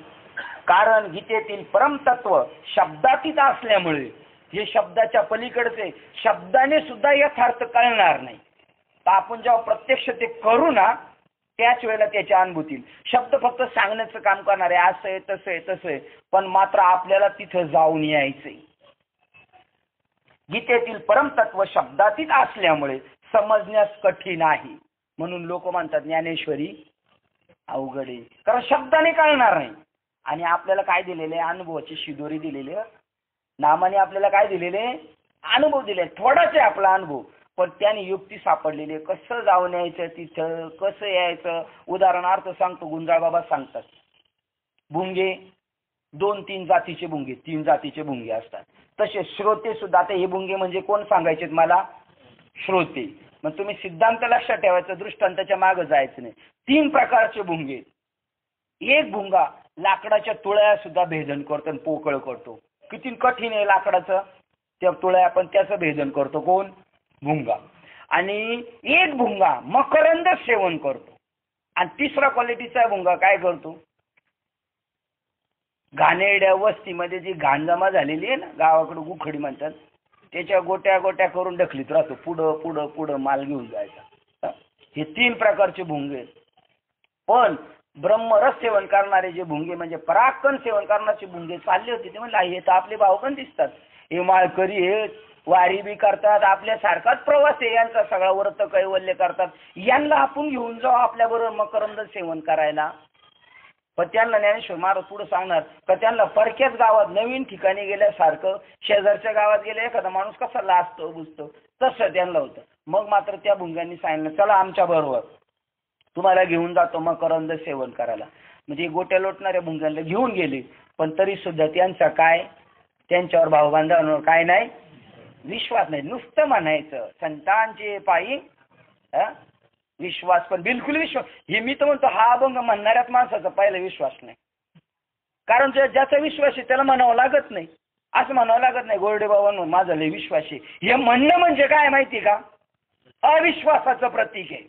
कारण गीतेतील परमतत्व शब्दातीत असल्यामुळे हे शब्दाच्या पलीकडचे, शब्दाने सुद्धा यथार्थ कळणार नाही. तर आपण जेव्हा प्रत्यक्ष ते करू ना त्याच वेळेला त्याच्या अनुभूती. शब्द फक्त सांगण्याचं काम करणार आहे, असं आहे तसं आहे तसं आहे, पण मात्र आपल्याला तिथं जाऊन यायचंय. गीतेतील परमतत्व शब्दातीत असल्यामुळे समजण्यास कठीण आहे. म्हणून लोक म्हणतात ज्ञानेश्वरी अवघड आहे, कारण शब्दाने कळणार नाही. आणि आपल्याला काय दिलेले? अनुभवाची शिदोरी दिलेली. नामाने आपल्याला काय दिलेले? अनुभव दिले. थोडाच आहे आपला अनुभव, पण त्याने युक्ती सापडलेली. कसं जाऊन यायचं तिथं, कसं यायचं. उदाहरणार्थ सांगतो, गुंजाळ बाबा सांगतात, भुंगे 2-3 जातीचे भुंगे, 3 जातीचे भुंगे असतात. तसे श्रोते सुद्धा. आता हे भुंगे म्हणजे कोण सांगायचे मला? श्रोते. मग तुम्ही सिद्धांत लक्षात ठेवायचं, दृष्टांताच्या मागे जायचं नाही. 3 प्रकारचे भुंगे. एक भुंगा लाकडाच्या तुळया सुद्धा भेदन करतो आणि पोकळ करतो. किती कठीण आहे लाकडाचं त्या तुळया, पण त्याचं भेदन करतो कोण? भुंगा. आणि एक भुंगा मकरंद सेवन करतो. आणि तिसरा क्वालिटीचा भुंगा काय करतो? घाणेरड्या वस्तीमध्ये जी घाण जमा झालेली आहे ना, गावाकडे गुखडी म्हणतात, त्याच्या गोट्या गोट्या करून ढकलीत राहतो. पुढं पुढं पुढं माल घेऊन जायचा. हे 3 प्रकारचे भुंगे. पण ब्रह्मरस सेवन करणारे जे भुंगे, म्हणजे पराक्रम सेवन करणारे भुंगे चालले होते, ते म्हणले हे तर आपले भाऊ पण दिसतात, हे माळकरी, हे वारी बी करतात, आपल्यासारखाच प्रवास आहे यांचा, सगळा व्रत कैवल्य करतात, यांना आपण घेऊन जाऊ आपल्या बरोबर मकरंद सेवन करायला. पण त्यांना ज्ञानेश्वर महाराज पुढे सांगणार का त्यांना परक्याच गावात नवीन ठिकाणी गेल्यासारखं, शेजारच्या गावात गेले एखादा माणूस कसा लाजतो बुजतो तसं त्यांना होतं. मग मात्र त्या भुंग्यांनी सांगितलं चला आमच्या बरोबर, तुम्हाला घेऊन जातो मकरंद सेवन करायला. म्हणजे गोट्या लोटणाऱ्या भुंग्यांना घेऊन गेले, पण तरी सुद्धा त्यांचा काय, त्यांच्यावर भावबांधावर काय नाही, विश्वास नाही. नुसतं म्हणायचं संतांचे पायी विश्वास, पण बिलकुल विश्वास. हे मी तर म्हणतो हा अभंग म्हणणाऱ्याच माणसाचा पहिला विश्वास नाही. कारण ज्याचा विश्वास आहे त्याला म्हणावं लागत नाही. असं म्हणावं लागत नाही गोरडे बाबांनो माझा लय विश्वास आहे. हे म्हणणं म्हणजे काय माहिती का, अविश्वासाचं प्रतीक आहे.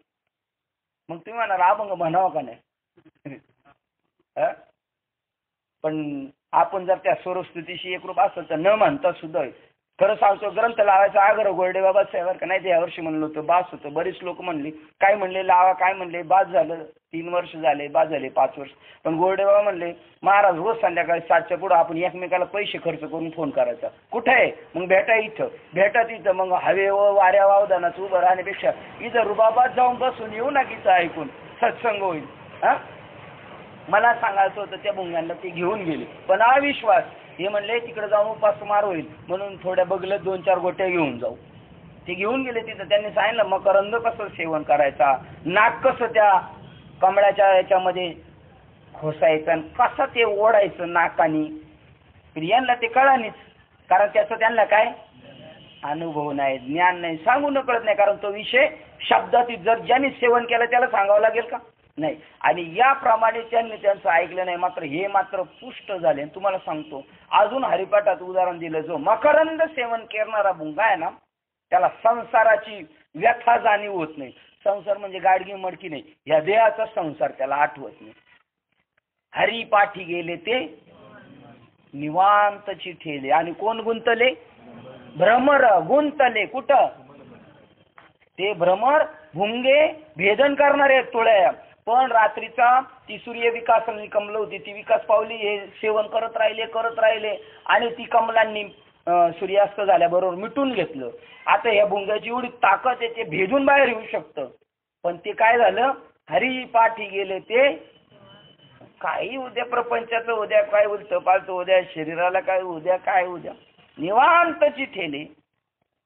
मग तुम्ही म्हणाल अभंग म्हणावं का नाही? पण आपण जर त्या स्वरस्तुतीशी एकरूप असेल तर न म्हणता सुद्धा खरं सांगतो ग्रंथ लावायचा आग्रह गोरडे बाबा साहेब का नाही ते यावर्षी म्हणलं होतं बास होतं. बरीच लोक म्हणली काय म्हणले लावा, काय म्हणले बास झालं, 3 वर्ष झाले बास झाले, 5 वर्ष. पण गोरडे बाबा म्हणले महाराज रोज संध्याकाळी 7च्या पुढं आपण एकमेकाला पैसे खर्च करून फोन करायचा. कुठे आहे मग भेटा इथं, भेटा तिथं, मग हवे व वाऱ्या वावदानाच उभं राहण्यापेक्षा इथं रुबाबात जाऊन बसून येऊ ना गीतं ऐकून सत्संग होईल. मला सांगायचं होतं त्या भुंग्यांना ते घेऊन गेले पण अविश्वास. हे म्हणले तिकडे जाऊन उपासमार होईल म्हणून थोड्या बगलत 2-4 गोट्या घेऊन जाऊ. ते घेऊन गेले तिथं. त्यांनी सांगितलं मकरंद कसं सेवन करायचा, नाक कसं त्या कमळाच्या याच्यामध्ये खोसायचं आणि कसं ते ओढायचं नाकानी. यांना ते कळानीच, कारण त्याचं त्यांना काय अनुभव नाही, ज्ञान नाही, सांगू न कळत नाही. कारण तो विषय शब्दात जर ज्यांनी सेवन केलं त्याला सांगावं लागेल का नाही. आणि याप्रमाणे त्यांनी त्यांचं ऐकलं नाही. मात्र हे मात्र पुष्ट झाले. तुम्हाला सांगतो अजून हरिपाठात उदाहरण दिलं, जो मकरंद सेवन करणारा भुंगा आहे ना त्याला संसाराची व्यथा जाणीव होत नाही. संसार म्हणजे गाडगी मडकी नाही, या देहाचा संसार त्याला आठवत नाही. हरिपाठी गेले ते निवांतची ठेले. आणि कोण गुंतले, भ्रमर गुंतले. कुठं ते भ्रमर भुंगे भेदन करणारे तुळ्या. पण रात्रीचा ती सूर्य विकासाने कमल होती, ती विकास पावली, हे सेवन करत राहिले आणि ती कमलांनी सूर्यास्त झाल्याबरोबर मिटून घेतलं. आता ह्या भुंग्याची एवढी ताकद आहे ते भेदून बाहेर येऊ शकतं. पण ते काय झालं, हरिपाठी गेले ते काही उद्या प्रपंचाचं, उद्या काय उलटं पालतं, उद्या शरीराला काय, उद्या काय, उद्या निवांतची ठेले.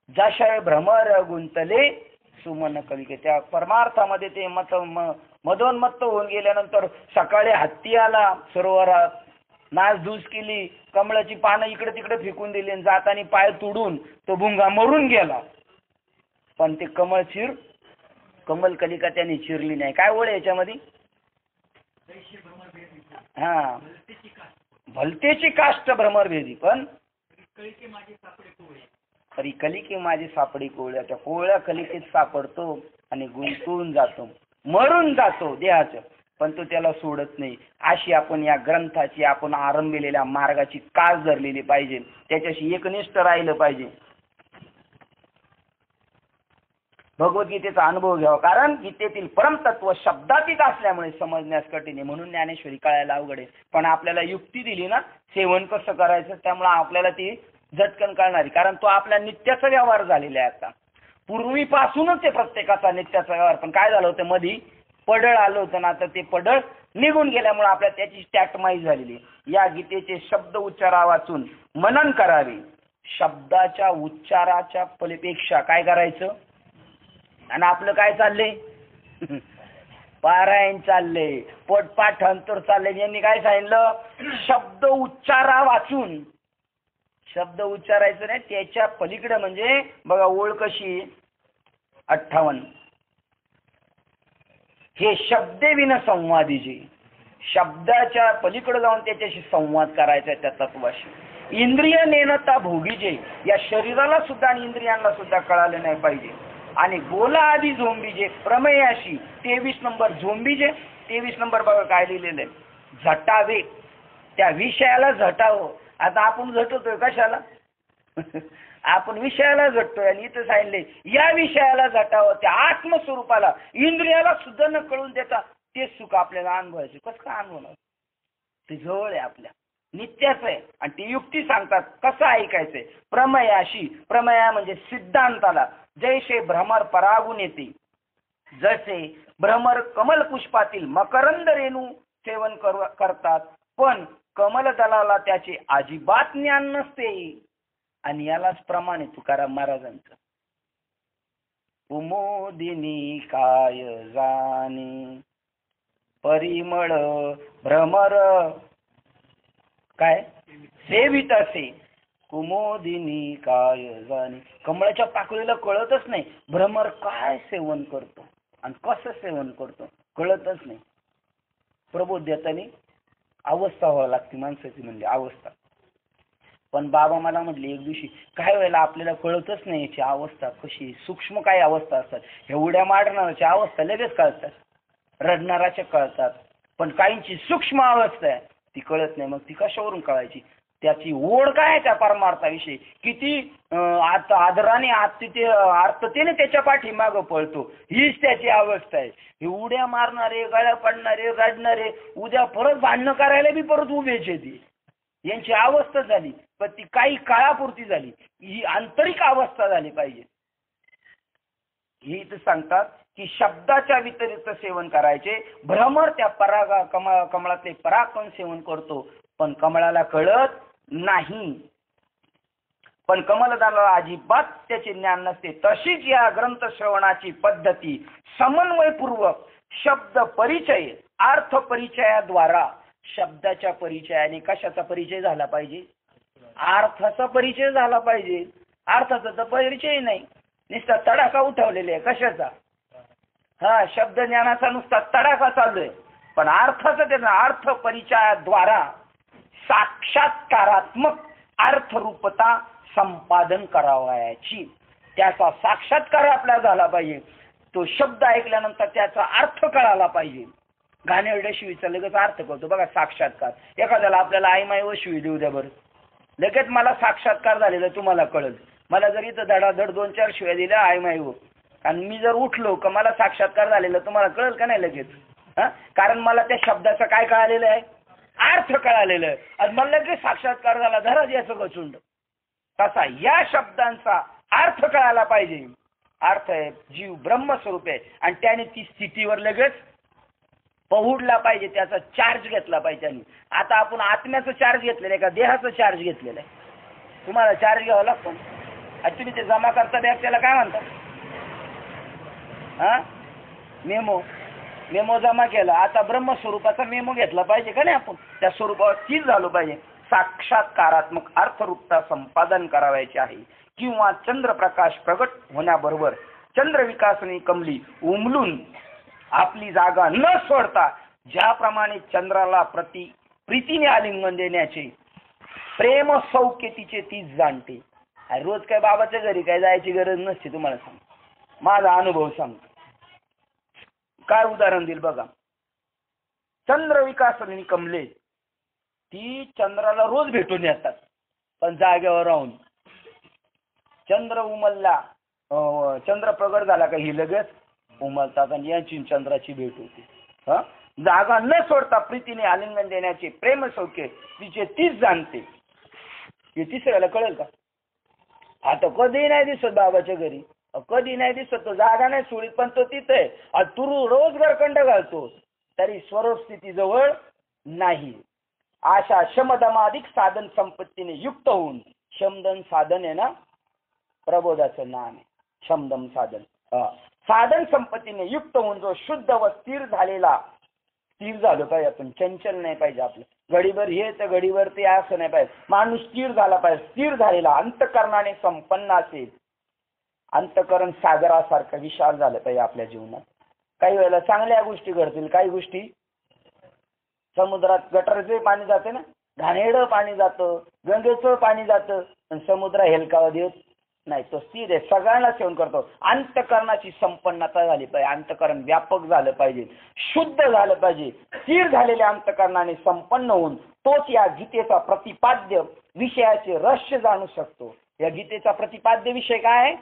जशाय भ्रमर गुंतले सुमन कविके. त्या परमार्थामध्ये ते मदोन्मत्त होऊन गेल्यानंतर सकाळी हत्ती आला सरोवरात, नासधूस केली, कमळाची पानं इकडे तिकडे फेकून दिली आणि जातानी पाय तुडून तो भुंगा मरून गेला. पण ते कमल कलिका त्यांनी चिरली नाही. काय ओळ याच्यामध्ये, भलतेची काष्ट भ्रमरभेदी. पण खरी कलिके माझी सापडी कोवळ्या. त्या कोवळ्या कलिकेत सापडतो आणि गुंतून जातो, मरून जातो देहाचं, पण तो त्याला सोडत नाही. अशी आपण या ग्रंथाची, आपण आरंभलेल्या मार्गाची कास धरलेली पाहिजे, त्याच्याशी एकनिष्ठ राहिलं पाहिजे. भगवद्गीतेचा अनुभव घ्यावा, कारण गीतेतील परमतत्व शब्दातीत असल्यामुळे समजण्यास कठीण आहे. म्हणून ज्ञानेश्वरी कळायला अवघड आहे. पण आपल्याला युक्ती दिली ना सेवन कसं करायचं, त्यामुळे आपल्याला ती झटकन कळणारी. कारण तो आपल्या नित्याचा व्यवहार झालेला आहे. आता पूर्वीपासूनच ते प्रत्येकाचा नित्याचा व्यवहार. पण काय झालं होतं, मधी पडळ आलं होतं ना, आता ते पडळ निघून गेल्यामुळे आपल्या त्याची टॅटमाईज झालेली. या गीतेचे शब्द उच्चारा वाचून मनन करावे. शब्दाच्या उच्चाराच्या पलीपेक्षा काय करायचं. आणि आपलं काय चाललंय, पारायण चाललंय, पोटपाठांतर चाललंय. यांनी काय सांगितलं, शब्द उच्चारा वाचून. शब्द उच्चारायचं नाही, त्याच्या पलीकडे. म्हणजे बघा ओळ कशी 58, हे शब्दे विन संवादीचे. शब्दाच्या पलीकडे जाऊन त्याच्याशी संवाद करायचा त्या तत्वाशी. इंद्रिय नेनता भोगीजे. या शरीराला सुद्धा आणि इंद्रियांना सुद्धा कळालं नाही पाहिजे. आणि बोला आधी झोंबीजे प्रमेयाशी. 23 नंबर झोंबीजे. 23 नंबर बघा काय लिहिलेलं आहे, झटावे. त्या विषयाला झटावं. आता आपण झटतोय कशाला, आपण विषयाला झटतोय. आणि इथं सांगितले या विषयाला झटावं, त्या आत्मस्वरूपाला, इंद्रियाला सुद्धा न कळून देता ते सुख आपल्याला अनुभवायचं. कसं काय अनुभवणार, ते जवळ आहे, आपल्या नित्याच आहे. आणि ती युक्ती सांगतात कसं ऐकायचंय. प्रमेयाशी. प्रमेया म्हणजे सिद्धांताला. जैसे भ्रमर परागून येते, जसे भ्रमर कमल पुष्पातील मकरंद रेणू सेवन करतात, पण कमल दलाला त्याचे अजिबात ज्ञान नसते. आणि यालाच प्रमाणे तुकाराम महाराजांचं, कुमोदिनी काय जाणे परिमळ भ्रमर काय सेवित असे. कुमोदिनी काय जाणे. कमळाच्या पाकळीला कळतच नाही भ्रमर काय सेवन करतो आणि कसं सेवन करतो, कळतच नाही. प्रबोध देताना अवस्था व्हावी लागते माणसाची, म्हणजे अवस्था. पण बाबा मला म्हटले एक दिवशी, काय वेळेला आपल्याला कळतच नाही याची अवस्था कशी, सूक्ष्म काय अवस्था असतात. एवढ्या मारणाऱ्याच्या अवस्था लगेच कळतात, रडणाऱ्याच्या कळतात, पण काहींची सूक्ष्म अवस्था आहे ती कळत नाही. मग ती कशावरून कळायची? त्याची ओढ काय आहे त्या परमार्थाविषयी, किती आता आदराने आर्ततेने त्याच्या पाठीमागं पळतो, हीच त्याची अवस्था आहे. हे उड्या मारणारे, गळ्या पडणारे, रडणारे, उद्या परत भांडणं करायला बी परत उभेच येते. यांची अवस्था झाली, पण ती काही काळापुरती झाली. ही आंतरिक अवस्था झाली पाहिजे. ही तर सांगतात की शब्दाच्या वितरित सेवन करायचे. भ्रमर त्या कमळातले पराकण सेवन करतो, पण कमळाला कळत नाही. पण कमलदानाला अजिबात त्याचे ज्ञान नसते. तशीच या ग्रंथ श्रवणाची पद्धती समन्वयपूर्वक शब्द परिचय, अर्थ परिचयाद्वारा, शब्दाच्या परिचयाने कशाचा परिचय झाला पाहिजे? अर्थाचा परिचय झाला पाहिजे. अर्थाचा तर परिचय नाही, नुसता तडाखा उठवलेला आहे. कशाचा? हा, शब्द ज्ञानाचा नुसता तडाखा चालू आहे, पण अर्थाचा त्याचा अर्थ परिचयाद्वारा साक्षात्कारात्मक अर्थरूपता संपादन करावयाची. त्याचा साक्षात्कार आपला झाला पाहिजे. तो शब्द ऐकल्यानंतर त्याचा अर्थ कळाला पाहिजे. घाणेरड्या शिवीचा लगेच अर्थ करतो बघा साक्षात्कार. एखाद्याला आपल्याला आई माई व शिवी देऊ द्या बरं, लगेच मला साक्षात्कार झालेला तुम्हाला कळल. मला जर इथं धडाधड 2-4 शिव्या दिल्या आई माई व, आणि मी जर उठलो का मला साक्षात्कार झालेला तुम्हाला कळल का नाही लगेच? कारण मला त्या शब्दाचं काय कळालेलं आहे? अर्थ कळालेलं आहे, आणि मला लगेच साक्षात्कार झाला. धरा याचं गचुंड. तसा या शब्दांचा अर्थ कळायला पाहिजे. अर्थ आहे जीव ब्रह्मस्वरूप आहे, आणि त्याने ती स्थितीवर लगेच पहुडला पाहिजे, त्याचा चार्ज घेतला पाहिजे. आणि आता आपण आत्म्याचा चार्ज घेतलेला आहे का देहाचा चार्ज घेतलेला आहे? तुम्हाला चार्ज घ्यावा लागतो. आणि तुम्ही ते जमा करता बॅग, त्याला काय म्हणतात? मेमो जमा केला. आता ब्रह्मस्वरूपाचा मेमो घेतला पाहिजे का नाही आपण? त्या स्वरूपावर स्थिर झालो पाहिजे. साक्षात्कारात्मक अर्थरूपता संपादन करावायचे आहे. किंवा चंद्रप्रकाश प्रगट होण्याबरोबर चंद्रविकासनी कमली उमलून आपली जागा न सोडता, ज्याप्रमाणे चंद्राला प्रीतीने आलिंगन देण्याचे प्रेम सौख्य तिचे तीच जाणते. रोज काय बाबाच्या घरी काय जायची गरज नसते. तुम्हाला सांग, माझा अनुभव सांगतो. काय उदाहरण दिल बघा. चंद्रविकासनी कमले ती चंद्राला रोज भेटून येतात, पण जागेवर राहून. चंद्र उमलला, चंद्र प्रगट झाला का ही लगेच उमलतात, आणि यांची चंद्राची भेट होती. जागा न सोडता प्रीतीने आलिंगन देण्याचे प्रेम सौख्य तिचे तीच जाणते. हे तिसऱ्याला कळेल का? आता कधी नाही दिसत बाबाच्या घरी, कधी नाही दिसत, तो जागा नाही सोडीत, पण तो तिथे तू रोज गरकंड घालतो तरी स्वरूपस्थिती जवळ नाही. अशा शमदमाधिक साधन संपत्तीने युक्त होऊन, शमदन साधन आहे ना, प्रबोधाचं नाम आहे शमदम साधन. साधन संपत्तीने युक्त होऊन जो शुद्ध व स्थिर झालं पाहिजे. आपण चंचल नाही पाहिजे. आपलं घडीभर हे तर घडीभर ते असं नाही पाहिजे. माणूस स्थिर झाला पाहिजे. स्थिर झालेला अंतकरणाने संपन्न असेल. अंतकरण सागरासारखं विशाल झालं पाहिजे आपल्या जीवनात. काही वेळेला चांगल्या गोष्टी घडतील, काही गोष्टी, समुद्रात गटारचे पाणी जाते ना, घाणेरडं पाणी जातं, गंगेचं पाणी जातं, पण समुद्र हेलकावा देत नाही. तो स्थिर आहे, सगळ्यांना सेवन करतो. अंतकरणाची संपन्नता झाली पाहिजे. अंतकरण व्यापक झालं पाहिजे, शुद्ध झालं पाहिजे. स्थिर झालेल्या अंतकरणाने संपन्न होऊन तोच या गीतेचा प्रतिपाद्य विषयाचे रहस्य जाणू शकतो. या गीतेचा प्रतिपाद्य विषय काय आहे?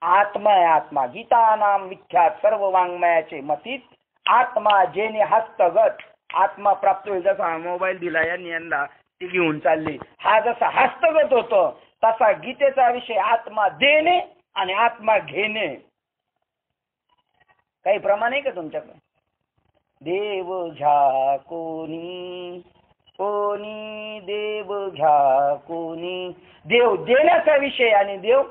आत्मा आहे. आत्मा गीता नाम विख्यात सर्व वाङ्मयाचे मतीत आत्मा जेने हस्तगत. आत्मा प्राप्त होईल. जसा मोबाईल दिला यांना ते घेऊन चालले, हा जसा हस्तगत होतो, तसा गीतेचा विषय आत्मा देणे आणि आत्मा घेणे. काही प्रमाण आहे का तुमच्याकडे? देव घ्या कोणी, कोणी देव घ्या कोणी. देव देण्याचा विषय आणि देव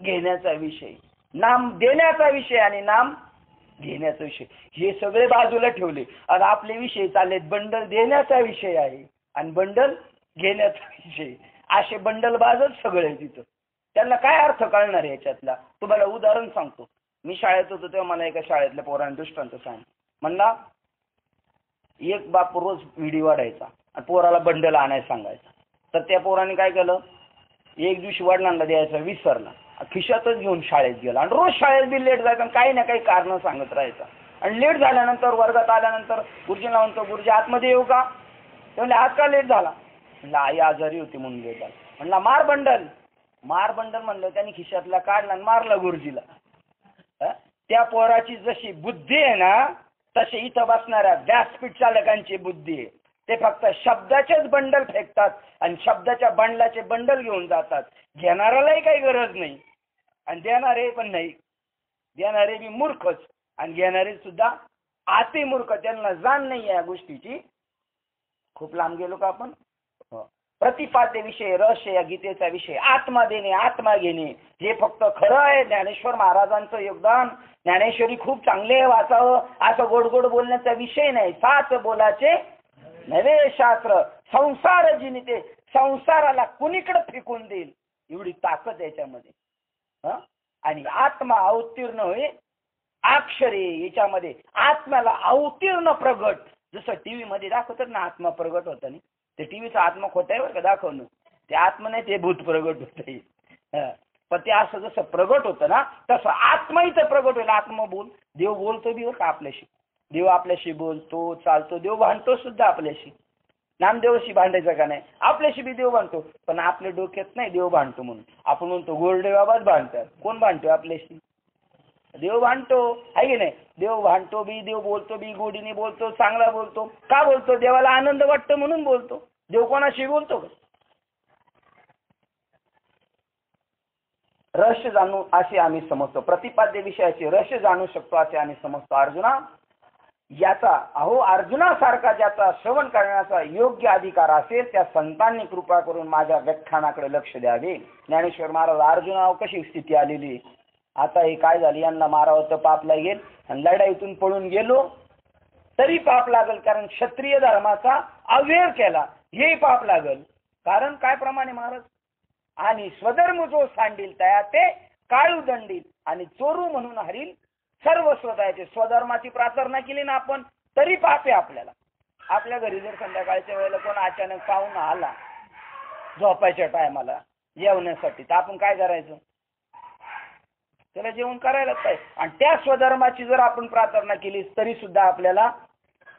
घेण्याचा विषय, नाम देण्याचा विषय आणि नाम घेण्याचा विषय, हे सगळे बाजूला ठेवले. आणि आपले विषय चाललेत बंडल देण्याचा विषय आहे आणि बंडल घेण्याचा विषय. असे बंडल बाजच सगळे तिथं. त्यांना काय अर्थ कळणार आहे याच्यातला? तुम्हाला उदाहरण सांगतो. मी शाळेत होतो तेव्हा मला एका शाळेतल्या पोराने दृष्टांत सांग म्हणला, एक बाप रोज विडी वाढायचा आणि पोराला बंडल आणायला सांगायचा. तर त्या पोराने काय केलं, एक दिवशी वडिलांना द्यायचा विसरला, खिशातच घेऊन शाळेत गेला आणि रोज शाळेत बी लेट जायचं आणि काही ना काही कारण सांगत राहायचं. आणि लेट झाल्यानंतर वर्गात आल्यानंतर गुरुजींना म्हणतो, गुरुजी आतमध्ये येऊ का? ते म्हणले आज का लेट झाला? म्हणलं आई आजारी होती म्हणून लेट झाला. म्हणला मार बंडल. मार बंडल म्हणलं, त्यांनी खिशातला काढला आणि मारला गुरुजीला. त्या पोराची जशी बुद्धी आहे ना, तशी इथं बसणाऱ्या व्यासपीठ चालकांची बुद्धी आहे. ते फक्त शब्दाचेच बंडल फेकतात आणि शब्दाच्या बंडलाचे बंडल घेऊन जातात. घेणाऱ्यालाही काही गरज नाही आणि देणारे पण नाही. देणारे बी मूर्खच आणि घेणारे सुद्धा अति मूर्ख. त्यांना जाण नाही या गोष्टीची. खूप लांब गेलो का आपण? प्रतिपाद्य विषय, रहस्य या गीतेचा विषय, आत्मा देणे, आत्मा घेणे, हे फक्त खरं आहे. ज्ञानेश्वर महाराजांचं योगदान. ज्ञानेश्वरी खूप चांगले वाचावं असं गोड गोड बोलण्याचा विषय नाही. साच बोलाचे नवे शास्त्र. संसार जिनिते, संसाराला कुणीकडे फेकून देईल एवढी ताकद याच्यामध्ये. आणि आत्मा अवतीर्ण होईल अक्षरे याच्यामध्ये. आत्म्याला अवतीर्ण प्रगट. जसं टीव्ही मध्ये दाखवतात ना आत्मा प्रगट होता नाही, ते टीव्हीचा आत्मा खोटा आहे बरं का दाखवणं. ते आत्मा नाही, ते भूत प्रगट होत. पण ते असं जसं प्रगट होतं ना, तसं आत्मा इथं प्रगट होईल. आत्मा बोल. देव बोलतो बी का आपल्याशी. देव आपल्याशी बोलतो, चालतो. देव भांडतो सुद्धा आपल्याशी. नामदेवाशी भांडायचं का नाही? आपल्याशी बी देव भांडतो. पण आपल्या डोक्यात नाही देव भांडतो म्हणून. आपण म्हणतो गोरडे बाबाच भांडतात. कोण भांडतो आपल्याशी? देव भांडतो आहे की नाही? देव भांडतो बी, देव बोलतो बी, गोडीने बोलतो, चांगला बोलतो. का बोलतो? देवाला आनंद वाटतो म्हणून बोलतो. देव कोणाशी बोलतो का? रहस्य जाणू असे आम्ही समजतो. प्रतिपाद्य विषयाचे रहस्य जाणू शकतो असे आम्ही समजतो. अर्जुना, याचा अर्जुनासारखा ज्याचा श्रवण करण्याचा योग्य अधिकार असेल त्या संतांनी कृपा करून माझ्या व्याख्यानाकडे लक्ष द्यावे. ज्ञानेश्वर महाराज अर्जुनावर कशी स्थिती आलेली. आता हे काय झालं, यांना मारावं तर पाप लागेल आणि लढाईतून पळून गेलो तरी पाप लागेल, कारण क्षत्रिय धर्माचा अव्यय केला हे पाप लागेल. कारण काय प्रमाणे महाराज, आणि स्वधर्म जो सांडील तया ते काळू दंडील आणि चोरू म्हणून हरील सर्व स्वतःचे. स्वधर्माची प्रार्थना केली ना आपण तरी पाप आहे आपल्याला. आपल्या घरी जर संध्याकाळच्या वेळेला कोण अचानक पाहुणा आला झोपायच्या टायमाला जेवण्यासाठी, तर आपण काय करायचं? त्याला जेवण करायलाच पाहिजे. आणि त्या स्वधर्माची जर आपण प्रार्थना केली तरी सुद्धा आपल्याला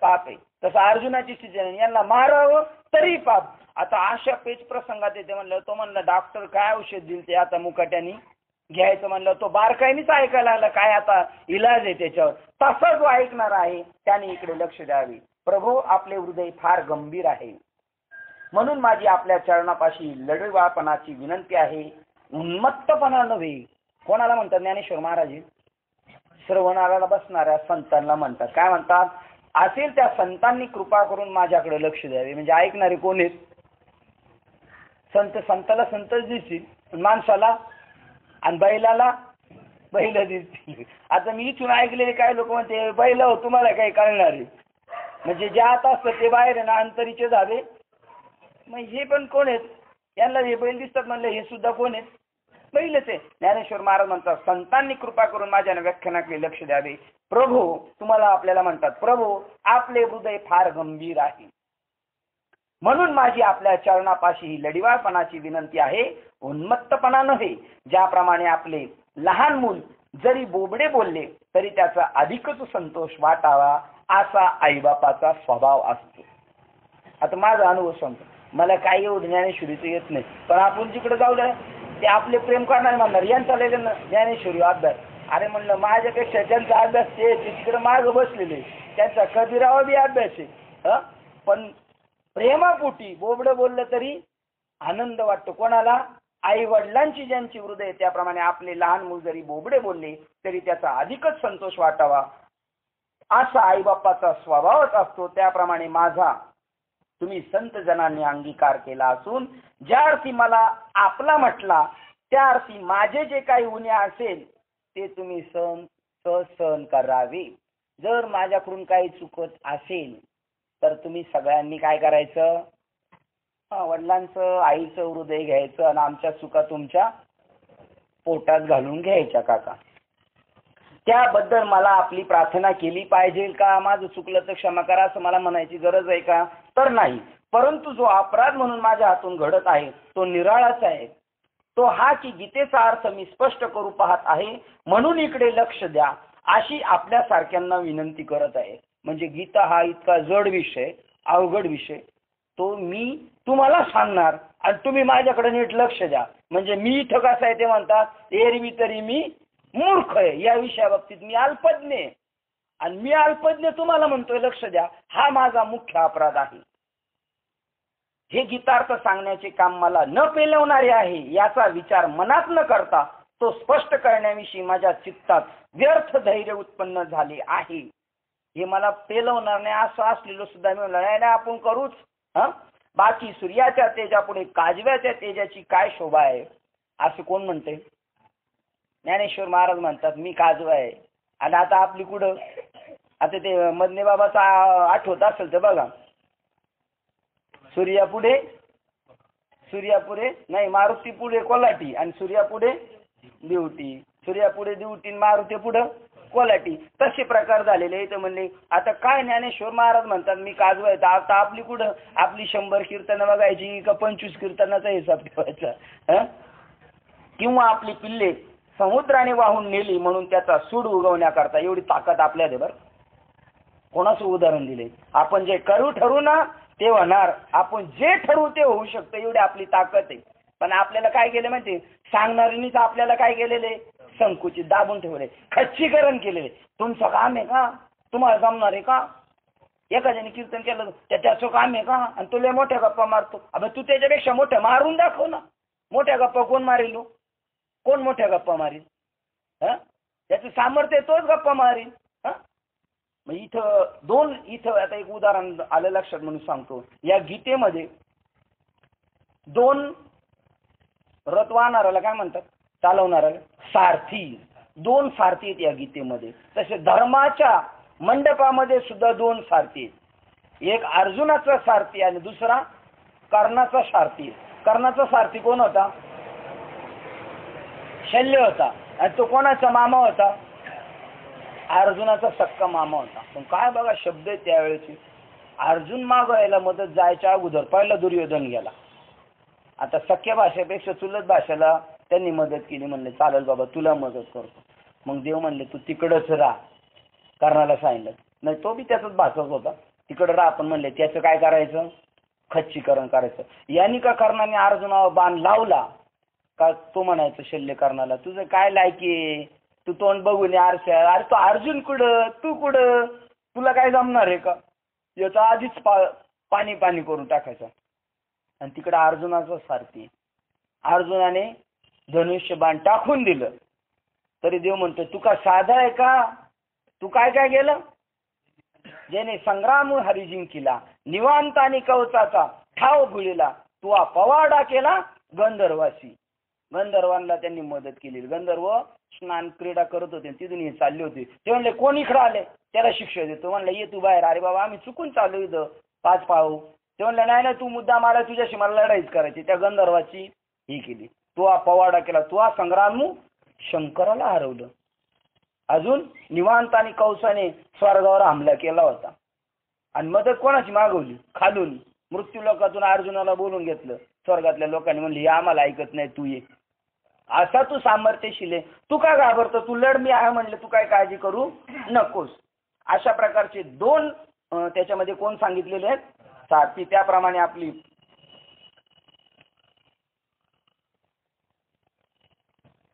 पाप आहे. तसं अर्जुनाची स्थिती नाही, यांना मारावं तरी पाप. आता अशा पेच प्रसंगात येते म्हणलं, तो म्हणलं डॉक्टर काय औषध दिल ते आता मुकाट्यानी घ्यायचं म्हणलं, तो बारकाईनेच ऐकायला लागला काय आता इलाज आहे त्याच्यावर. तसा जो ऐकणार आहे त्याने इकडे लक्ष द्यावे. प्रभू आपले हृदय फार गंभीर आहे, म्हणून माझी आपल्या चरणापाशी लढवापणाची विनंती आहे. उन्मत्तपणा नव्हे. कोणाला म्हणतात? ज्ञानेश्वर महाराज श्रवणाला बसणाऱ्या संतांना म्हणतात. काय म्हणतात? असेल त्या संतांनी कृपा करून माझ्याकडे लक्ष द्यावे. म्हणजे ऐकणारे कोण आहेत? संत. संताला संतच दिसतील, माणसाला आणि बैलाला बैल दिसतील. आता मी इथून ऐकलेले काय लोक म्हणते बैल हो तुम्हाला काही कळणार आहे, म्हणजे जे आता असतं ते बाहेर आहे ना अंतरीचे झाले. मग हे पण कोण आहेत? यांना हे बैल दिसतात म्हणलं, हे सुद्धा कोण आहेत? बैलच आहे. ज्ञानेश्वर महाराज म्हणतात संतांनी कृपा करून माझ्या व्याख्यानाकडे लक्ष द्यावे. प्रभू तुम्हाला आपल्याला म्हणतात, प्रभू आपले हृदय फार गंभीर आहे, म्हणून माझी आपल्या चरणापाशी ही लढिवाळपणाची विनंती आहे. उन्मत्तपणा नव्हे. ज्याप्रमाणे आपले लहान मूल जरी बोबडे बोलले तरी त्याचा अधिकच संतोष वाटावा असा आईबापाचा स्वभाव असतो. आता माझा अनुभव सांगतो. मला काही एवढं ज्ञानेश्वरीचं येत नाही, पण आपण जिकडे जाऊ द्या ते आपले प्रेम करणार म्हणणार यांचा लेलं ज्ञानेश्वरी अभ्यास. अरे म्हणलं माझ्यापेक्षा ज्यांचा अभ्यास ते तिकडे मागं बसलेले, त्यांचा कबीरावा बी अभ्यास आहे. पण प्रेमापोटी बोबडं बोललं तरी आनंद वाटतो. कोणाला? आई वडिलांची ज्यांची हृदय त्याप्रमाणे आपले लहान मूल जरी बोबडे बोलले तरी त्याचा अधिकच संतोष वाटावा असा आईबापाचा स्वभावच असतो. त्याप्रमाणे माझा तुम्ही संत जनांनी अंगीकार केला असून ज्या अर्थी मला आपला म्हटला त्या अर्थी माझे जे काही उणे असेल ते तुम्ही सहन करावे. जर माझ्याकडून काही चुकत असेल तर तुम्ही सगळ्यांनी काय करायचं? वडिलांचं आईचं हृदय घ्यायचं आणि आमच्या चुका तुमच्या पोटात घालून घ्यायच्या काका. त्याबद्दल मला आपली प्रार्थना केली पाहिजे का? माझं चुकलं तर क्षमा करा असं मला म्हणायची गरज आहे का? तर नाही. परंतु जो अपराध म्हणून माझ्या हातून घडत आहे तो निराळाच आहे. तो हा की गीतेचा अर्थ मी स्पष्ट करू पाहत आहे, म्हणून इकडे लक्ष द्या, अशी आपल्यासारख्यांना विनंती करत आहे. म्हणजे गीता हा इतका जड विषय, अवघड विषय, तो मी तुम्हाला सांगणार आणि तुम्ही माझ्याकडे नीट लक्ष द्या. म्हणजे मी इथं कसं आहे ते म्हणतात, एरवी तरी मी मूर्ख आहे, या विषयाबाबतीत मी अल्पज्ञ आहे आणि मी अल्पज्ञ तुम्हाला म्हणतोय लक्ष द्या, हा माझा मुख्य अपराध आहे. हे गीतार्थ सांगण्याचे काम मला न पेलवणारे आहे, याचा विचार मनात न करता तो स्पष्ट करण्याविषयी माझ्या चित्तात व्यर्थ धैर्य उत्पन्न झाले आहे. हे मला पेलवणार नाही असं असलेलं सुद्धा मी म्हणलं नाही, आपण करूच. बाकी सूर्याच्या तेजापुढे काजव्याच्या तेजाची काय शोभा आहे, असं कोण म्हणते? ज्ञानेश्वर महाराज म्हणतात मी काजवा आहे. आणि आता आपली कुठं, आता ते मदने बाबाचा आठवत असेल तर बघा, सूर्यापुढे नाही, मारुती पुढे कोल्हाटी आणि सूर्यापुढे दिवटी, सूर्यापुढे दिवटी, मारुती पुढे कोल्हाटी, तसे प्रकार झालेले. तर म्हणले आता काय ज्ञानेश्वर महाराज म्हणतात मी काजवा आहे, आता आपली कुठं, आपली 100 कीर्तनं बघायची का 25 कीर्तनाचा हिसाब ठेवायचा? किंवा आपली पिल्ले समुद्राने वाहून नेली म्हणून त्याचा सूड उगवण्याकरता एवढी ताकद आपल्यात आहे. बरं, कोणाचं उदाहरण दिले? आपण जे करू ठरवू ना ते होणार, आपण जे ठरवू ते होऊ शकतं, एवढी आपली ताकद आहे. पण आपल्याला काय केलं माहिती, सांगणाऱ्यांनीच आपल्याला काय केलेले, संकुचित दाबून ठेवले, खच्चीकरण केलेले. तुमचं काम आहे का, तुम्हाला जमणार आहे का? एखाद्याने कीर्तन केलं त्याचं काम आहे का, आणि तुला मोठ्या गप्पा मारतो. अबे तू त्याच्यापेक्षा मोठ्या मारून दाखव ना. मोठ्या गप्पा कोण मारेल? कोण मोठ्या गप्पा मारेल? त्याचं सामर्थ्य तोच गप्पा मारेल. मग इथं आता एक उदाहरण आलं लक्षात म्हणून सांगतो. या गीतेमध्ये 2 रथ वाहणाऱ्याला काय म्हणतात, चालवणाऱ्याला सारथी, 2 सारथी आहेत या गीतेमध्ये. तसे धर्माच्या मंडपामध्ये सुद्धा 2 सारथी आहेत. एक अर्जुनाचा सारथी आणि दुसरा कर्णाचा सारथी. कर्णाचा सारथी कोण होता? शल्य होता. आणि तो कोणाचा मामा होता? अर्जुनाचा सक्का मामा होता. पण काय बघा शब्द आहे त्यावेळेची, अर्जुन मागायला मदत जायच्या अगोदर पहिला दुर्योधन गेला. आता सख्या भाषेपेक्षा चुलत भाषेला त्यांनी मदत केली. म्हणले चालेल बाबा तुला मदत करतो. मग देव म्हणले तू तिकडच राहा, कर्णाला सांगितलं. नाही तो बी त्याचाच भाषाच होता, तिकडं राहा. पण म्हणले त्याचं काय करायचं, खच्चीकरण करायचं. यांनी का कर्णाने अर्जुनावर बाण लावला का तो म्हणायचं शल्य कर्णाला तुझं काय लायकी आहे, तू तोंड बघून आरशा, अरे तो अर्जुन कुठं तू कुठं, तुला काय जमणार आहे का, याचा आधीच पाणी करून टाकायचं. आणि तिकडे अर्जुनाचा सारथी, अर्जुनाने धनुष्य बाण टाकून दिलं तरी देव म्हणतो तू का साधा आहे का, तू काय काय केलं, ज्याने संग्राम हरी जिंकिला, निवांत आणि कवचाचा ठाव भुलीला, तू पवाडा केला गंधर्वासी. गंधर्वांना त्यांनी मदत केली. गंधर्व स्नान क्रीडा करत होते, तिथून हे चालले होते. ते म्हणले कोण इकडं आले त्याला शिक्षा देतो. म्हणलं ये तू बाहेर. अरे बाबा आम्ही चुकून चालू इथं 5 पाहू. ते म्हणले नाही तू मुद्दा मला तुझ्याशी मला लढाईच करायची. त्या गंधर्वाची ही केली, तू पवाडा केला, तू संग्राम शंकराला हरवलं. अजून निवांत आणि कौसाने स्वर्गावर हमला केला होता. आणि मदत कोणाची मागवली, खालून मृत्यू लोकातून अर्जुनाला बोलून घेतलं. स्वर्गातल्या लोकांनी म्हणले हे आम्हाला ऐकत नाही, तू ये. असा तू सामर्थ्यशील आहे, तू का घाबरतो, तू लढ, मी आहे म्हणले, तू काय काळजी करू नकोस. अशा प्रकारचे 2 त्याच्यामध्ये कोण सांगितलेले आहेत, सारथी. त्याप्रमाणे आपली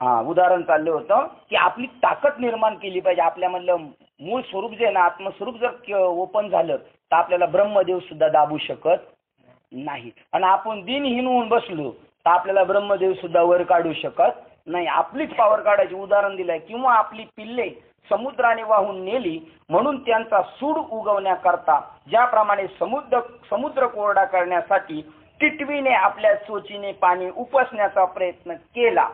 उदाहरण चाललं होतं की आपली ताकद निर्माण केली पाहिजे. आपल्यामधलं मूळ स्वरूप जे आहे ना, आत्मस्वरूप जर ओपन झालं तर आपल्याला ब्रह्मदेव सुद्धा दाबू शकत नाही. आणि आपण दिनहीन होऊन बसलो तर आपल्याला ब्रह्मदेव सुद्धा वर काढू शकत नाही. आपलीच पावर काढायची उदाहरण दिलंय. किंवा आपली पिल्ले समुद्राने वाहून नेली म्हणून त्यांचा सूड उगवण्याकरता, ज्याप्रमाणे समुद्र कोरडा करण्यासाठी टिटवीने आपल्या चोचीने पाणी उपसण्याचा प्रयत्न केला,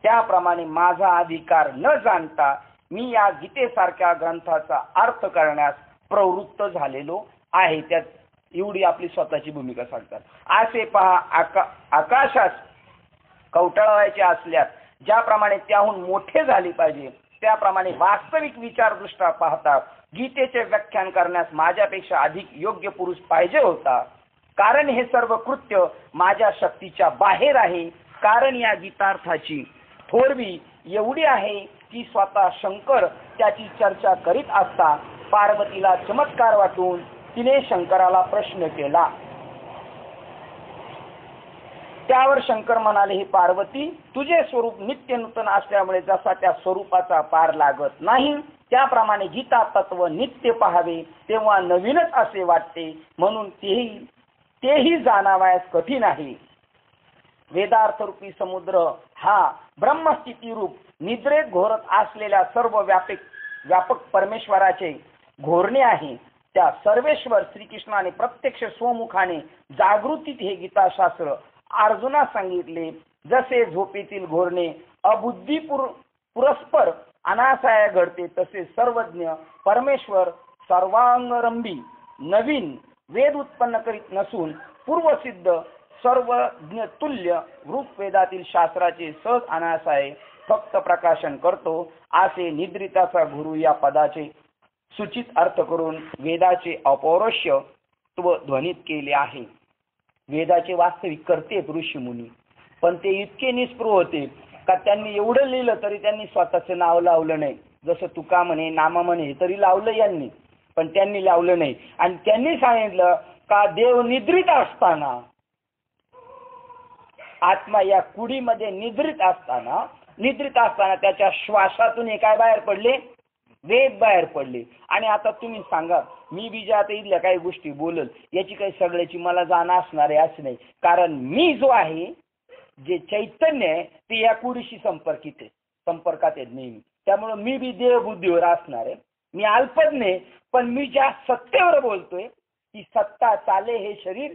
त्याप्रमाणे माझा अधिकार न जाणता मी या गीतेसारख्या ग्रंथाचा अर्थ करण्यास प्रवृत्त झालेलो आहे. त्यात एवढी आपली स्वतःची भूमिका सांगतात. असे पहा, आकाशास कवटाळवायचे असल्यास ज्याप्रमाणे त्याहून मोठे झाले पाहिजे, त्याप्रमाणे वास्तविक विचारदृष्टा पाहता गीतेचे व्याख्यान करण्यास माझ्यापेक्षा अधिक योग्य पुरुष पाहिजे होता. कारण हे सर्व कृत्य माझ्या शक्तीच्या बाहेर आहे. कारण या गीतार्थाची थोरवी एवढी आहे की स्वतः शंकर त्याची चर्चा करीत असता पार्वतीला चमत्कार वाटून तिने शंकराला प्रश्न केला. त्यावर शंकर म्हणाले, हे पार्वती, तुझे स्वरूप नित्य नूतन असल्यामुळे जसा त्या स्वरूपाचा पार लागत नाही, त्याप्रमाणे गीता तत्व नित्य पाहावे तेव्हा नवीनच असे वाटते, म्हणून तेही जाणावयास कठीण आहे. वेदार्थ रूपी समुद्र हा ब्रह्मस्थिती रूप निद्रेत घोरत असलेल्या सर्व व्यापक परमेश्वराचे घोरणे आहे. त्या सर्वेश्वर श्रीकृष्णाने प्रत्यक्ष स्वमुखाने जागृतीत हे गीताशास्त्र अर्जुना सांगितले. जसे झोपेतील घोरणे अबुद्धी पुरस्पर अनाशय घडते, तसे सर्वज्ञ परमेश्वर सर्वांगरंभी नवीन वेद उत्पन्न करीत नसून पूर्वसिद्ध सर्वज्ञ तुल्य रूप वेदातील शास्त्राचे सहज अनाशय फक्त प्रकाशन करतो, असे निद्रिताचा गुरु या पदाचे सूचित अर्थ करून वेदाचे अपौरुषत्व ध्वनित केले आहे. वेदाचे वास्तविक करतेत ऋषीमुनी, पण ते इतके निष्पृह होते का त्यांनी एवढं लिहिलं तरी त्यांनी स्वतःचं नाव लावलं नाही. जसं तुका म्हणे, नामा म्हणे तरी लावलं यांनी, पण त्यांनी लावलं नाही. आणि त्यांनी सांगितलं का देव निद्रित असताना, आत्मा या कुडीमध्ये निद्रित असताना त्याच्या श्वासातून हे काय बाहेर पडले, वेद बाहेर पडले. आणि आता तुम्ही सांगा, मी बी ज्या आता इथल्या काही गोष्टी बोलल याची काही सगळ्याची मला जाण असणार आहे असं नाही, कारण मी जो आहे, जे चैतन्य आहे ते या कुडीशी संपर्कात आहे नेहमी. त्यामुळे मी बी देहबुद्धीवर असणार आहे. मी अल्पज्ञ आहे, पण मी ज्या सत्तेवर बोलतोय ती सत्ता चाले हे शरीर,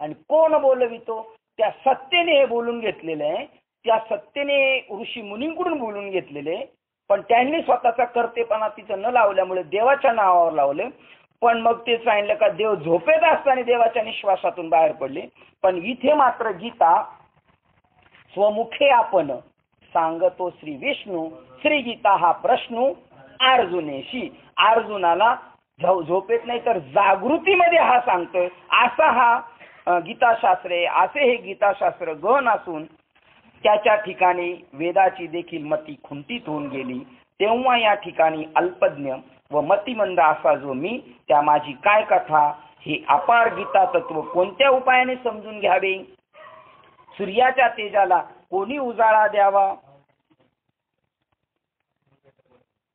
आणि कोण बोलवितो त्या सत्तेने हे बोलून घेतलेलं आहे. त्या सत्तेने ऋषी मुनींकडून बोलून घेतलेले, पण त्यांनी स्वतःचा कर्तेपणा तिथं न लावल्यामुळे देवाच्या नावावर लावले. पण मग ते सांगितलं का देव झोपेत असताना देवाच्या निश्वासातून बाहेर पडले. पण इथे मात्र गीता स्वमुखे आपण सांगतो श्री विष्णू, श्री गीता हा प्रश्न अर्जुनेशी, अर्जुनाला झोपेत नाही तर जागृतीमध्ये हा सांगतोय. असा हा गीताशास्त्र आहे. असे हे गीताशास्त्र गहन असून त्याच्या ठिकाणी वेदाची देखील मती खुंटीत होऊन गेली. तेव्हा या ठिकाणी अल्पज्ञ व मतिमंद असा जो मी, त्या माझी काय कथा, हे अपार गीता तत्व कोणत्या उपायाने समजून घ्यावे, सूर्याच्या तेजाला कोणी उजाळा द्यावा,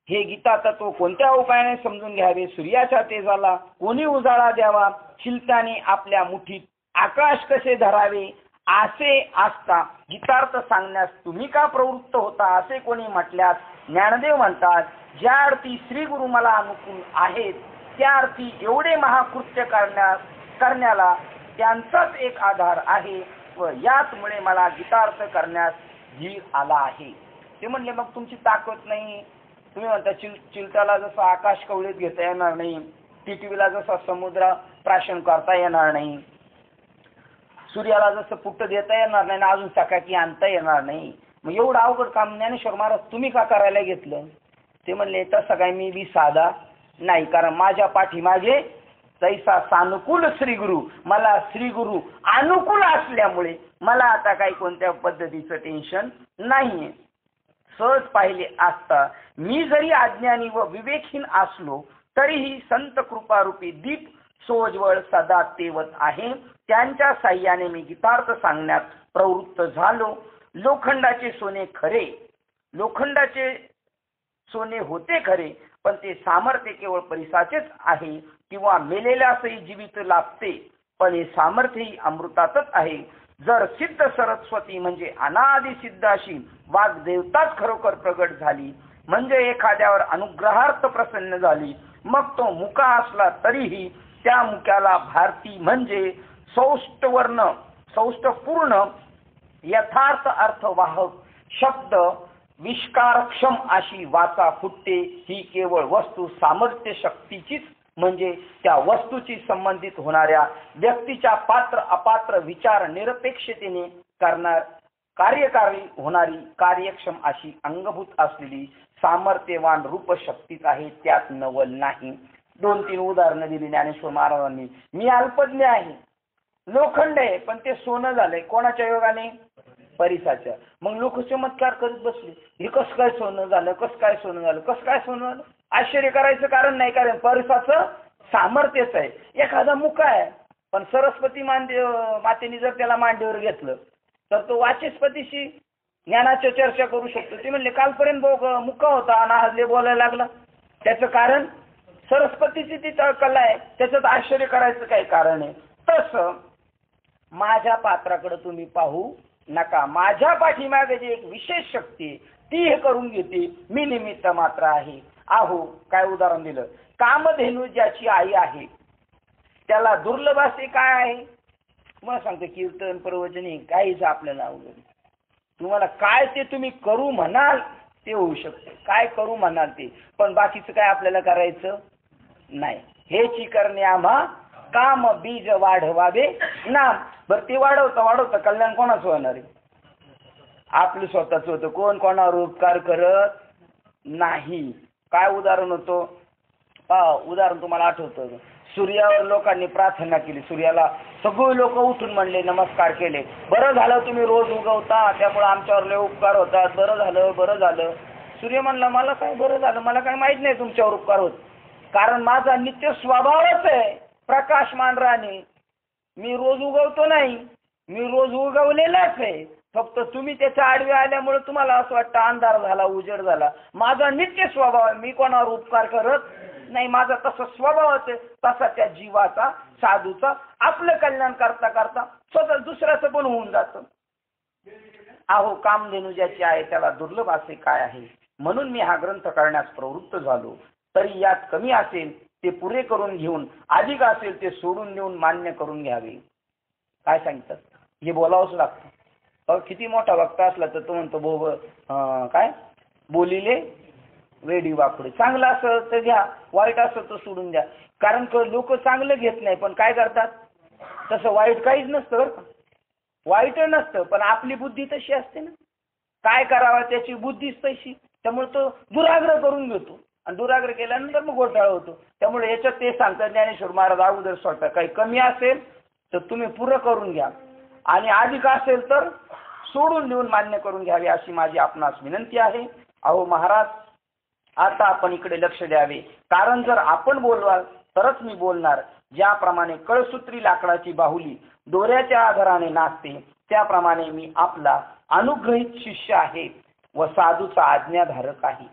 हे गीता तत्व कोणत्या उपायाने समजून घ्यावे, सूर्याच्या तेजाला कोणी उजाळा द्यावा, शिलताने आपल्या मुठीत आकाश कसे धरावे, असे असता गीतार्थ सांगण्यास तुम्ही का प्रवृत्त होता, असे कोणी म्हटल्यास ज्ञानदेव म्हणतात, ज्या अर्थी श्री गुरु मला अनुकूल आहेत त्या अर्थी एवढे महाकृत्य करण्याला त्यांचाच एक आधार आहे व याचमुळे मला गीतार्थ करण्यास धीर आला आहे. ते म्हणले मग तुमची ताकद नाही. तुम्ही म्हणता चिलटाला जसं आकाश कवळीत घेता येणार नाही, टिटवीला जसा समुद्र प्राशन करता येणार नाही, सूर्याला जसं पुट्ट देता येणार नाही, अजून सकाळी आणता येणार नाही, मग एवढं अवघड काम ज्ञानेश्वर महाराज तुम्ही का करायला घेतलं. ते म्हणले तसं काय मी बी साधा नाही, कारण माझ्या पाठीमागे तैसा सानुकूल श्री गुरु, मला श्री गुरु अनुकूल असल्यामुळे मला आता काही कोणत्या पद्धतीचं टेन्शन नाहीये. सहज पाहिले असता मी जरी अज्ञानी व विवेकहीन असलो तरीही संत कृपारूपी दीप सोज्वळ सदा तेवत आहे. त्यांच्या साह्याने मी गीतार्थ सांगण्यात प्रवृत्त झालो. लोखंडाचे सोने होते खरे, पण ते सामर्थ्य केवळ परिसाचेच आहे, किंवा मेलेल्यासही जीवित लाभते, पण हे सामर्थ्यही अमृतातच आहे. जर सिद्ध सरस्वती म्हणजे अनादि सिद्ध अशी वाग्देवताच खरोखर प्रगट झाली, म्हणजे एखाद्यावर अनुग्रहार्थ प्रसन्न झाली, मग तो मुका असला तरीही त्या मुक्याला भारती म्हणजे सौष्ठपूर्ण यथार्थ अर्थवाहक शब्द विष्कारक्षम अशी वाचा फुटते. ही केवळ वस्तू सामर्थ्य शक्तीचीच, म्हणजे त्या वस्तूची संबंधित होणाऱ्या व्यक्तीच्या पात्र अपात्र विचार निरपेक्षतेने कार्यकारी होणारी कार्यक्षम अशी अंगभूत असलेली सामर्थ्यवान रूप शक्तीच आहे, त्यात नवल नाही. 2-3 उदाहरणं दिली ज्ञानेश्वर महाराजांनी. मी अल्पज्ञ आहे, लोखंड आहे, पण ते सोनं झालंय कोणाच्या योगाने, परिसाच्या. मग लोक चमत्कार करत बसले, हे कसं काय सोनं झालं, कसं काय सोनं झालं, कसं काय सोनं झालं. आश्चर्य करायचं कारण नाही, कारण परिसाचं सामर्थ्यच आहे. एखादा मुका आहे, पण सरस्वती मातेने जर त्याला मांडीवर घेतलं तर तो वाचस्पतीशी ज्ञानाची चर्चा करू शकतो. ते म्हणले कालपर्यंत मुका होता आणि हल्ले बोलायला लागला. त्याचं कारण सरस्वतीची ती कला आहे, त्याच्यात आश्चर्य करायचं काही कारण आहे. तसं माझ्या पात्राकडे तुम्ही पाहू नका. माझ्या पाठीमागे जी एक विशेष शक्ती आहे ती हे करून घेते. मी निमित्त मात्र आहे. आहो, काय उदाहरण दिलं, कामधेनू ज्याची आई आहे त्याला दुर्लभ असे काय आहे. तुम्हाला सांगतो, कीर्तन प्रवचन काहीच आपल्याला अवघड. तुम्हाला काय ते तुम्ही करू म्हणाल ते होऊ शकते, काय करू म्हणाल ते, पण बाकीचं काय आपल्याला करायचं नाही. हेची करणे आम्हा काम बीज वाढवावे नाम. बरं, ते वाढवता कल्याण कोणाचं होणार आहे? आपलं स्वतःच होतं. कोण कोणावर उपकार करत नाही. काय उदाहरण होतं, उदाहरण तुम्हाला आठवतं, सूर्यावर लोकांनी प्रार्थना केली. सूर्याला सगळे लोक उठून म्हणले, नमस्कार केले. बरं झालं तुम्ही रोज उगवता, त्यामुळे आमच्यावर लय उपकार होतात. बरं झालं. सूर्य म्हणला, मला काय बरं झालं, मला काय माहित नाही तुमच्यावर उपकार होत, कारण माझा नित्य स्वभावच आहे प्रकाशमान राहणे. मी रोज उगवतो नाही, मी रोज उगवलेलाच आहे. फक्त तुम्ही त्याच्या आडवे आल्यामुळे तुम्हाला असं वाटतं अंधार झाला, उजेड झाला. माझा नित्य स्वभाव आहे, मी कोणावर उपकार करत नाही. माझा तसा स्वभावच आहे. तसा त्या जीवाचा, साधूचा आपलं कल्याण करता करता स्वतः दुसऱ्याचं पण होऊन जातं. आहो, कामधेनू ज्याची आहे त्याला दुर्लभ असे काय आहे. म्हणून मी हा ग्रंथ करण्यास प्रवृत्त झालो. तरी यात कमी असेल ते पुरे करून घेऊन, अधिक असेल ते सोडून देऊन मान्य करून घ्यावे. काय सांगतात, हे बोलावंच लागतं. किती मोठा वक्ता असला तर तो म्हणतो काय बोलिले वेडी वाकडे. चांगलं असं तर घ्या, वाईट असं तर सोडून द्या. कारण लोक चांगलं घेत नाही, पण काय करतात, तसं वाईट काहीच नसतं बरं का. वाईट नसतं, पण आपली बुद्धी तशी असते ना, काय करावं त्याची बुद्धीच तशी. त्यामुळे तो दुराग्रह करून घेतो, आणि दुराग्रह केल्यानंतर मग घोटाळा होतो. त्यामुळे याच्यात ते सांगतात ज्ञानेश्वर महाराज अगोदर स्वतः, काही कमी असेल तर तुम्ही पुरं करून घ्या, आणि अधिक असेल तर सोडून देऊन मान्य करून घ्यावे, अशी माझी आपणास विनंती आहे. अहो महाराज, आता आपण इकडे लक्ष द्यावे, कारण जर आपण बोलवाल तरच मी बोलणार. ज्याप्रमाणे कळसूत्री लाकडाची बाहुली दोऱ्याच्या आधाराने नाचते, त्याप्रमाणे मी आपला अनुग्रहित शिष्य आहे व साधूचा आज्ञाधारक आहे.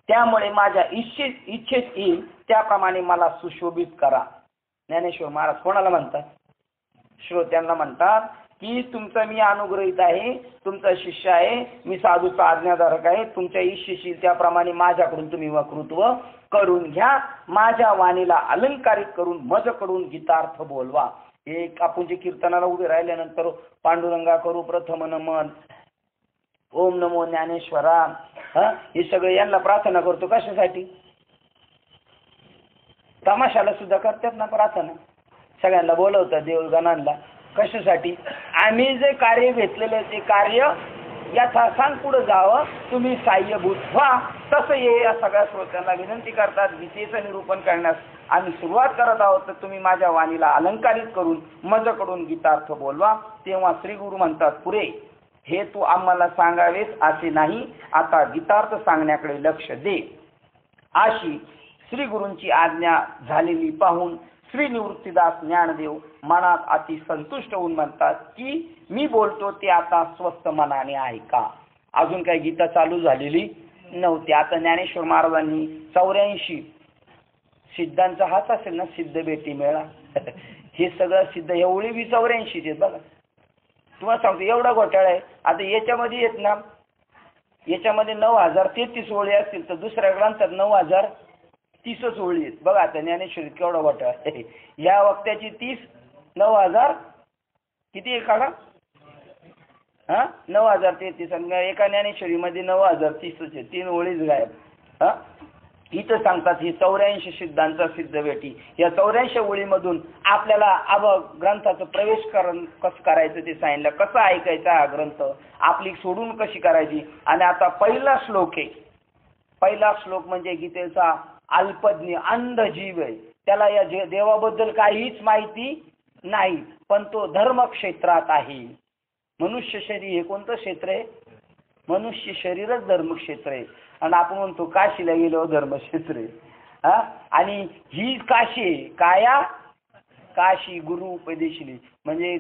त्यामुळे माझ्या इच्छेत येईल त्याप्रमाणे मला सुशोभित करा. ज्ञानेश्वर महाराज कोणाला म्हणतात? श्रोत्यांना म्हणतात की तुमचा मी अनुग्रहित आहे, तुमचा शिष्य आहे, मी साधूचा आज्ञाधारक आहे. तुमच्या इच्छेशील त्याप्रमाणे माझ्याकडून तुम्ही वक्तृत्व करून घ्या. माझ्या वाणीला अलंकारित करून मजकडून गीतार्थ बोलवा. एक आपण जे कीर्तनाला उभे राहिल्यानंतर पांडुरंगा करू प्रथम नमन, ओम नमो ज्ञानेश्वरा, हे सगळे यांना प्रार्थना करतो. कशासाठी? तमाशाला सुद्धा करतात ना प्रार्थना, सगळ्यांना बोलवतात देवगणांना. कशासाठी? आम्ही जे कार्य घेतलेले ते कार्य यथासांग पुढे जावं, तुम्ही साह्यभूत व्हा. तसं या सगळ्या श्रोत्यांना विनंती करतात. गीतेचं निरूपण करण्यास आम्ही सुरुवात करत आहोत, तर तुम्ही माझ्या वाणीला अलंकारित करून मजकडून गीतार्थ बोलवा. तेव्हा श्री गुरु म्हणतात, पुरे हे तू आम्हाला सांगावेस असे नाही, आता गीतार्थ सांगण्याकडे लक्ष दे. अशी श्री गुरूंची आज्ञा झालेली पाहून श्री निवृत्तीदास ज्ञानदेव मनात अति संतुष्ट होऊन म्हणतात की मी बोलतो ते आता स्वस्थ मनाने ऐका. अजून काही गीता चालू झालेली नव्हती. आता ज्ञानेश्वर महाराजांनी 84 सिद्धांचा हाच असेल ना, सिद्ध बेटी मेळा, हे सगळं सिद्ध एवढी 84 आहेत बघा. तुम्हाला सांगतो एवढा घोटाळा आहे. आता याच्यामध्ये येत ना, याच्यामध्ये 9033 ओळी असतील, तर दुसऱ्या ग्रंथात 9030 ओळी आहेत बघा. आता ज्ञानेश्वरीत केवढा घोटाळा आहे. या वक्त्याची 30, 9000 किती आहे काढा, 9033, आणि एका ज्ञानेश्वरीमध्ये 9030 आहे. 3 ओळीच गायब. इथं सांगतात ही 84 सिद्धांचा सिद्ध बेटी. या 84 ओळीमधून आपल्याला ग्रंथाचं प्रवेश कसं करायचं ते सांगितलं, कसं ऐकायचा हा ग्रंथ, आपली सोडून कशी करायची. आणि आता पहिला श्लोक आहे. पहिला श्लोक म्हणजे गीतेचा अल्पज्ञ अंध जीव आहे, त्याला या देवाबद्दल काहीच माहिती नाही, पण तो धर्मक्षेत्रात आहे. मनुष्य शरीर हे कोणतं क्षेत्र आहे? मनुष्य शरीरच धर्मक्षेत्र आहे. आणि आपण म्हणतो काशीला गेलो धर्मक्षेत्र आहे. हा, आणि ही काशी आहे. काया काशी गुरु उपदेशली, म्हणजे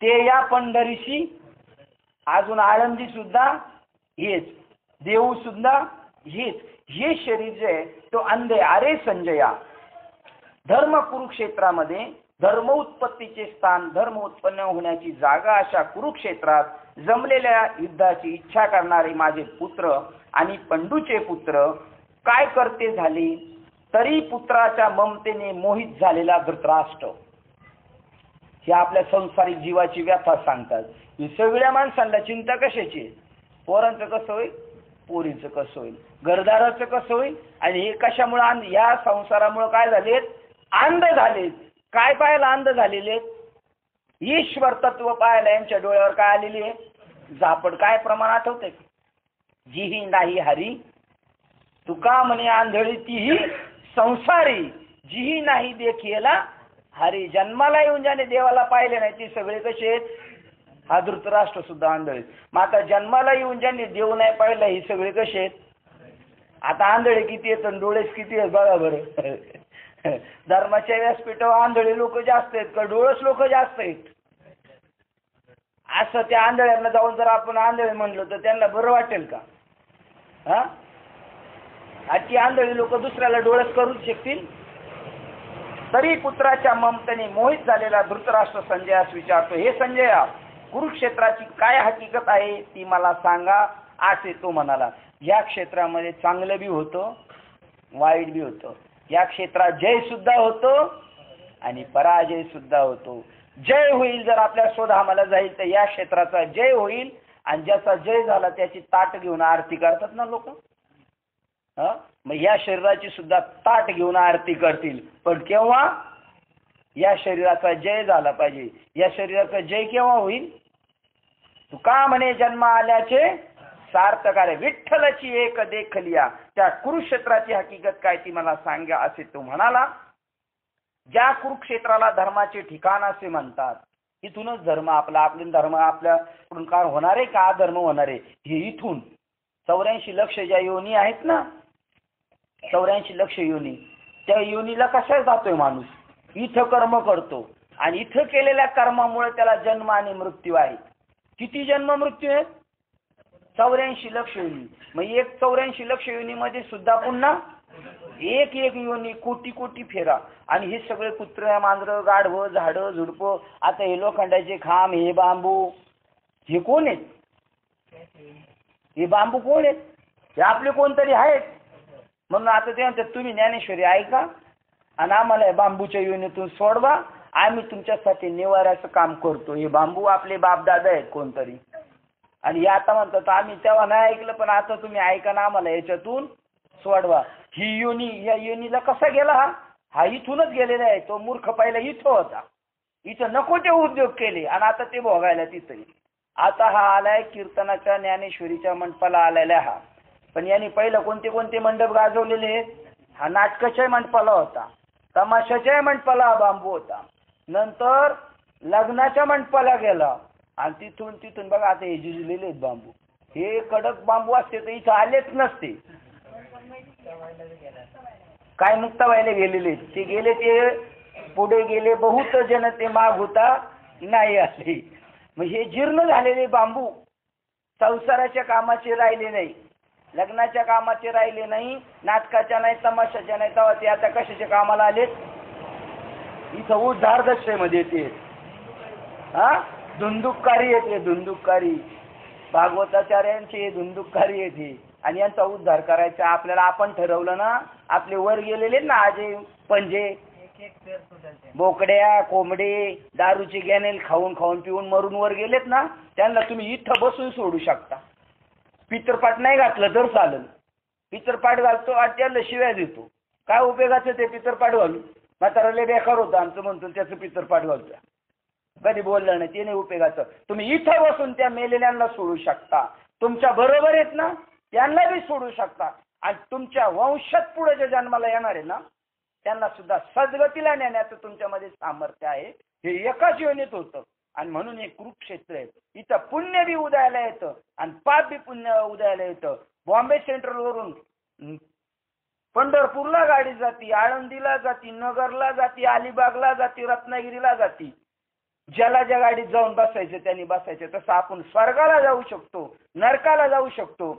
ते या पंढरीशी, अजून आळंदी सुद्धा हेच, देऊ सुद्धा हेच. हे शरीर जे आहे तो अंधे. अरे संजया, धर्म कुरुक्षेत्रामध्ये धर्म उत्पत्तीचे स्थान, धर्म उत्पन्न होण्याची जागा अशा कुरुक्षेत्रात जमलेल्या युद्धाची इच्छा करणारे माझे पुत्र आणि पंडूचे पुत्र काय करते झाले, तरी पुत्राच्या ममतेने मोहित झालेला धृतराष्ट्र. हे आपल्या संसारिक जीवाची व्यथा सांगतात. ही सगळ्या माणसांना चिंता कशाची? पोरांचं कसं होईल, पोरीचं कसं होईल, घरदाराचं कसं होईल. आणि हे कशामुळे? या संसारामुळे काय झालेत? अंध झालेत. काय पाहायला अंध झालेले? ईश्वर तत्व पाहायला यांच्या डोळ्यावर काय आलेली आहे? झापड. काय प्रमाण आठवते? जीही नाही हरी तुका म्हणे आंधळी तीही संसारी, जीही नाही देखियला हरी. जन्माला येऊन ज्याने देवाला पाहिले नाही ते सगळे कसे आहेत? हा धृतराष्ट्र सुद्धा आंधळे. मग आता जन्माला येऊन ज्यांनी देव नाही पाहिलं ही सगळे कसे आहेत? आता आंधळे किती आहेत आणि डोळेच किती आहेत बघा बरं. धर्माच्या व्यासपीठावर आंधळे लोक जास्त आहेत का डोळस लोक जास्त आहेत? असं त्या आंधळ्यांना जाऊन जर आपण आंधळे म्हणलो तर त्यांना बरं वाटेल का? हा, आजची आंधळी लोक दुसऱ्याला डोळस करूच शकतील? तरी पुत्राच्या ममतेने मोहित झालेला धृतराष्ट्र संजयास विचारतो, हे संजया, कुरुक्षेत्राची काय हकीकत आहे ती मला सांगा. असे तो म्हणाला. या क्षेत्रामध्ये चांगलं बी होतं, वाईट बी होतं. या क्षेत्रात जय सुद्धा होतो आणि पराजय सुद्धा होतो. जय होईल जर आपल्या स्वधामाला जाईल तर या क्षेत्राचा जय होईल, आणि ज्याचा जय झाला त्याची ताट घेऊन आरती करतात ना लोक. मग या शरीराची सुद्धा ताट घेऊन आरती करतील. पण केव्हा? या शरीराचा जय झाला पाहिजे. या शरीराचा जय केव्हा होईल? तुका म्हणे जन्म आल्याचे सार्थक आहे. विठ्ठलाची एक देखलिया. त्या कुरुक्षेत्राची हकीकत काय ती मला सांगा असे तो म्हणाला. ज्या कुरुक्षेत्राला धर्माचे ठिकाण असे म्हणतात, इथूनच धर्म आपला, आपले धर्म आपल्याकडून काय होणार आहे का? धर्म होणार आहे हे इथून. 84 लक्ष ज्या योनी आहेत ना, 84 लक्ष योनी, त्या योनीला कशा जातोय माणूस? इथं कर्म करतो आणि इथं केलेल्या कर्मामुळे त्याला जन्म आणि मृत्यू आहे. किती जन्म मृत्यू आहेत? 84 लक्ष योनी. मग एक 84 लक्ष योनीमध्ये सुद्धा पुन्हा एक एक योनी, कोटी कोटी फेरा. आणि हे सगळे कुत्रे, मांजरं, गाढवं, झाडं, झुडपं, आता हे लोखंडाचे खांब, हे बांबू, हे कोण आहेत? हे बांबू कोण आहेत? हे आपले कोणतरी आहेत. म्हणून आता ते म्हणतात तुम्ही ज्ञानेश्वरी ऐका आणि आम्हाला बांबूच्या योनीतून सोडवा, आम्ही तुमच्यासाठी निवाऱ्याचं काम करतो. हे बांबू आपले बापदादा आहेत कोणतरी. आणि हे आता म्हणतात आम्ही तेव्हा नाही ऐकलं पण आता तुम्ही ऐका ना, आम्हाला याच्यातून सोडवा. ही योनी, या योनीला कसा गेला? हा इथूनच गेलेला आहे. तो मूर्ख पहिला इथं होता, इथं नको ते उद्योग केले आणि आता ते भोगायला तिथे. आता हा आलाय कीर्तनाच्या ज्ञानेश्वरीच्या मंडपाला आलेला हा. पण यांनी पहिलं कोणते कोणते मंडप गाजवलेले आहेत? हा नाटकाच्या मंडपाला होता, तमाशाच्या मंडपाला हा बांबू होता, नंतर लग्नाच्या मंडपाला गेला आणि तिथून बघा आता हे झिजलेले आहेत बांबू. हे कडक बांबू असते तर इथं आलेच नसते. काय मुक्ताबाईला गेलेले ते गेले, ते पुढे गेले, बहुत जन ते माग होता नाही आले. मग हे जीर्ण झालेले बांबू संसाराच्या कामाचे राहिले नाही, लग्नाच्या कामाचे राहिले नाही, नाटकाच्या नाही, तमाशाच्या नाही, तेव्हा ते आता कशाच्या कामाला आलेत? इथं उद्धार दशेमध्ये येते. हा, धुंदुककारी येते, धुंदुककारी भागवताचार्यांचे धुंदुककारी येते आणि यांचा उद्धार करायचा आपल्याला. आपण ठरवलं ना, आपले वर गेलेले ना आजे पंजे, बोकड्या, कोंबडे, दारूची गॅनेल खाऊन खाऊन पिऊन मरून वर गेलेत ना, त्यांना तुम्ही इथं बसून सोडू शकता. पितरपाठ नाही घातलं तर चालेल. पितरपाठ घालतो आणि त्याला शिव्या देतो. काय उपयोगाचं ते पितरपाठ घालून? म्हाताराले बेकार होतं आमचं म्हणतो त्याचं पितरपाठ घालतो. कधी बोललं नाही, ते नाही उपयोगाचं. तुम्ही इथं बसून त्या मेलेल्यांना सोडू शकता. तुमच्या बरोबर आहेत ना त्यांना बी सोडू शकता. आणि तुमच्या वंशात पुढे जे जन्माला येणार आहे ना त्यांना सुद्धा सद्गतीला नेण्याचं तुमच्यामध्ये सामर्थ्य आहे. हे एकाच योनीत होतं. आणि म्हणून हे कुरुक्षेत्र आहे. इथं पुण्य बी उदयाला येतं आणि पाप बी पुण्य उदयाला येतं. बॉम्बे सेंट्रल वरून पंढरपूरला गाडी जाती, आळंदीला जाती, नगरला जाती, अलिबागला जाती, रत्नागिरीला जाती. ज्याला ज्या गाडीत जाऊन बसायचं त्यांनी बसायचं. तसं आपण स्वर्गाला जाऊ शकतो, नरकाला जाऊ शकतो.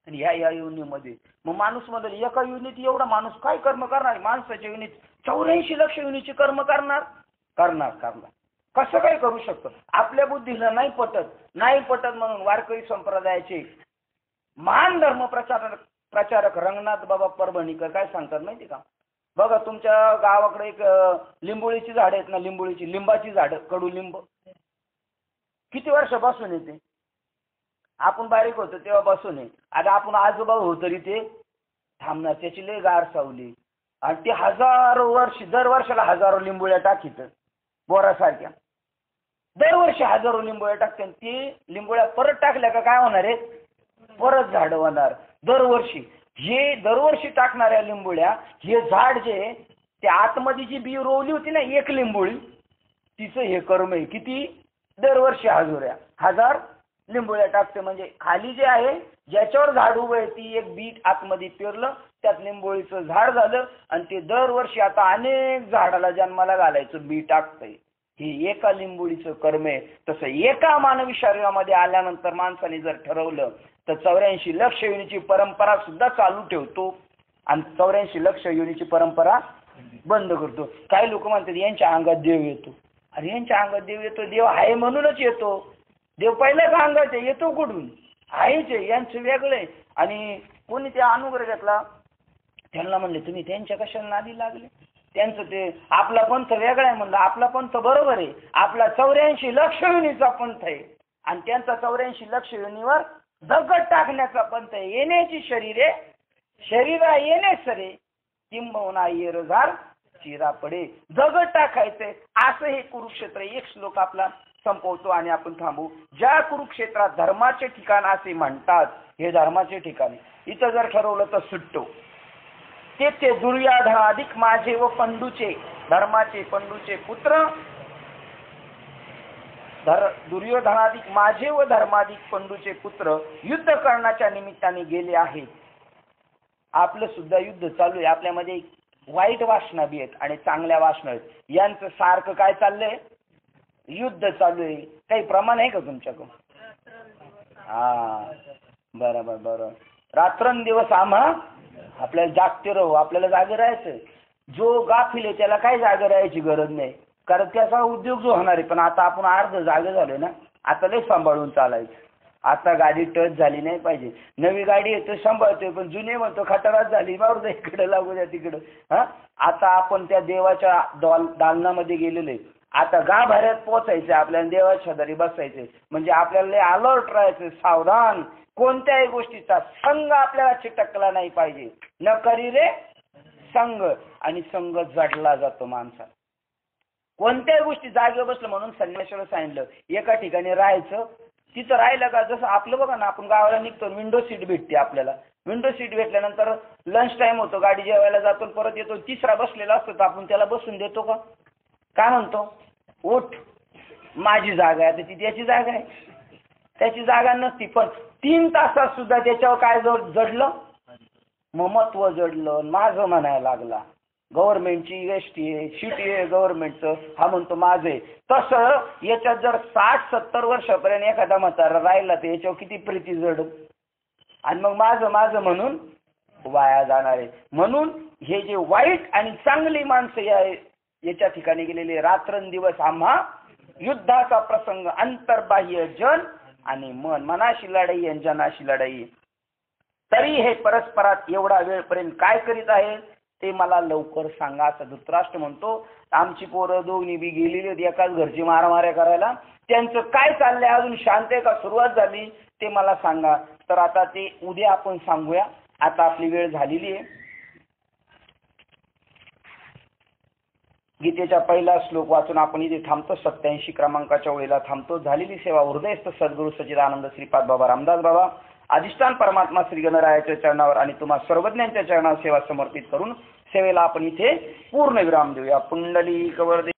आणि ह्या युनिमध्ये मग माणूस मध्ये एका युनिट एवढा माणूस काय कर्म करणार? माणसाच्या युनिट 84 लक्ष युनिटची कर्म करणार. कसं काय करू शकतो? आपल्या बुद्धीला नाही पटत म्हणून वारकरी संप्रदायाचे महान धर्म प्रचारक रंगनाथ बाबा परभणीकर काय सांगतात माहिती का? बघा तुमच्या गावाकडे एक लिंबोळीची झाडं आहेत ना, लिंबाची झाडं, कडुलिंब किती वर्षापासून येते? आपण बारीक होतो तेव्हा बसून आहे. आता आपण आजोबा होतो तरी ते थांबणार. त्याची लय गार सावली आणि ते हजारो वर्ष दर वर्षाला हजारो लिंबोळ्या टाकीत बोरासारख्या. दरवर्षी हजारो लिंबोळ्या टाकते. ती लिंबोळ्या परत टाकल्या का काय होणार आहे? परत झाड होणार दरवर्षी. हे दरवर्षी टाकणाऱ्या लिंबोळ्या, हे झाड जे ते आतमध्ये जी बी रोवली होती ना एक लिंबोळी, तिचं हे कर्म आहे. किती? दरवर्षी हजार लिंबोळ्या टाकते. म्हणजे खाली जे आहे ज्याच्यावर झाड उभं आहे ती एक बीट आतमध्ये पेरलं, त्यात लिंबोळीचं झाड झालं आणि ते दरवर्षी आता अनेक झाडाला जन्माला घालायचं बी टाकतंय. हे एका लिंबोळीचं कर्म आहे. तसं एका मानवी शरीरामध्ये आल्यानंतर माणसाने जर ठरवलं तर 84 लक्ष योनीची परंपरा सुद्धा चालू ठेवतो आणि 84 लक्ष योनीची परंपरा बंद करतो. काही लोक म्हणतात यांच्या अंगात देव येतो. अरे यांच्या अंगात देव येतो, देव आहे म्हणूनच येतो. देव पहिल्याच अंगात येतो कुठून? आहेच आहे. यांचं वेगळं आहे. आणि कोणी त्या अनुग्रह घेतला त्यांना म्हणले तुम्ही त्यांच्या कशाला नादी लागले? त्यांचं ते आपला पंथ वेगळा आहे. म्हणलं आपला पंथ बरोबर आहे. आपला 84 लक्ष योनीचा पंथ आहे आणि त्यांचा 84 लक्ष योनीवर दगड टाकण्याचा पंथ आहे. येण्याची शरीरा येणे सरे किंबहुना येरझार चिरा पडे. दगड टाकायचंय असं हे कुरुक्षेत्र. एक श्लोक आपला संपवतो आणि आपण थांबू. ज्या कुरुक्षेत्रात धर्माचे ठिकाण असे म्हणतात, हे धर्माचे ठिकाण. इथं जर ठरवलं तर सुट्टो. तेथे दुर्योधनाधिक माझे व पंडूचे, धर्माचे पंडूचे पुत्र, दुर्योधनाधिक माझे व धर्माधिक पंडूचे पुत्र युद्ध करण्याच्या निमित्ताने गेले आहेत. आपलं सुद्धा युद्ध चालू आहे. आपल्यामध्ये वाईट वासना बी आहेत आणि चांगल्या वासना आहेत. यांचं सारखं काय चाललंय? युद्ध चालू आहे. काही प्रमाण आहे का तुमच्याकडून? बरोबर. रात्रंदिवस आम्हा आपल्याला जागते राहू, आपल्याला जागे राहायचं. जो गाफील आहे त्याला काही जागे राहायची गरज नाही, कारण त्याचा उद्योग जो होणार आहे. पण आता आपण अर्ध जागे झालोय ना, आता लय सांभाळून चालायचं. आता गाडी टच झाली नाही पाहिजे. नवी गाडी येतो सांभाळतोय, पण जुने म्हणतो खटाराच झाली मारू द्या इकडं लागू द्या तिकडं. आता आपण त्या देवाच्या दालनामध्ये गेलेलो आहे. आता गाभाऱ्यात पोचायचं, आपल्याला देवाच्या शेजारी बसायचे. म्हणजे आपल्याला लय अलर्ट राहायचं, सावधान. कोणत्याही गोष्टीचा संग आपल्याला चिटकला नाही पाहिजे. न करी रे संग, आणि संग जडला जातो माणसाला. कोणत्याही गोष्टी जागे बसलं. म्हणून संन्यासाला सांगितलं एका ठिकाणी राहायचं. तिथं राहिलं का, जसं आपलं बघा ना, आपण गावाला निघतो विंडो सीट भेटते आपल्याला. विंडो सीट भेटल्यानंतर लंच टाइम होतो, गाडी जेवायला जातो, परत येतो, तिसरा बसलेला असतो तर आपण त्याला बसून देतो का? काय म्हणतो? उठ, माझी जागा आहे. आता ती त्याची जागा आहे, त्याची जागा नसती. पण 3 तासात सुद्धा त्याच्यावर काय जडलं? ममत्व जडलं. माझं म्हणायला लागला. गव्हर्नमेंटची एसटी आहे, सिटी आहे गव्हर्नमेंटचं, हा म्हणतो माझे. तसं याच्यात जर 60-70 वर्षापर्यंत एखादा म्हातारा राहिला तर याच्यावर किती प्रीती जड, आणि मग माझं म्हणून वाया जाणार आहे. म्हणून हे जे वाईट आणि चांगली माणसं याच्या ठिकाणी गेलेले, रात्रंदिवस आम्हा युद्धाचा प्रसंग, अंतर्बाह्य जन आणि मन, मनाशी लढाई आणि जनाशी लढाई. तरी हे परस्परात एवढा वेळपर्यंत काय करीत आहे ते मला लवकर सांगा, असं धृतराष्ट्र म्हणतो. आमची पोरं दोन्ही बी गेलेली होती एकाच घरची मारामाऱ्या करायला. त्यांचं काय चाललंय, अजून शांत आहे का सुरुवात झाली, ते मला सांगा. तर आता ते उद्या आपण सांगूया. आता आपली वेळ झालेली आहे. गीतेचा पहिला श्लोक वाचून आपण इथे थांबतो. 87 क्रमांकाच्या वेळेला थांबतो. झालेली सेवा हृदयस्थ सद्गुरू सच्चिदानंद श्रीपाद बाबा रामदास बाबा, अधिष्ठान परमात्मा श्री गणरायाच्या चरणावर आणि तुम्हा सर्वज्ञांच्या चरणावर सेवा समर्पित करून सेवेला आपण इथे पूर्ण विराम देऊया. पुंडलिक वरदे.